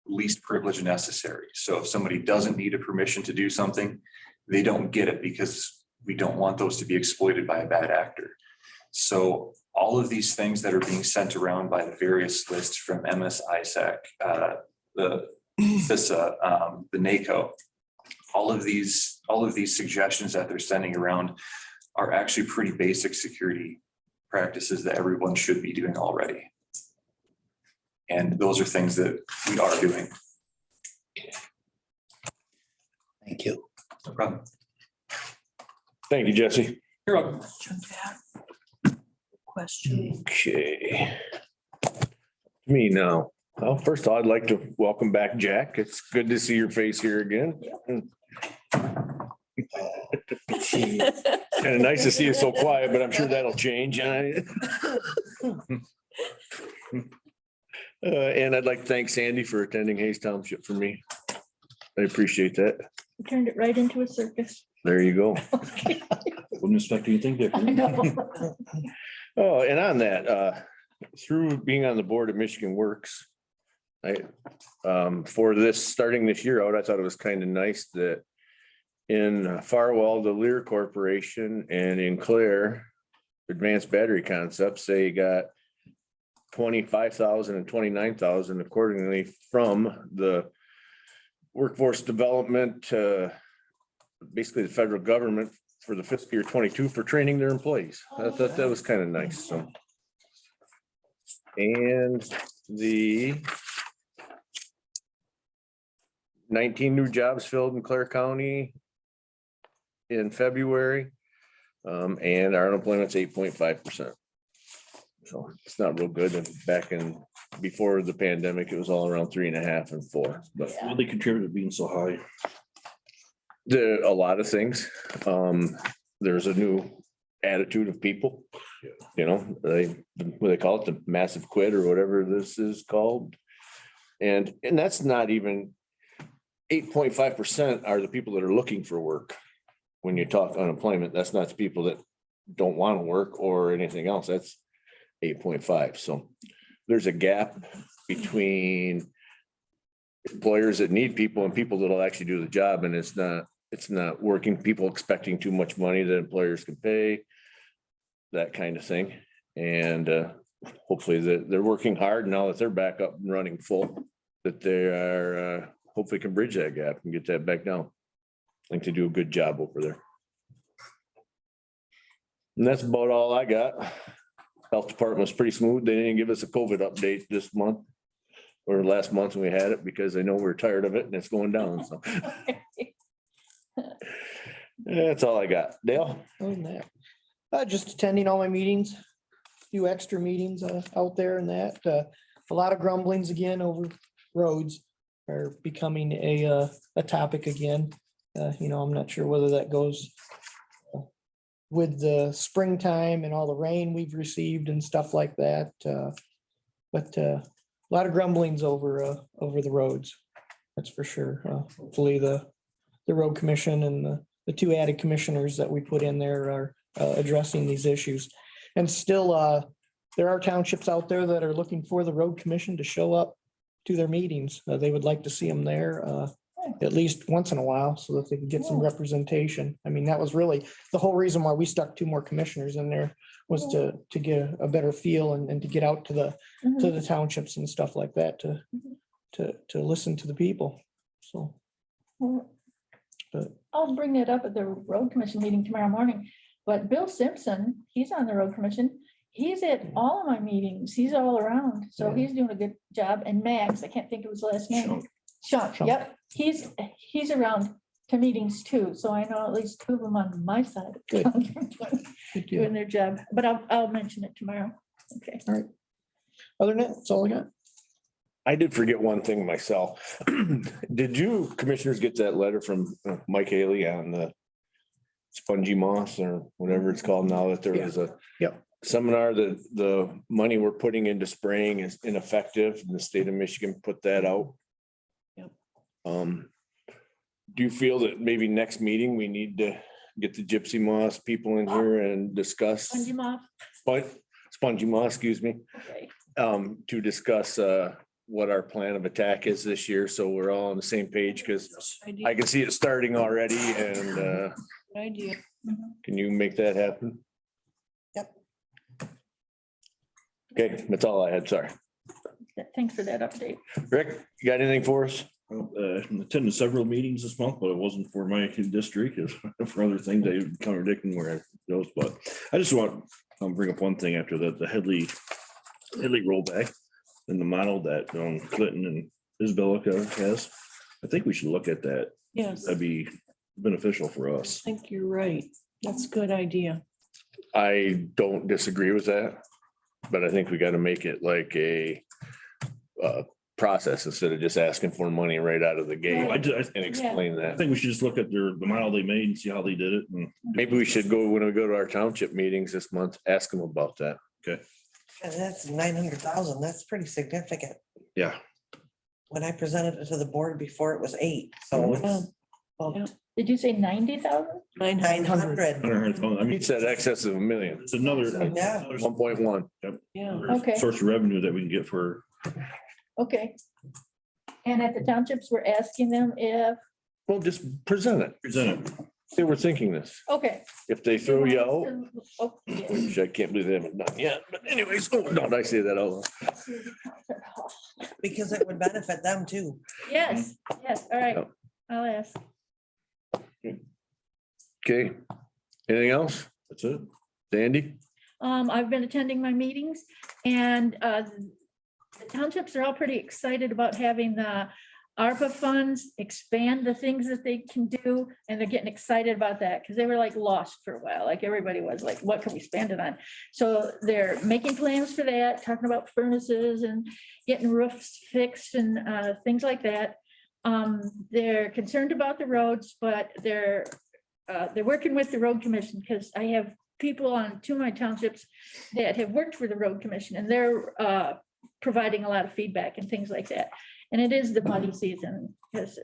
least privilege necessary. So if somebody doesn't need a permission to do something, they don't get it, because we don't want those to be exploited by a bad actor. So all of these things that are being sent around by the various lists from MS ISAC, the CISA, the NACO, all of these suggestions that they're sending around are actually pretty basic security practices that everyone should be doing already. And those are things that we are doing. Thank you. No problem. Thank you, Jesse. You're welcome. Question. Okay. Me now. Well, first of all, I'd like to welcome back Jack. It's good to see your face here again. Kind of nice to see you so quiet, but I'm sure that'll change. And I'd like to thank Sandy for attending Hayes Township for me. I appreciate that. You turned it right into a circus. There you go. Wouldn't expect anything I different. know. Oh, and on that, through being on the board of Michigan Works, for this, starting this year out, I thought it was kind of nice that in Farwell, the Lear Corporation, and in Clare, Advanced Battery Concepts, they got 25,000 and 29,000 accordingly from the workforce development, basically the federal government, for the fiscal year 22 for training their employees. I thought that was kind of nice, so. And the 19 new jobs filled in Clare County in February. And our unemployment's 8.5%. So it's not real good. And back in, before the pandemic, it was all around 3.5 and 4, but What they contribute to being so high. a lot of things. There's a new attitude of people, you know, what they call it, the massive quit or whatever this is called. And that's not even 8.5% are the people that are looking for work. When you talk unemployment, that's not the people that don't want to work or anything else. That's 8.5. So there's a gap between employers that need people and people that'll actually do the job. And it's not working, people expecting too much money that employers can pay, that kind of thing. And hopefully they're working hard now that they're back up and running full, that they are hopefully can bridge that gap and get that back down. I think they do a good job over there. And that's about all I got. Health department was pretty smooth. They didn't give us a COVID update this month or last month when we had it, because they know we're tired of it and it's going down, so. That's all I got. Dale? Other than that, just attending all my meetings, few extra meetings out there and that, a lot of grumblings again over roads are becoming a topic again. I'm not sure whether that goes with the springtime and all the rain we've received and stuff like that. But a lot of grumblings over the roads. That's for sure. Hopefully the road commission and the two added commissioners that we put in there are addressing these issues. And still, there are townships out there that are looking for the road commission to show up to their meetings. They would like to see them there at least once in a while so that they can get some representation. I mean, that was really the whole reason why we stuck 2 more commissioners in there, was to get a better feel and to get out to the townships and stuff like that to listen to the people. So. But I'll bring that up at the road commission meeting tomorrow morning. But Bill Simpson, he's on the road commission. He's at all of my meetings. He's all around. So he's doing a good job. And Max, I can't think of his last name. Sean, yep. He's around to meetings too. So I know at least 2 of them on my side. Good. Doing their job, but I'll mention it tomorrow. Okay. All right. Other than that, that's all I got. I did forget one thing myself. Did you commissioners get that letter from Mike Haley on the spongy moss or whatever it's called now, that there was a seminar that the money we're putting into spraying is ineffective, and the state of Michigan put that out? Do you feel that maybe next meeting, we need to get the Gypsy Moss people in here and discuss, Sponge him off. Spongy Moss, excuse me, Okay. to discuss what our plan of attack is this year, so we're all on the same page, because I can see it starting already, and Good idea. can you make that happen? Yep. Okay, that's all I had, sorry. Thanks for that update. Rick, you got anything for us? Attended several meetings this month, but it wasn't for my district, it was for other things. They contradicting where I goes, but I just want to bring up one thing after the Headley rollback and the model that Clinton and Isabella has. I think we should look at that. Yes, I That'd be beneficial for us. think you're right. That's a good idea. I don't disagree with that, but I think we got to make it like a process instead of just asking for money right out of the gate and explain I that. think we should just look at the model they made and see how they did it. And Maybe we should go, when we go to our township meetings this month, ask them about that. okay, And that's 900,000. That's pretty significant. yeah. When I presented it to the board before, it was 8, so it's. Well, Did you say 90,000? 900. I mean, He said excess of $1 million, it's another. Yeah. 1.1. Yeah. Okay. Source of revenue that we can get for, Okay. And at the townships, we're asking them if, Well, just present it. present it. They were thinking this. okay. If they throw you out, Oh, yeah. which I can't believe they haven't done yet, but anyways, oh, no, I say that out loud. Because it would benefit them too. Yes, yes, all right. Yep. I'll ask. Okay, anything else? That's it. Sandy? I've been attending my meetings and the townships are all pretty excited about having the ARPA funds expand the things that they can do. And they're getting excited about that because they were like lost for a while, like everybody was like, what can we spend it on? So they're making plans for that, talking about furnaces and getting roofs fixed and things like that. They're concerned about the roads, but they're working with the road commission because I have people on 2 of my townships that have worked for the road commission and they're providing a lot of feedback and things like that. And it is the muddy season because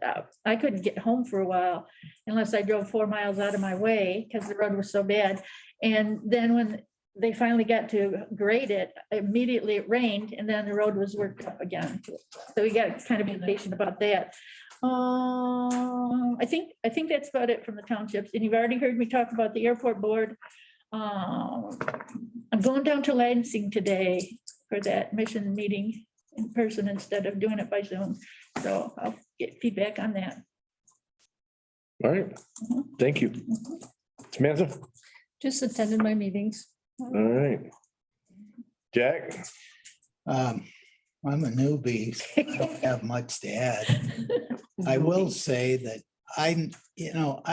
I couldn't get home for a while unless I drove 4 miles out of my way because the road was so bad. And then when they finally got to grade it, immediately it rained and then the road was worked up again. So we got to kind of be patient about that. I think that's about it from the townships. And you've already heard me talk about the airport board. I'm going down to Lansing today for that mission meeting in person instead of doing it by Zoom. So I'll get feedback on that. All right, thank you. Samantha? Just attended my meetings. All right. Jack? I'm a newbie, so I don't have much to add. I will say that I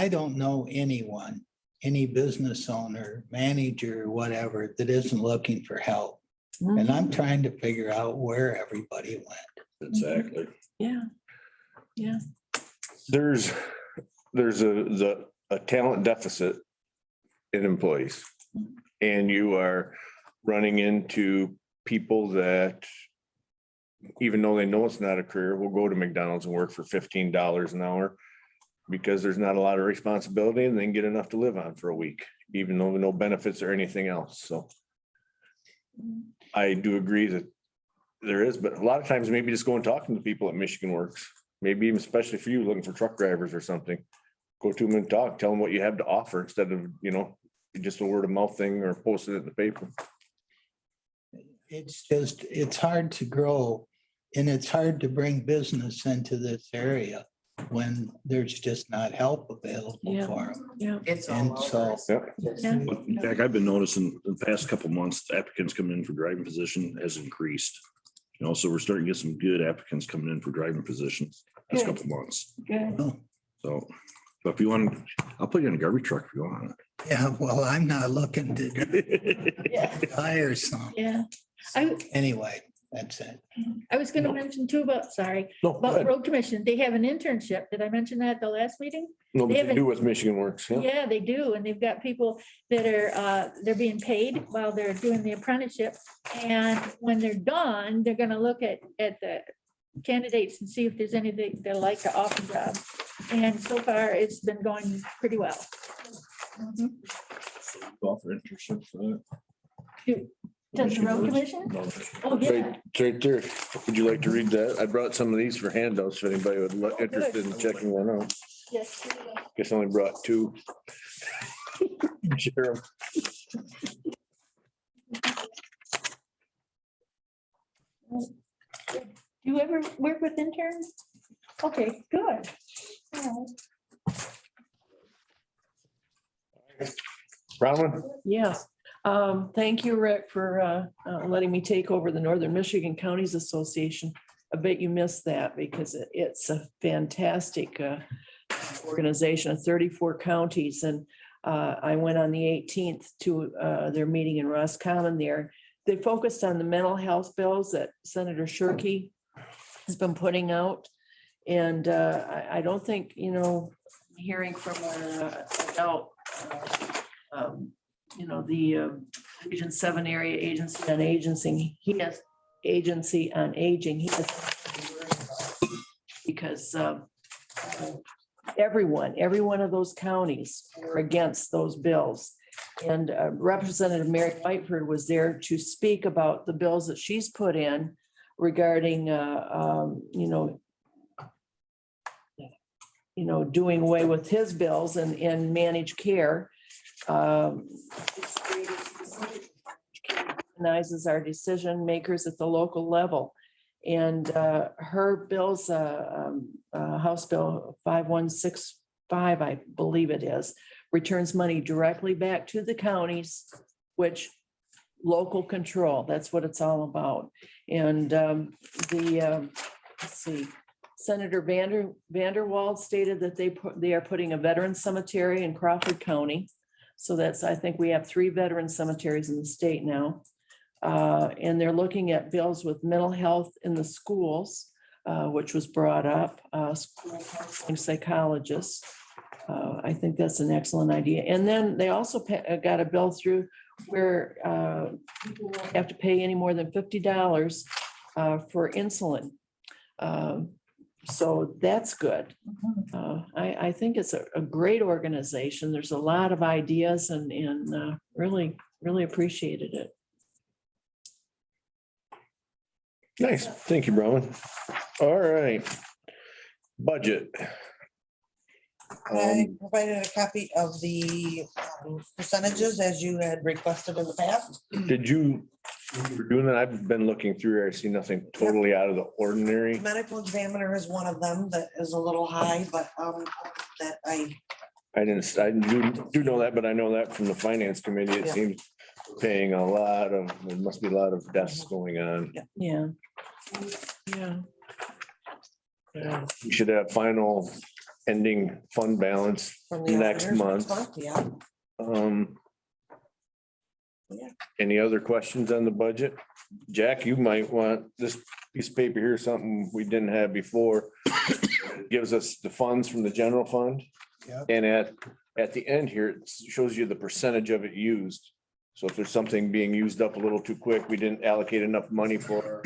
don't know anyone, any business owner, manager, whatever, that isn't looking for help. And I'm trying to figure out where everybody went. Exactly. Yeah. Yeah. There's a talent deficit in employees. And you are running into people that, even though they know it's not a career, will go to McDonald's and work for $15 an hour because there's not a lot of responsibility and they can get enough to live on for a week, even though no benefits or anything else. So I do agree that there is, but a lot of times maybe just go and talking to people at Michigan Works, maybe even especially for you looking for truck drivers or something. Go to them and talk, tell them what you have to offer instead of, just a word of mouth thing or posting it in the paper. It's hard to grow and it's hard to bring business into this area when there's just not help available for them. Yeah. And so, In fact, I've been noticing the past couple of months, the applicants coming in for driving position has increased. So we're starting to get some good applicants coming in for driving positions last couple of months. Good. So, but if you want, I'll put you in a garbage truck if you want. yeah, well, I'm not looking to Yeah. hire some. Yeah. Anyway, that's it. I was going to mention too about road commission. They have an internship. Did I mention that at the last meeting? No, but They they haven't- do with Michigan Works. Yeah. Yeah, they do. And they've got people that are, they're being paid while they're doing the apprenticeship. And when they're done, they're gonna look at the candidates and see if there's anything they'd like to offer jobs. And so far, it's been going pretty well. Mhm. Offer internship for that. Does the road commission? Oh, yeah. It's right there. Would you like to read that? I brought some of these for handouts if anybody would look interested in checking one out. Yes. Guess I only brought two. Share 'em. Do you ever work with interns? Okay, good. All right. Bronwyn? Yes. Thank you, Rick, for letting me take over the Northern Michigan Counties Association. I bet you missed that because it's a fantastic organization of 34 counties. And I went on the 18th to their meeting in Roscommon there. They focused on the mental health bills that Senator Shirkey has been putting out. And I don't think, hearing from our adult, the Region 7 area agency on aging, agency on aging, he has because every one of those counties were against those bills. And Representative Mary Whiteford was there to speak about the bills that she's put in regarding, doing away with his bills and managed care. Recognizes our decision makers at the local level. And her bills, House Bill 5165, I believe it is, returns money directly back to the counties, which local control, that's what it's all about. And let's see, Senator Vanderwald stated that they are putting a veteran cemetery in Crawford County. So that's, I think we have 3 veteran cemeteries in the state now. And they're looking at bills with mental health in the schools, which was brought up, school counseling psychologists. I think that's an excellent idea. And then they also got a bill through where people won't have to pay any more than $50 for insulin. So that's good. I think it's a great organization. There's a lot of ideas and really appreciated it. Nice. Thank you, Bronwyn. All right. Budget. I provided a copy of the percentages as you had requested in the past. Did you, when you were doing that, I've been looking through here. I see nothing totally out of the ordinary. Medical examiner is one of them that is a little high, but that I do know that, but I know that from the finance committee, it Yeah. seems paying a lot of, there must be a lot of deaths going on. Yeah. We should have final ending fund balance from the next auditors month. Yeah. Any other questions on the budget? Jack, you might want this piece of paper here, something we didn't have before. It gives us the funds from the general fund. Yep. And at the end here, it shows you the percentage of it used. So if there's something being used up a little too quick, we didn't allocate enough money for.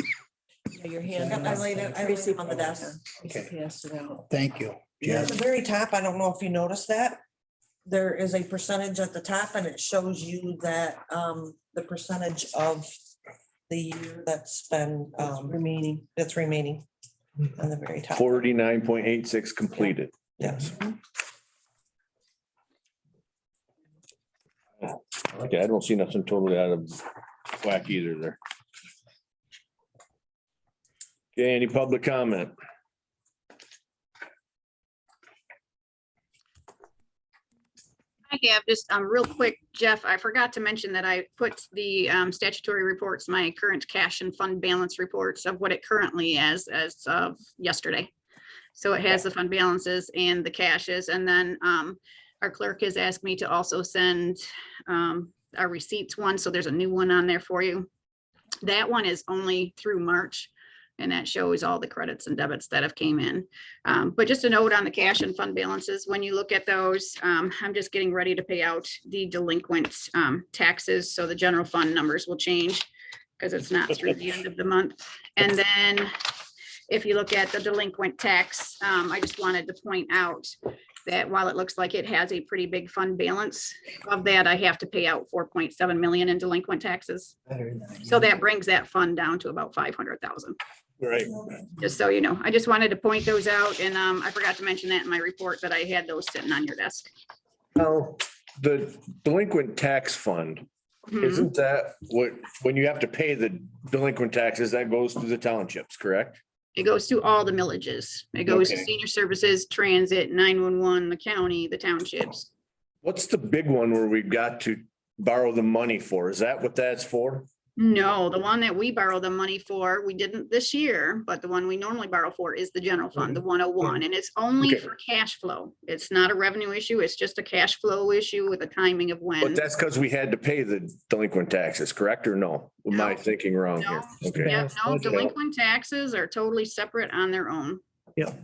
Your hand. I laid it on the desk. Passed it out. Thank you. Yeah, at the very top, I don't know if you noticed that. There is a percentage at the top and it shows you that the percentage of the year that's been remaining. That's remaining on the very top. 49.86 completed. Yes. Okay, I don't see nothing totally out of whack either there. Okay, any public comment? I have just real quick, Jeff, I forgot to mention that I put the statutory reports, my current cash and fund balance reports of what it currently is as of yesterday. So it has the fund balances and the cashes. And then our clerk has asked me to also send our receipts one. So there's a new one on there for you. That one is only through March. And that shows all the credits and debits that have came in. But just a note on the cash and fund balances, when you look at those, I'm just getting ready to pay out the delinquent taxes. So the general fund numbers will change because it's not through the end of the month. And then if you look at the delinquent tax, I just wanted to point out that while it looks like it has a pretty big fund balance, of that, I have to pay out 4.7 million in delinquent taxes. So that brings that fund down to about 500,000. Right. Just so you know, I just wanted to point those out, and I forgot to mention that in my report, that I had those sitting on your desk. Now, the delinquent tax fund, Mhm. isn't that what, when you have to pay the delinquent taxes, that goes to the townships, correct? It goes to all the millages. It goes to Okay. senior services, transit, 911, the county, the townships. What's the big one where we've got to borrow the money for? Is that what that's for? No, the one that we borrow the money for, we didn't this year, but the one we normally borrow for is the general fund, the 101, and it's only Okay. for cash flow. It's not a revenue issue. It's just a cash flow issue with the timing of But when. that's because we had to pay the delinquent taxes, correct or no? Am I No. thinking wrong here? No. Okay, Yeah, no, delinquent taxes are totally separate on their own.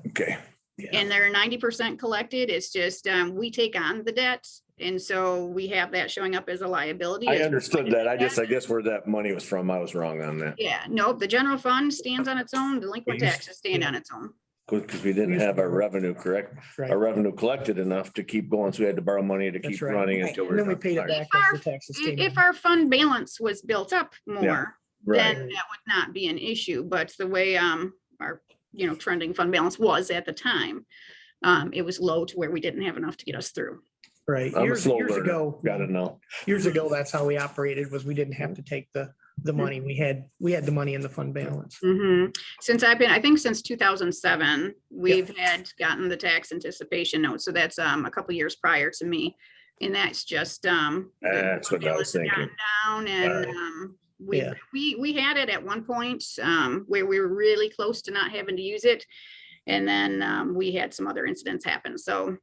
okay. And they're 90% collected. It's just, we take on the debt. And so we have that showing up as a liability. I as we're understood going to that. do I guess where that money was from, I was wrong on that. Yeah, nope, the general fund stands on its own, delinquent We used- taxes stand on its own. Because we didn't have our revenue, correct? Right. Our revenue collected enough to keep going, so we had to borrow money to That's keep right. running Right. until And we're then we done. paid it All right. back as the taxes came in. If our fund balance was built up more, then Right, that would not be an issue, but the way our, trending fund balance was at the time, it was low to where we didn't have enough to get us through. Right. I'm a Years slow years learner, ago, gotta know. years ago, that's how we operated, was we didn't have to take the money. We had the money in the fund balance. Mhm. Since I think since 2007, we've had gotten the tax anticipation note. So that's a couple years prior to me. And that's just That's what I was thinking. down and Yeah. we had it at one point where we were really close to not having to use it. And then we had some other incidents happen. So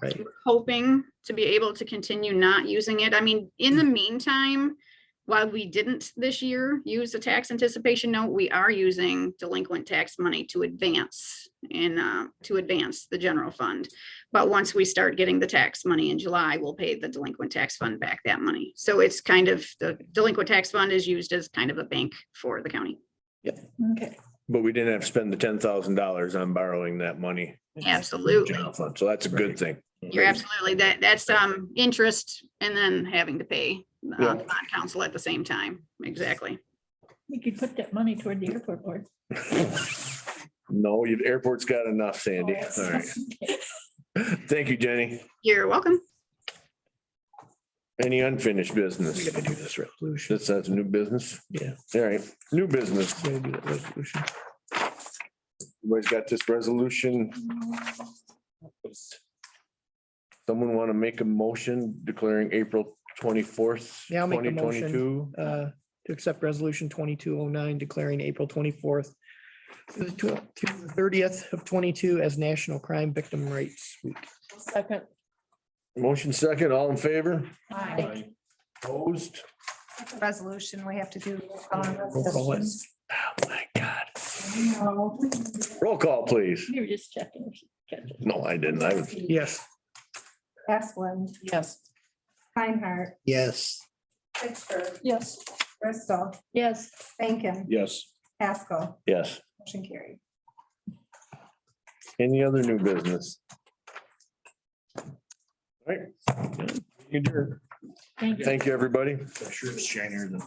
Right. we're hoping to be able to continue not using it. I mean, in the meantime, while we didn't this year use the tax anticipation note, we are using delinquent tax money to advance the general fund. But once we start getting the tax money in July, we'll pay the delinquent tax fund back that money. So it's kind of, the delinquent tax fund is used as kind of a bank for the county. Okay. But we didn't have to spend the $10,000 on borrowing that money. Absolutely. General fund, so that's a good thing. You're absolutely, that's interest and then having to pay Yeah. bond council at the same time. Exactly. We could put that money toward the airport board. No, your airport's got enough, Sandy. All right. Thank you, Jenny. You're welcome. Any unfinished We business? gotta do this resolution. That's a new business? Yeah. All right, new business. Gotta do that resolution. Everybody's got this resolution. Someone want to make a motion declaring April 24th, Yeah, I'll make a 2022? motion to accept resolution 2209, declaring April 24th to the 30th of 22 as National Crime Victim Rights Week. Second. Motion second, all in favor? Aye. Opposed? Resolution, we have to do. Roll call it. Oh, my God. Roll call, please. You were just checking. No, I didn't. I was, Yes. Asplund, Yes. Reinhardt, Yes. Pittsburgh, Yes. Bristol, Yes. Bankin, Yes. Haskell, yes. motion carried. Any other new business? All right. Adjourn. Thank you. Thank you, everybody. Sure it's shinier than.